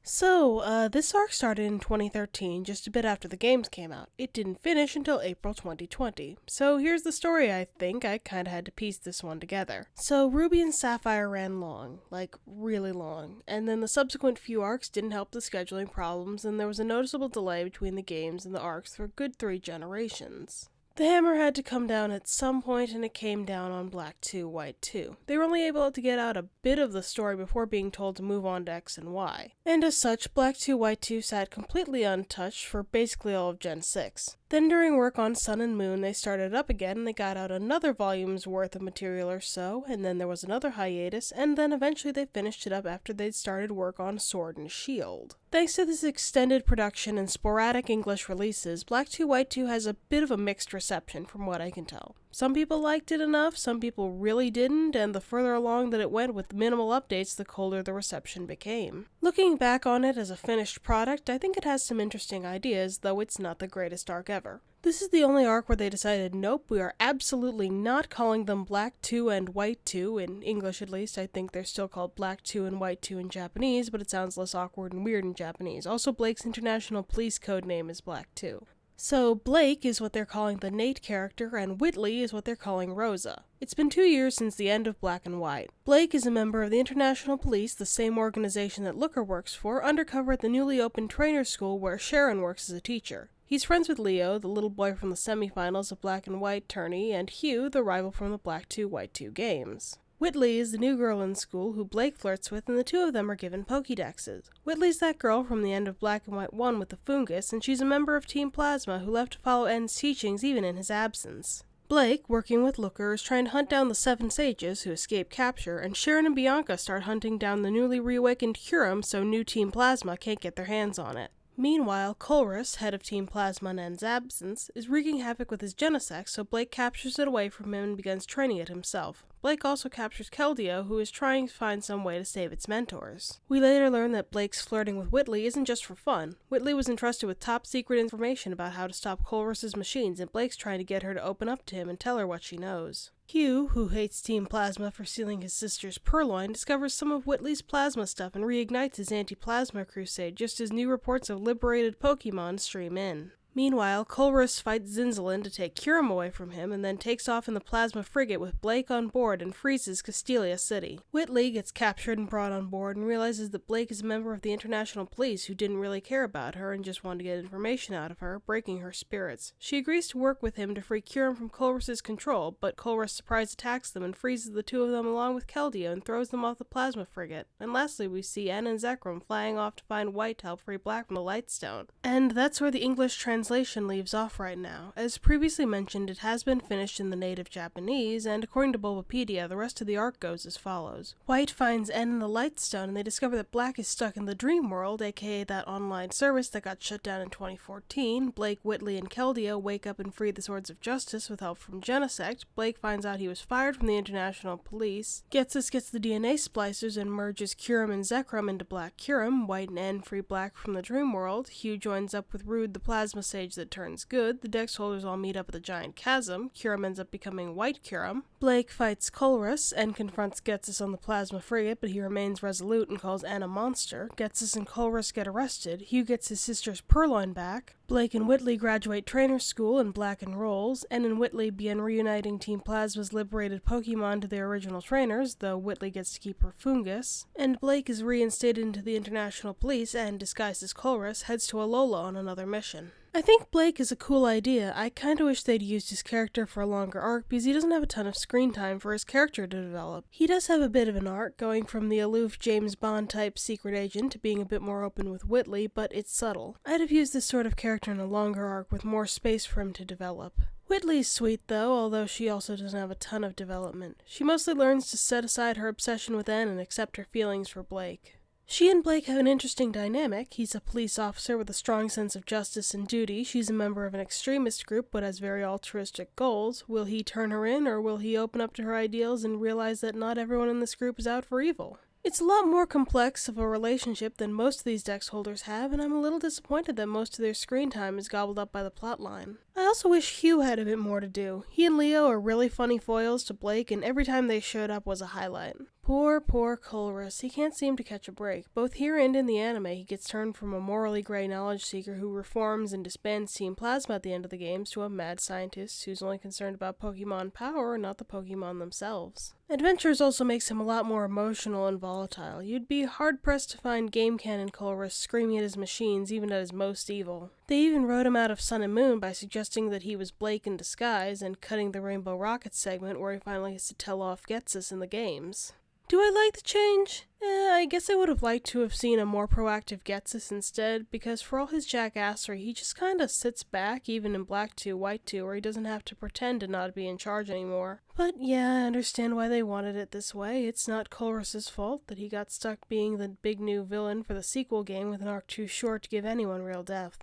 This arc started in 2013, just a bit after the games came out. It didn't finish until April 2020. So here's the story, I think. I kinda had to piece this one together. So Ruby and Sapphire ran long, like really long, and then the subsequent few arcs didn't help the scheduling problems, and there was a noticeable delay between the games and the arcs for a good 3 generations. The hammer had to come down at some point, and it came down on Black 2, White 2. They were only able to get out a bit of the story before being told to move on to X and Y. And as such, Black 2, White 2 sat completely untouched for basically all of Gen 6. Then during work on Sun and Moon, they started up again and they got out another volume's worth of material or so, and then there was another hiatus, and then eventually they finished it up after they'd started work on Sword and Shield. Thanks to this extended production and sporadic English releases, Black 2 White 2 has a bit of a mixed reception from what I can tell. Some people liked it enough, some people really didn't, and the further along that it went with minimal updates, the colder the reception became. Looking back on it as a finished product, I think it has some interesting ideas, though it's not the greatest arc ever. This is the only arc where they decided, nope, we are absolutely not calling them Black 2 and White 2, in English at least. I think they're still called Black 2 and White 2 in Japanese, but it sounds less awkward and weird in Japanese. Also, Blake's international police code name is Black 2. So Blake is what they're calling the Nate character, and Whitley is what they're calling Rosa. It's been 2 years since the end of Black and White. Blake is a member of the International Police, the same organization that Looker works for, undercover at the newly opened trainer school where Sharon works as a teacher. He's friends with Leo, the little boy from the semifinals of Black and White tourney, and Hugh, the rival from the Black 2 White 2 games. Whitley is the new girl in school who Blake flirts with, and the two of them are given Pokédexes. Whitley's that girl from the end of Black and White 1 with the fungus, and she's a member of Team Plasma who left to follow N's teachings even in his absence. Blake, working with Looker, is trying to hunt down the 7 sages who escape capture, and Sharon and Bianca start hunting down the newly reawakened Curum so new Team Plasma can't get their hands on it. Meanwhile, Colrus, head of Team Plasma in N's absence, is wreaking havoc with his Genesect, so Blake captures it away from him and begins training it himself. Blake also captures Keldeo, who is trying to find some way to save its mentors. We later learn that Blake's flirting with Whitley isn't just for fun. Whitley was entrusted with top-secret information about how to stop Colrus's machines, and Blake's trying to get her to open up to him and tell her what she knows. Hugh, who hates Team Plasma for stealing his sister's purloin, discovers some of Whitley's plasma stuff and reignites his anti-plasma crusade just as new reports of liberated Pokemon stream in. Meanwhile, Colrus fights Zinzalin to take Curum away from him and then takes off in the plasma frigate with Blake on board and freezes Castelia City. Whitley gets captured and brought on board and realizes that Blake is a member of the International Police who didn't really care about her and just wanted to get information out of her, breaking her spirits. She agrees to work with him to free Curum from Colrus's control, but Colrus surprise attacks them and freezes the two of them along with Keldeo and throws them off the plasma frigate. And lastly, we see N and Zekrom flying off to find White to help free Black from the Lightstone. And that's where the English translation leaves off right now. As previously mentioned, it has been finished in the native Japanese, and according to Bulbapedia, the rest of the arc goes as follows. White finds N in the Lightstone, and they discover that Black is stuck in the Dream World, aka that online service that got shut down in 2014. Blake, Whitley, and Keldeo wake up and free the Swords of Justice with help from Genesect. Blake finds out he was fired from the International Police. Getsus gets the DNA splicers and merges Curum and Zekrom into Black Curum. White and N free Black from the Dream World. Hugh joins up with Rude, the Plasma Sage that turns good. The Dex holders all meet up at the Giant Chasm. Curum ends up becoming White Curum. Blake fights Colrus and confronts Getsus on the Plasma Frigate, but he remains resolute and calls N a monster. Getsus and Colrus get arrested. Hugh gets his sister's purloin back. Blake and Whitley graduate trainer school and Black enrolls. N and Whitley begin reuniting Team Plasma's liberated Pokemon to their original trainers, though Whitley gets to keep her fungus. And Blake is reinstated into the International Police and, disguised as Colrus, heads to Alola on another mission. I think Blake is a cool idea. I kinda wish they'd used his character for a longer arc because he doesn't have a ton of screen time for his character to develop. He does have a bit of an arc, going from the aloof James Bond type secret agent to being a bit more open with Whitley, but it's subtle. I'd have used this sort of character in a longer arc with more space for him to develop. Whitley's sweet though, although she also doesn't have a ton of development. She mostly learns to set aside her obsession with N and accept her feelings for Blake. She and Blake have an interesting dynamic. He's a police officer with a strong sense of justice and duty. She's a member of an extremist group but has very altruistic goals. Will he turn her in, or will he open up to her ideals and realize that not everyone in this group is out for evil? It's a lot more complex of a relationship than most of these Dex holders have, and I'm a little disappointed that most of their screen time is gobbled up by the plotline. I also wish Hugh had a bit more to do. He and Leo are really funny foils to Blake, and every time they showed up was a highlight. Poor Colress. He can't seem to catch a break. Both here and in the anime, he gets turned from a morally grey knowledge seeker who reforms and disbands Team Plasma at the end of the games to a mad scientist who's only concerned about Pokemon power and not the Pokemon themselves. Adventures also makes him a lot more emotional and volatile. You'd be hard-pressed to find game canon Colress screaming at his machines even at his most evil. They even wrote him out of Sun and Moon by suggesting that he was Blake in disguise and cutting the Rainbow Rocket segment where he finally has to tell off Getsus in the games. Do I like the change? I guess I would have liked to have seen a more proactive Getsus instead, because for all his jackassery, he just kinda sits back, even in Black 2, White 2, where he doesn't have to pretend to not be in charge anymore. But yeah, I understand why they wanted it this way. It's not Colress's fault that he got stuck being the big new villain for the sequel game with an arc too short to give anyone real depth.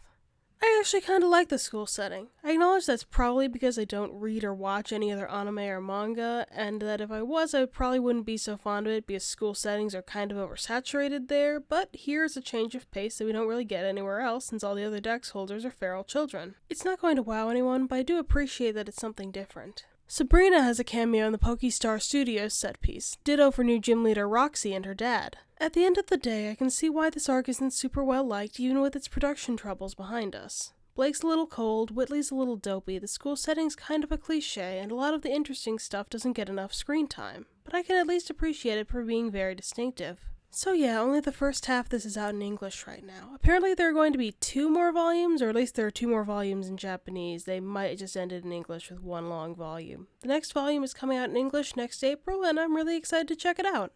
I actually kinda like the school setting. I acknowledge that's probably because I don't read or watch any other anime or manga, and that if I was, I probably wouldn't be so fond of it because school settings are kind of oversaturated there, but here's a change of pace that we don't really get anywhere else since all the other dex holders are feral children. It's not going to wow anyone, but I do appreciate that it's something different. Sabrina has a cameo in the Pokestar Studios set piece, ditto for new gym leader Roxy and her dad. At the end of the day, I can see why this arc isn't super well liked even with its production troubles behind us. Blake's a little cold, Whitley's a little dopey, the school setting's kind of a cliche, and a lot of the interesting stuff doesn't get enough screen time, but I can at least appreciate it for being very distinctive. So yeah, only the first half of this is out in English right now. Apparently there are going to be 2 more volumes, or at least there are 2 more volumes in Japanese. They might just end it in English with 1 long volume. The next volume is coming out in English next April, and I'm really excited to check it out.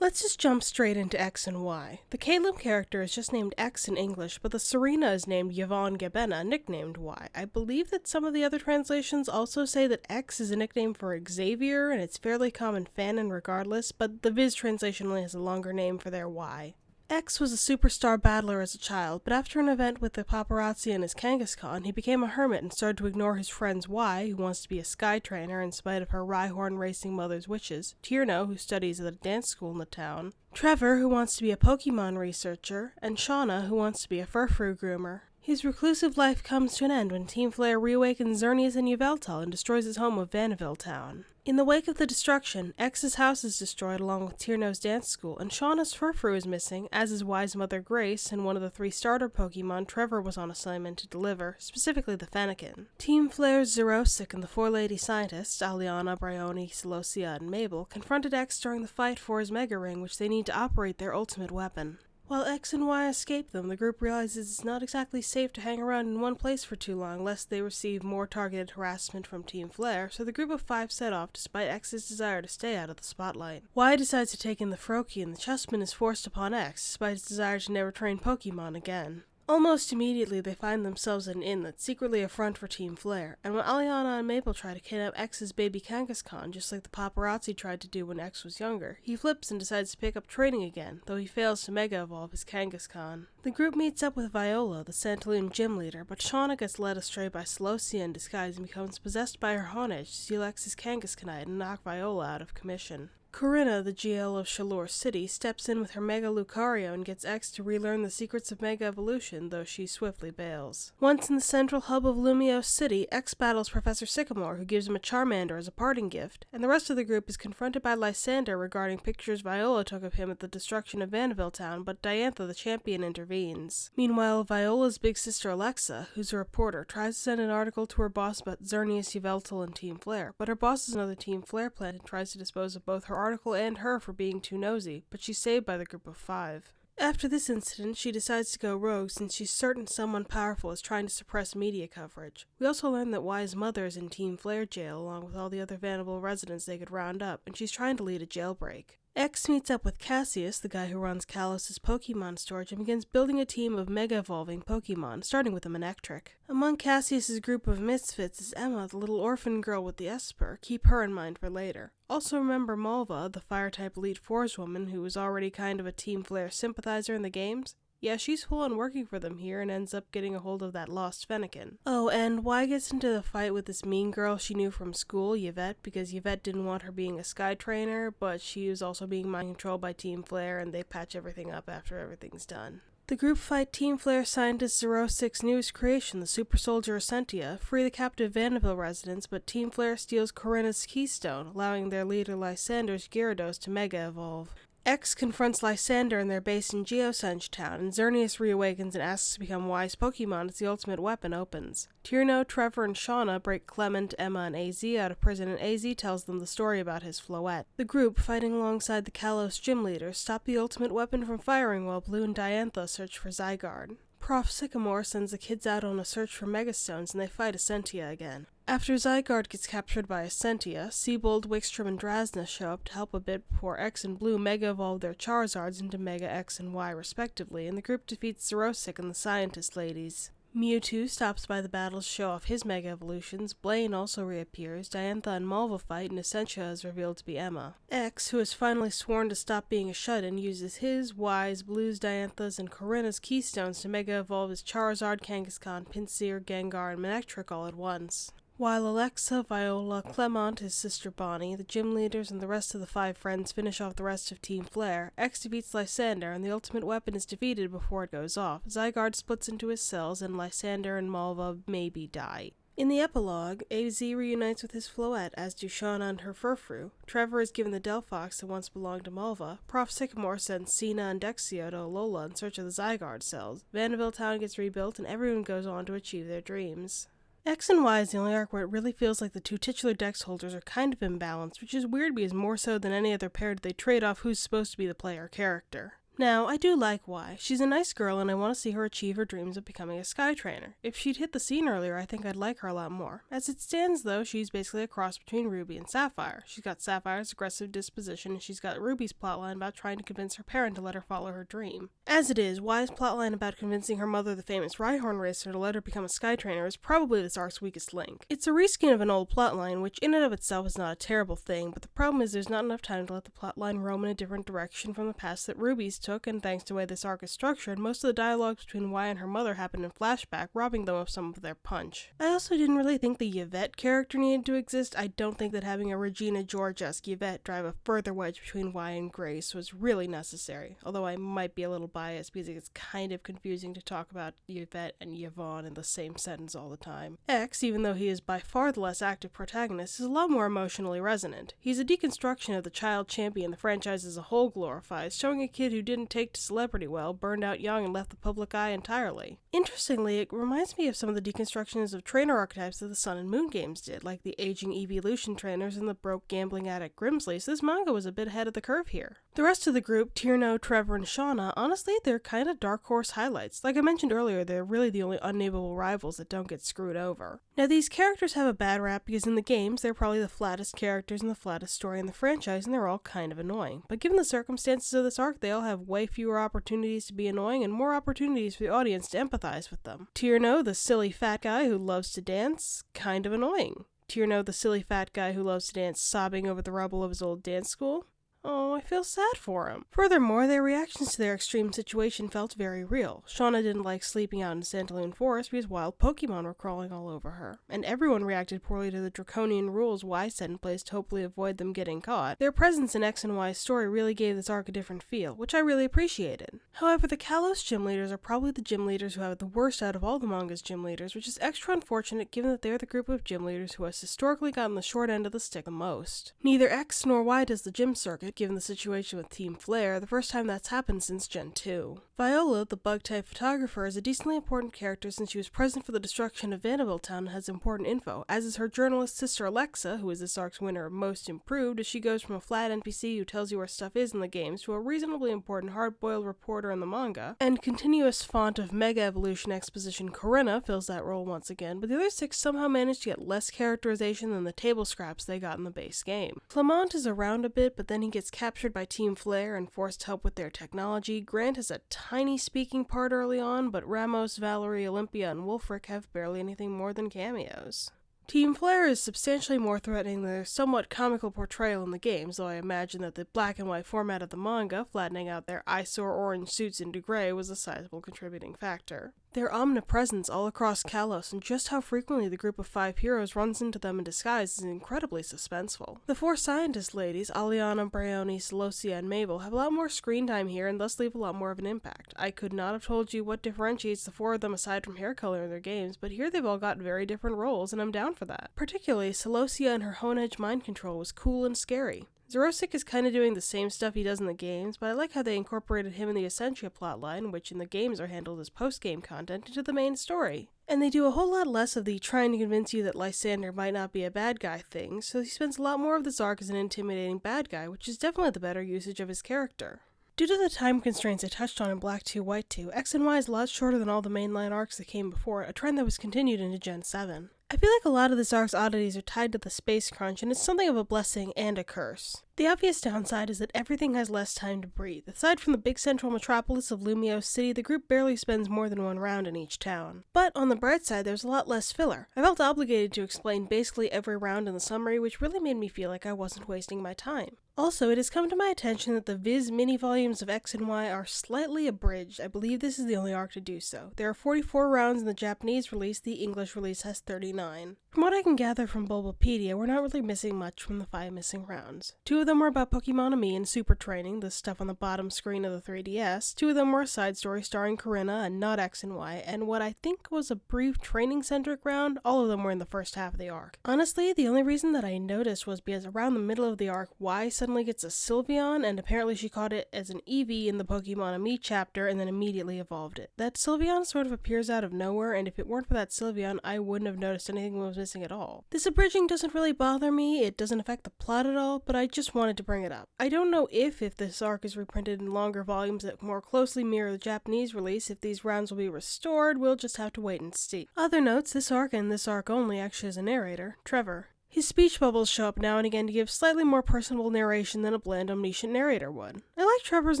Let's just jump straight into X and Y. The Caleb character is just named X in English, but the Serena is named Yvonne Gebena, nicknamed Y. I believe that some of the other translations also say that X is a nickname for Xavier, and it's fairly common fanon regardless, but the Viz translation only has a longer name for their Y. X was a superstar battler as a child, but after an event with the paparazzi and his Kangaskhan, he became a hermit and started to ignore his friends Y, who wants to be a sky trainer in spite of her Rhyhorn racing mother's wishes, Tierno, who studies at a dance school in the town, Trevor, who wants to be a Pokemon researcher, and Shauna, who wants to be a Furfrou groomer. His reclusive life comes to an end when Team Flare reawakens Xerneas and Yveltal and destroys his home of Vaniville Town. In the wake of the destruction, X's house is destroyed along with Tierno's dance school, and Shauna's Furfrou is missing, as is Y's mother Grace and one of the 3 starter Pokemon Trevor was on assignment to deliver, specifically the Fennekin. Team Flare's Xerosic and the 4 lady scientists, Aliana, Bryony, Celosia, and Mabel, confronted X during the fight for his Mega Ring, which they need to operate their ultimate weapon. While X and Y escape them, the group realizes it's not exactly safe to hang around in one place for too long, lest they receive more targeted harassment from Team Flare, so the group of 5 set off despite X's desire to stay out of the spotlight. Y decides to take in the Froakie, and the chessman is forced upon X, despite his desire to never train Pokemon again. Almost immediately, they find themselves at an inn that's secretly a front for Team Flare, and when Aliana and Mabel try to kidnap X's baby Kangaskhan, just like the paparazzi tried to do when X was younger, he flips and decides to pick up training again, though he fails to Mega Evolve his Kangaskhan. The group meets up with Viola, the Santalune gym leader, but Shauna gets led astray by Celosia in disguise and becomes possessed by her Honedge to steal X's Kangaskhanite and knock Viola out of commission. Corinna, the GL of Shalour City, steps in with her Mega Lucario and gets X to relearn the secrets of Mega Evolution, though she swiftly bails. Once in the central hub of Lumiose City, X battles Professor Sycamore, who gives him a Charmander as a parting gift, and the rest of the group is confronted by Lysander regarding pictures Viola took of him at the destruction of Vaniville Town, but Diantha the champion intervenes. Meanwhile, Viola's big sister Alexa, who's a reporter, tries to send an article to her boss about Xerneas, Yveltal, and Team Flare, but her boss is another Team Flare plant and tries to dispose of both her article and her for being too nosy, but she's saved by the group of 5. After this incident, she decides to go rogue since she's certain someone powerful is trying to suppress media coverage. We also learn that Y's mother is in Team Flare jail along with all the other Vaniville residents they could round up, and she's trying to lead a jailbreak. X meets up with Cassius, the guy who runs Kalos's Pokemon storage, and begins building a team of mega-evolving Pokemon, starting with a Manectric. Among Cassius's group of misfits is Emma, the little orphan girl with the Esper. Keep her in mind for later. Also remember Malva, the Fire-type Elite Fours woman who was already kind of a Team Flare sympathizer in the games? Yeah, she's full on working for them here and ends up getting a hold of that lost Fennekin. Oh, and Y gets into the fight with this mean girl she knew from school, Yvette, because Yvette didn't want her being a sky trainer, but she was also being mind controlled by Team Flare, and they patch everything up after everything's done. The group fight Team Flare scientist 06's newest creation, the super soldier Essentia, free the captive Vanderbilt residents, but Team Flare steals Corinna's keystone, allowing their leader Lysander's Gyarados to Mega Evolve. X confronts Lysander in their base in Geosenge Town, and Xerneas reawakens and asks to become Y's Pokemon as the ultimate weapon opens. Tierno, Trevor, and Shauna break Clement, Emma, and AZ out of prison, and AZ tells them the story about his Floette. The group, fighting alongside the Kalos gym leaders, stop the ultimate weapon from firing while Blue and Diantha search for Zygarde. Prof. Sycamore sends the kids out on a search for Megastones, and they fight Essentia again. After Zygarde gets captured by Essentia, Seabold, Wickstrom, and Drasna show up to help a bit before X and Blue Mega Evolve their Charizards into Mega X and Y respectively, and the group defeats Xerosic and the Scientist ladies. Mewtwo stops by the battles to show off his Mega Evolutions, Blaine also reappears, Diantha and Malva fight, and Essentia is revealed to be Emma. X, who has finally sworn to stop being a shut-in, uses his, Y's, Blue's, Diantha's, and Corinna's keystones to Mega Evolve his Charizard, Kangaskhan, Pinsir, Gengar, and Manectric all at once. While Alexa, Viola, Clement, his sister Bonnie, the gym leaders, and the rest of the 5 friends finish off the rest of Team Flare, X defeats Lysander, and the ultimate weapon is defeated before it goes off. Zygarde splits into his cells, and Lysander and Malva maybe die. In the epilogue, AZ reunites with his Floette, as do Shauna and her Furfrou. Trevor is given the Delphox that once belonged to Malva. Prof. Sycamore sends Cena and Dexio to Alola in search of the Zygarde cells. Vanderbilt Town gets rebuilt, and everyone goes on to achieve their dreams. X and Y is the only arc where it really feels like the 2 titular dex holders are kind of imbalanced, which is weird because more so than any other pair do they trade off who's supposed to be the player character. Now, I do like Y. She's a nice girl and I want to see her achieve her dreams of becoming a Sky Trainer. If she'd hit the scene earlier, I think I'd like her a lot more. As it stands though, she's basically a cross between Ruby and Sapphire. She's got Sapphire's aggressive disposition and she's got Ruby's plotline about trying to convince her parent to let her follow her dream. As it is, Y's plotline about convincing her mother, the famous Rhyhorn racer, to let her become a Sky Trainer is probably this arc's weakest link. It's a reskin of an old plotline, which in and of itself is not a terrible thing, but the problem is there's not enough time to let the plotline roam in a different direction from the path that Ruby's took, and thanks to the way this arc is structured, most of the dialogue between Y and her mother happened in flashback, robbing them of some of their punch. I also didn't really think the Yvette character needed to exist. I don't think that having a Regina George-esque Yvette drive a further wedge between Y and Grace was really necessary, although I might be a little biased because it's kind of confusing to talk about Yvette and Yvonne in the same sentence all the time. X, even though he is by far the less active protagonist, is a lot more emotionally resonant. He's a deconstruction of the child champion the franchise as a whole glorifies, showing a kid who didn't take to celebrity well, burned out young, and left the public eye entirely. Interestingly, it reminds me of some of the deconstructions of trainer archetypes that the Sun and Moon games did, like the aging evolution trainers and the broke gambling addict Grimsley, so this manga was a bit ahead of the curve here. The rest of the group, Tierno, Trevor, and Shauna, honestly, they're kind of dark horse highlights. Like I mentioned earlier, they're really the only unnameable rivals that don't get screwed over. Now, these characters have a bad rap because in the games, they're probably the flattest characters and the flattest story in the franchise, and they're all kind of annoying. But given the circumstances of this arc, they all have way fewer opportunities to be annoying and more opportunities for the audience to empathize with them. Tierno, the silly fat guy who loves to dance, kind of annoying. Tierno, the silly fat guy who loves to dance, sobbing over the rubble of his old dance school. Oh, I feel sad for him. Furthermore, their reactions to their extreme situation felt very real. Shauna didn't like sleeping out in Santaloon Forest because wild Pokemon were crawling all over her. And everyone reacted poorly to the draconian rules Y set in place to hopefully avoid them getting caught. Their presence in X and Y's story really gave this arc a different feel, which I really appreciated. However, the Kalos gym leaders are probably the gym leaders who have the worst out of all the manga's gym leaders, which is extra unfortunate given that they're the group of gym leaders who has historically gotten the short end of the stick the most. Neither X nor Y does the gym circuit, given the situation with Team Flare, the first time that's happened since Gen 2. Viola, the bug-type photographer, is a decently important character since she was present for the destruction of Vanderbilt Town and has important info, as is her journalist sister Alexa, who is this arc's winner of Most Improved, as she goes from a flat NPC who tells you where stuff is in the games to a reasonably important hard-boiled reporter in the manga, and continuous font of Mega Evolution exposition Corinna fills that role once again, but the other 6 somehow managed to get less characterization than the table scraps they got in the base game. Clement is around a bit, but then he gets captured by Team Flare and forced to help with their technology. Grant has a tiny speaking part early on, but Ramos, Valerie, Olympia, and Wulfric have barely anything more than cameos. Team Flare is substantially more threatening than their somewhat comical portrayal in the games, though I imagine that the black and white format of the manga, flattening out their eyesore orange suits into gray, was a sizable contributing factor. Their omnipresence all across Kalos and just how frequently the group of 5 heroes runs into them in disguise is incredibly suspenseful. The 4 scientist ladies, Aliana, Bryony, Celosia, and Mabel, have a lot more screen time here and thus leave a lot more of an impact. I could not have told you what differentiates the 4 of them aside from hair color in their games, but here they've all got very different roles and I'm down for that. Particularly, Celosia and her Hone-Edge mind control was cool and scary. Xerosic is kinda doing the same stuff he does in the games, but I like how they incorporated him in the Essentia plotline, which in the games are handled as post-game content, into the main story. And they do a whole lot less of the trying to convince you that Lysander might not be a bad guy thing, so he spends a lot more of this arc as an intimidating bad guy, which is definitely the better usage of his character. Due to the time constraints I touched on in Black 2, White 2, X and Y is a lot shorter than all the mainline arcs that came before, a trend that was continued into Gen 7. I feel like a lot of this arc's oddities are tied to the space crunch, and it's something of a blessing and a curse. The obvious downside is that everything has less time to breathe. Aside from the big central metropolis of Lumiose City, the group barely spends more than 1 round in each town. But on the bright side, there's a lot less filler. I felt obligated to explain basically every round in the summary, which really made me feel like I wasn't wasting my time. Also, it has come to my attention that the Viz mini-volumes of X and Y are slightly abridged. I believe this is the only arc to do so. There are 44 rounds in the Japanese release, the English release has 39. From what I can gather from Bulbapedia, we're not really missing much from the 5 missing rounds. 2 of them were about Pokemon Ami and Super Training, the stuff on the bottom screen of the 3DS. 2 of them were a side story starring Corinna and not X and Y, and what I think was a brief training-centric round, all of them were in the first half of the arc. Honestly, the only reason that I noticed was because around the middle of the arc, Y suddenly gets a Sylveon, and apparently she caught it as an Eevee in the Pokemon Ami chapter and then immediately evolved it. That Sylveon sort of appears out of nowhere, and if it weren't for that Sylveon, I wouldn't have noticed anything was missing at all. This abridging doesn't really bother me, it doesn't affect the plot at all, but I just wanted to bring it up. I don't know if this arc is reprinted in longer volumes that more closely mirror the Japanese release, if these rounds will be restored, we'll just have to wait and see. Other notes, this arc and this arc only actually has a narrator, Trevor. His speech bubbles show up now and again to give slightly more personable narration than a bland omniscient narrator would. I like Trevor's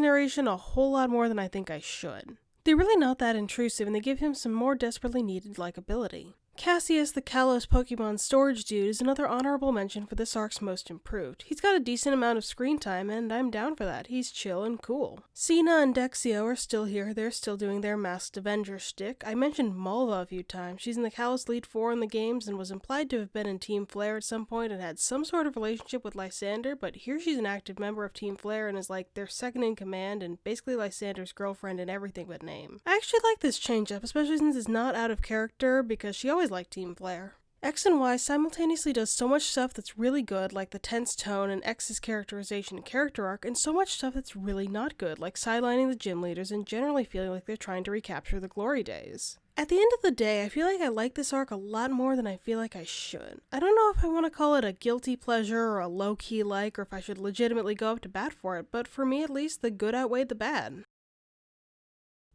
narration a whole lot more than I think I should. They're really not that intrusive and they give him some more desperately needed likability. Cassius, the Kalos Pokemon storage dude, is another honorable mention for this arc's most improved. He's got a decent amount of screen time, and I'm down for that. He's chill and cool. Cena and Dexio are still here. They're still doing their Masked Avenger shtick. I mentioned Malva a few times. She's in the Kalos Lead 4 in the games and was implied to have been in Team Flare at some point and had some sort of relationship with Lysander, but here she's an active member of Team Flare and is like their second in command and basically Lysander's girlfriend in everything but name. I actually like this change up, especially since it's not out of character because she always like Team Flare. X and Y simultaneously does so much stuff that's really good, like the tense tone and X's characterization and character arc, and so much stuff that's really not good, like sidelining the gym leaders and generally feeling like they're trying to recapture the glory days. At the end of the day, I feel like I like this arc a lot more than I feel like I should. I don't know if I want to call it a guilty pleasure or a low-key like, or if I should legitimately go up to bat for it, but for me at least, the good outweighed the bad.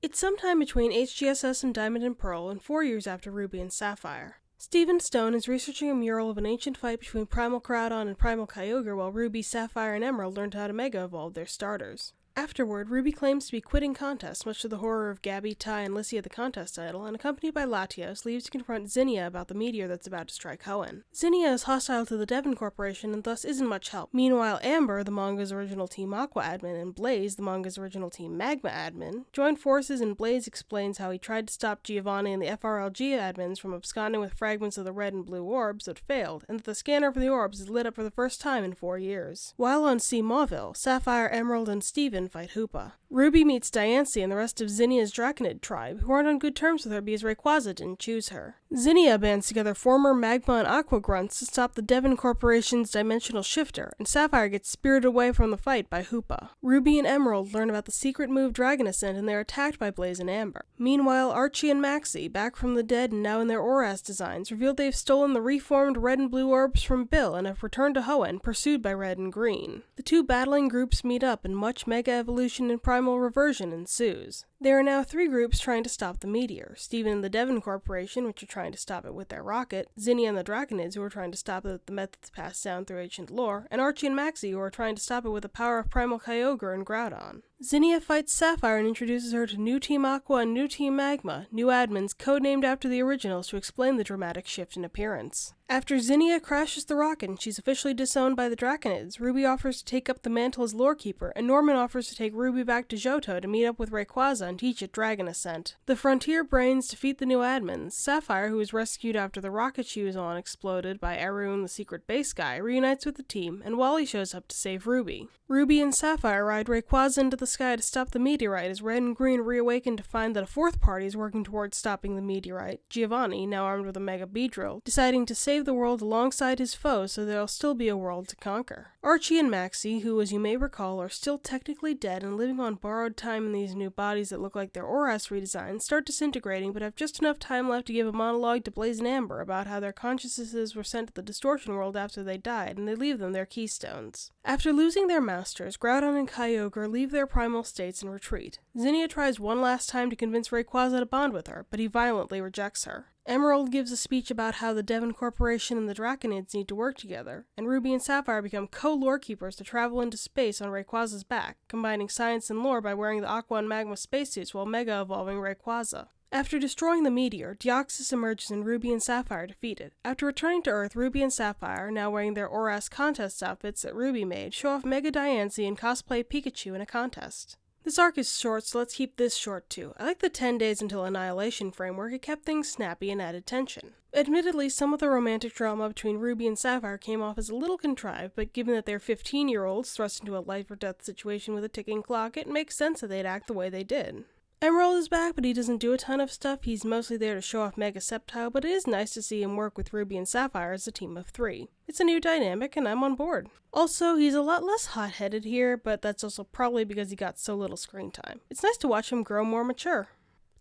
It's sometime between HGSS and Diamond and Pearl, and 4 years after Ruby and Sapphire. Stephen Stone is researching a mural of an ancient fight between Primal Groudon and Primal Kyogre while Ruby, Sapphire, and Emerald learned how to Mega Evolve their starters. Afterward, Ruby claims to be quitting contests, much to the horror of Gabby, Ty, and Lissia the contest idol, and accompanied by Latios, leaves to confront Zinnia about the meteor that's about to strike Hoenn. Zinnia is hostile to the Devon Corporation and thus isn't much help. Meanwhile, Amber, the manga's original Team Aqua admin, and Blaze, the manga's original Team Magma admin, join forces and Blaze explains how he tried to stop Giovanni and the FRLG admins from absconding with fragments of the red and blue orbs but failed, and that the scanner for the orbs is lit up for the first time in 4 years. While on Sea Mauville, Sapphire, Emerald, and Steven fight Hoopa. Ruby meets Diancie and the rest of Zinnia's Draconid tribe, who aren't on good terms with her because Rayquaza didn't choose her. Zinnia bands together former Magma and Aqua grunts to stop the Devon Corporation's Dimensional Shifter, and Sapphire gets spirited away from the fight by Hoopa. Ruby and Emerald learn about the secret move Dragon Ascent and they're attacked by Blaze and Amber. Meanwhile, Archie and Maxie, back from the dead and now in their Oras designs, revealed they've stolen the reformed red and blue orbs from Bill and have returned to Hoenn, pursued by Red and Green. The two battling groups meet up and much Mega Evolution and Primal Reversion ensues. There are now 3 groups trying to stop the meteor. Steven and the Devon Corporation, which are trying to stop it with their rocket, Zinnia and the Draconids, who are trying to stop it with the methods passed down through ancient lore, and Archie and Maxie, who are trying to stop it with the power of Primal Kyogre and Groudon. Zinnia fights Sapphire and introduces her to new Team Aqua and new Team Magma, new admins codenamed after the originals to explain the dramatic shift in appearance. After Zinnia crashes the rocket and she's officially disowned by the Draconids, Ruby offers to take up the mantle as Lorekeeper, and Norman offers to take Ruby back to Johto to meet up with Rayquaza and teach it Dragon Ascent. The Frontier Brains defeat the new admins. Sapphire, who was rescued after the rocket she was on exploded by Arun, the secret base guy, reunites with the team, and Wally shows up to save Ruby. Ruby and Sapphire ride Rayquaza into the sky to stop the meteorite as Red and Green reawaken to find that a fourth party is working towards stopping the meteorite, Giovanni, now armed with a Mega Beedrill, deciding to save the world alongside his foes so there'll still be a world to conquer. Archie and Maxie, who as you may recall are still technically dead and living on borrowed time in these new bodies that look like their ORAS redesigns, start disintegrating but have just enough time left to give a monologue to Blaze and Amber about how their consciousnesses were sent to the Distortion World after they died, and they leave them their keystones. After losing their masters, Groudon and Kyogre leave their primal states and retreat. Zinnia tries one last time to convince Rayquaza to bond with her, but he violently rejects her. Emerald gives a speech about how the Devon Corporation and the Draconids need to work together, and Ruby and Sapphire become co-lorekeepers to travel into space on Rayquaza's back, combining science and lore by wearing the Aqua and Magma spacesuits while mega-evolving Rayquaza. After destroying the meteor, Deoxys emerges and Ruby and Sapphire defeat it. After returning to Earth, Ruby and Sapphire, now wearing their ORAS contest outfits that Ruby made, show off Mega Diancie and cosplay Pikachu in a contest. This arc is short, so let's keep this short too. I like the 10 days until Annihilation framework. It kept things snappy and added tension. Admittedly, some of the romantic drama between Ruby and Sapphire came off as a little contrived, but given that they're 15-year-olds thrust into a life-or-death situation with a ticking clock, it makes sense that they'd act the way they did. Emerald is back, but he doesn't do a ton of stuff. He's mostly there to show off Mega Sceptile, but it is nice to see him work with Ruby and Sapphire as a team of 3. It's a new dynamic, and I'm on board. Also, he's a lot less hot-headed here, but that's also probably because he got so little screen time. It's nice to watch him grow more mature.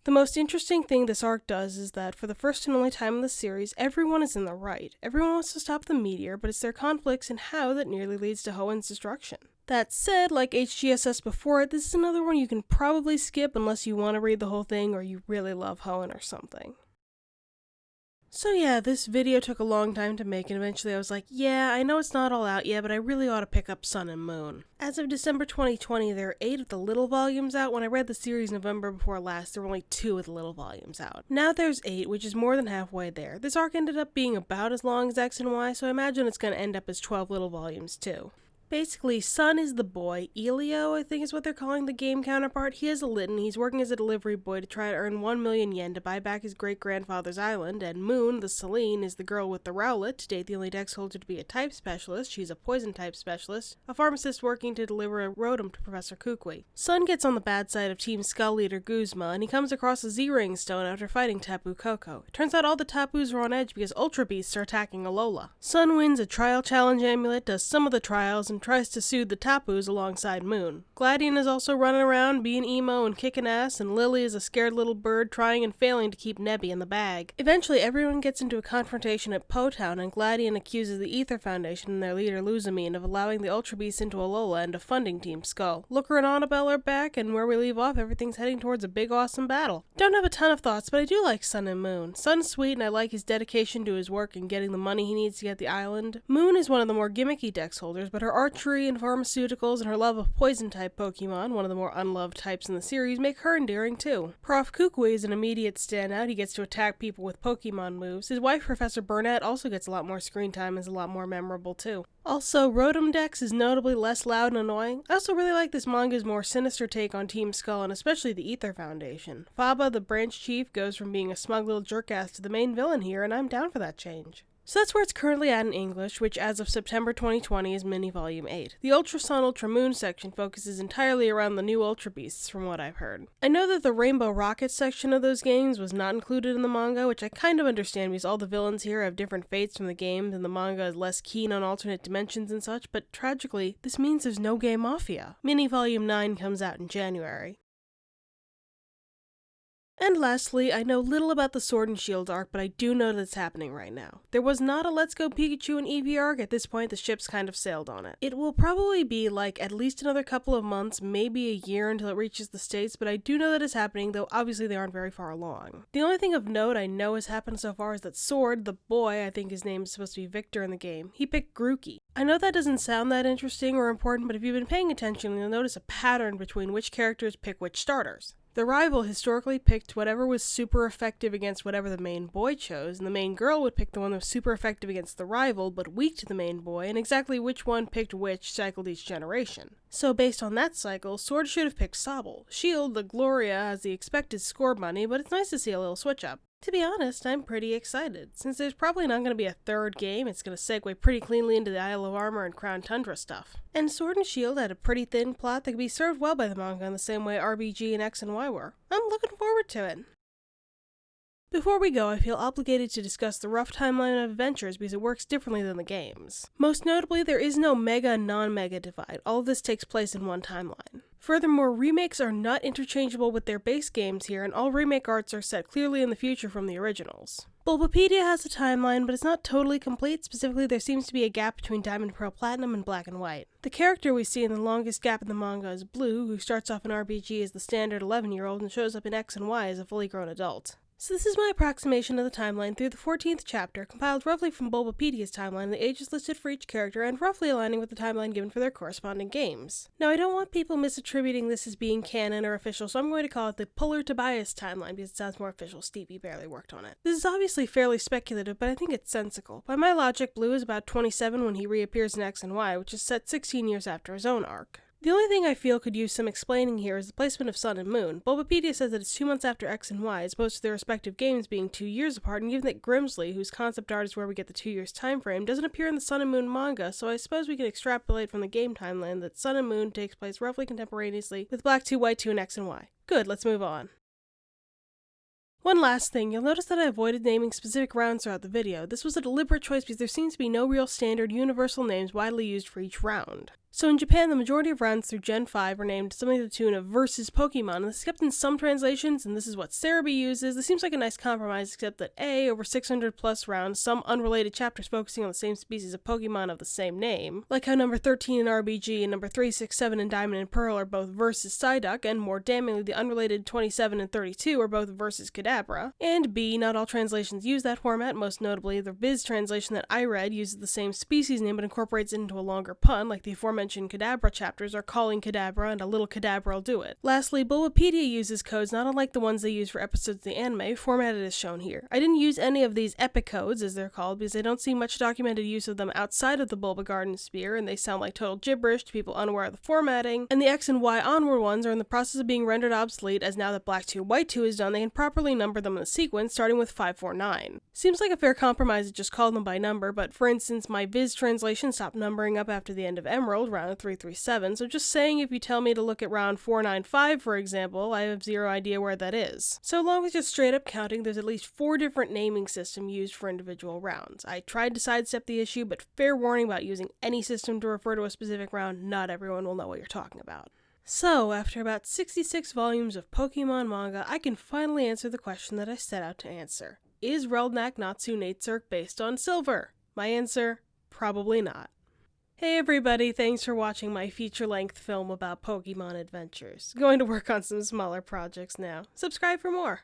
The most interesting thing this arc does is that, for the first and only time in the series, everyone is in the right. Everyone wants to stop the meteor, but it's their conflicts and how that nearly leads to Hoenn's destruction. That said, like HGSS before it, this is another one you can probably skip unless you want to read the whole thing or you really love Hoenn or something. So yeah, this video took a long time to make, and eventually I was like, yeah, I know it's not all out yet, but I really ought to pick up Sun and Moon. As of December 2020, there are 8 of the little volumes out. When I read the series November before last, there were only 2 of the little volumes out. Now there's 8, which is more than halfway there. This arc ended up being about as long as X and Y, so I imagine it's going to end up as 12 little volumes too. Basically, Sun is the boy. Elio, I think is what they're calling the game counterpart. He has a Litten. He's working as a delivery boy to try to earn 1 million yen to buy back his great-grandfather's island, and Moon, the Celine, is the girl with the Rowlet, to date the only Dex holder to be a type specialist. She's a poison type specialist, a pharmacist working to deliver a Rotom to Professor Kukui. Sun gets on the bad side of Team Skull leader Guzma, and he comes across a Z-Ring stone after fighting Tapu Koko. It turns out all the Tapus are on edge because Ultra Beasts are attacking Alola. Sun wins a trial challenge amulet, does some of the trials, and tries to soothe the Tapus alongside Moon. Gladion is also running around being emo and kicking ass, and Lily is a scared little bird trying and failing to keep Nebby in the bag. Eventually, everyone gets into a confrontation at Po Town, and Gladion accuses the Ether Foundation and their leader Luzamine of allowing the Ultra Beasts into Alola and of funding Team Skull. Looker and Annabelle are back, and where we leave off, everything's heading towards a big awesome battle. Don't have a ton of thoughts, but I do like Sun and Moon. Sun's sweet, and I like his dedication to his work and getting the money he needs to get the island. Moon is one of the more gimmicky Dex holders, but her archery and pharmaceuticals and her love of poison-type Pokemon, one of the more unloved types in the series, make her endearing too. Prof. Kukui is an immediate standout. He gets to attack people with Pokemon moves. His wife, Professor Burnett, also gets a lot more screen time and is a lot more memorable too. Also, Rotom Dex is notably less loud and annoying. I also really like this manga's more sinister take on Team Skull and especially the Ether Foundation. Faba, the branch chief, goes from being a smug little jerkass to the main villain here, and I'm down for that change. So that's where it's currently at in English, which as of September 2020 is Mini Volume 8. The Ultra Sun, Ultra Moon section focuses entirely around the new Ultra Beasts, from what I've heard. I know that the Rainbow Rocket section of those games was not included in the manga, which I kind of understand because all the villains here have different fates from the games, and the manga is less keen on alternate dimensions and such, but tragically, this means there's no Game Mafia. Mini Volume 9 comes out in January. And lastly, I know little about the Sword and Shield arc, but I do know that it's happening right now. There was not a Let's Go Pikachu and Eevee arc. At this point, the ship's kind of sailed on it. It will probably be like at least another couple of months, maybe a year until it reaches the States, but I do know that it's happening, though obviously they aren't very far along. The only thing of note I know has happened so far is that Sword, the boy, I think his name is supposed to be Victor in the game, he picked Grookey. I know that doesn't sound that interesting or important, but if you've been paying attention, you'll notice a pattern between which characters pick which starters. The rival historically picked whatever was super effective against whatever the main boy chose, and the main girl would pick the one that was super effective against the rival but weak to the main boy, and exactly which one picked which cycled each generation. So based on that cycle, Sword should have picked Sobble. Shield, the Gloria, has the expected score money, but it's nice to see a little switch up. To be honest, I'm pretty excited. Since there's probably not going to be a third game, it's going to segue pretty cleanly into the Isle of Armor and Crown Tundra stuff. And Sword and Shield had a pretty thin plot that could be served well by the manga in the same way RBG and X and Y were. I'm looking forward to it. Before we go, I feel obligated to discuss the rough timeline of adventures because it works differently than the games. Most notably, there is no mega and non-mega divide. All of this takes place in one timeline. Furthermore, remakes are not interchangeable with their base games here, and all remake arts are set clearly in the future from the originals. Bulbapedia has a timeline, but it's not totally complete. Specifically, there seems to be a gap between Diamond, Pearl, Platinum, and Black and White. The character we see in the longest gap in the manga is Blue, who starts off in RBG as the standard 11-year-old and shows up in X and Y as a fully grown adult. So this is my approximation of the timeline through the 14th chapter, compiled roughly from Bulbapedia's timeline and the ages listed for each character, and roughly aligning with the timeline given for their corresponding games. Now, I don't want people misattributing this as being canon or official, so I'm going to call it the Puller Tobias timeline because it sounds more official. Stevie barely worked on it. This is obviously fairly speculative, but I think it's sensical. By my logic, Blue is about 27 when he reappears in X and Y, which is set 16 years after his own arc. The only thing I feel could use some explaining here is the placement of Sun and Moon. Bulbapedia says that it's 2 months after X and Y, as opposed to their respective games being 2 years apart, and given that Grimsley, whose concept art is where we get the 2 years time frame, doesn't appear in the Sun and Moon manga, so I suppose we can extrapolate from the game timeline that Sun and Moon takes place roughly contemporaneously with Black 2, White 2, and X and Y. Good, let's move on. One last thing, you'll notice that I avoided naming specific rounds throughout the video. This was a deliberate choice because there seems to be no real standard universal names widely used for each round. So in Japan, the majority of rounds through Gen 5 are named something to the tune of Versus Pokemon, and this is kept in some translations, and this is what Cerebi uses. This seems like a nice compromise, except that over 600 plus rounds, some unrelated chapters focusing on the same species of Pokemon of the same name, like how number 13 in RBG and number 367 in Diamond and Pearl are both Versus Psyduck, and more damningly, the unrelated 27 and 32 are both Versus Kadabra. And B, not all translations use that format, most notably the Viz translation that I read uses the same species name but incorporates it into a longer pun, like the aforementioned Kadabra chapters are calling Kadabra and a little Kadabra will do it. Lastly, Bulbapedia uses codes not unlike the ones they use for episodes of the anime, formatted as shown here. I didn't use any of these epic codes, as they're called, because I don't see much documented use of them outside of the Bulba Garden sphere, and they sound like total gibberish to people unaware of the formatting, and the X and Y onward ones are in the process of being rendered obsolete, as now that Black 2, White 2 is done, they can properly number them in the sequence, starting with 549. Seems like a fair compromise to just call them by number, but for instance, my Viz translation stopped numbering up after the end of Emerald, round 337, so just saying if you tell me to look at round 495, for example, I have zero idea where that is. So along with just straight up counting, there's at least 4 different naming systems used for individual rounds. I tried to sidestep the issue, but fair warning about using any system to refer to a specific round, not everyone will know what you're talking about. So, after about 66 volumes of Pokemon manga, I can finally answer the question that I set out to answer. Is Relknack Natsu Natesurk based on Silver? My answer, probably not. Hey everybody, thanks for watching my feature-length film about Pokemon adventures. Going to work on some smaller projects now. Subscribe for more.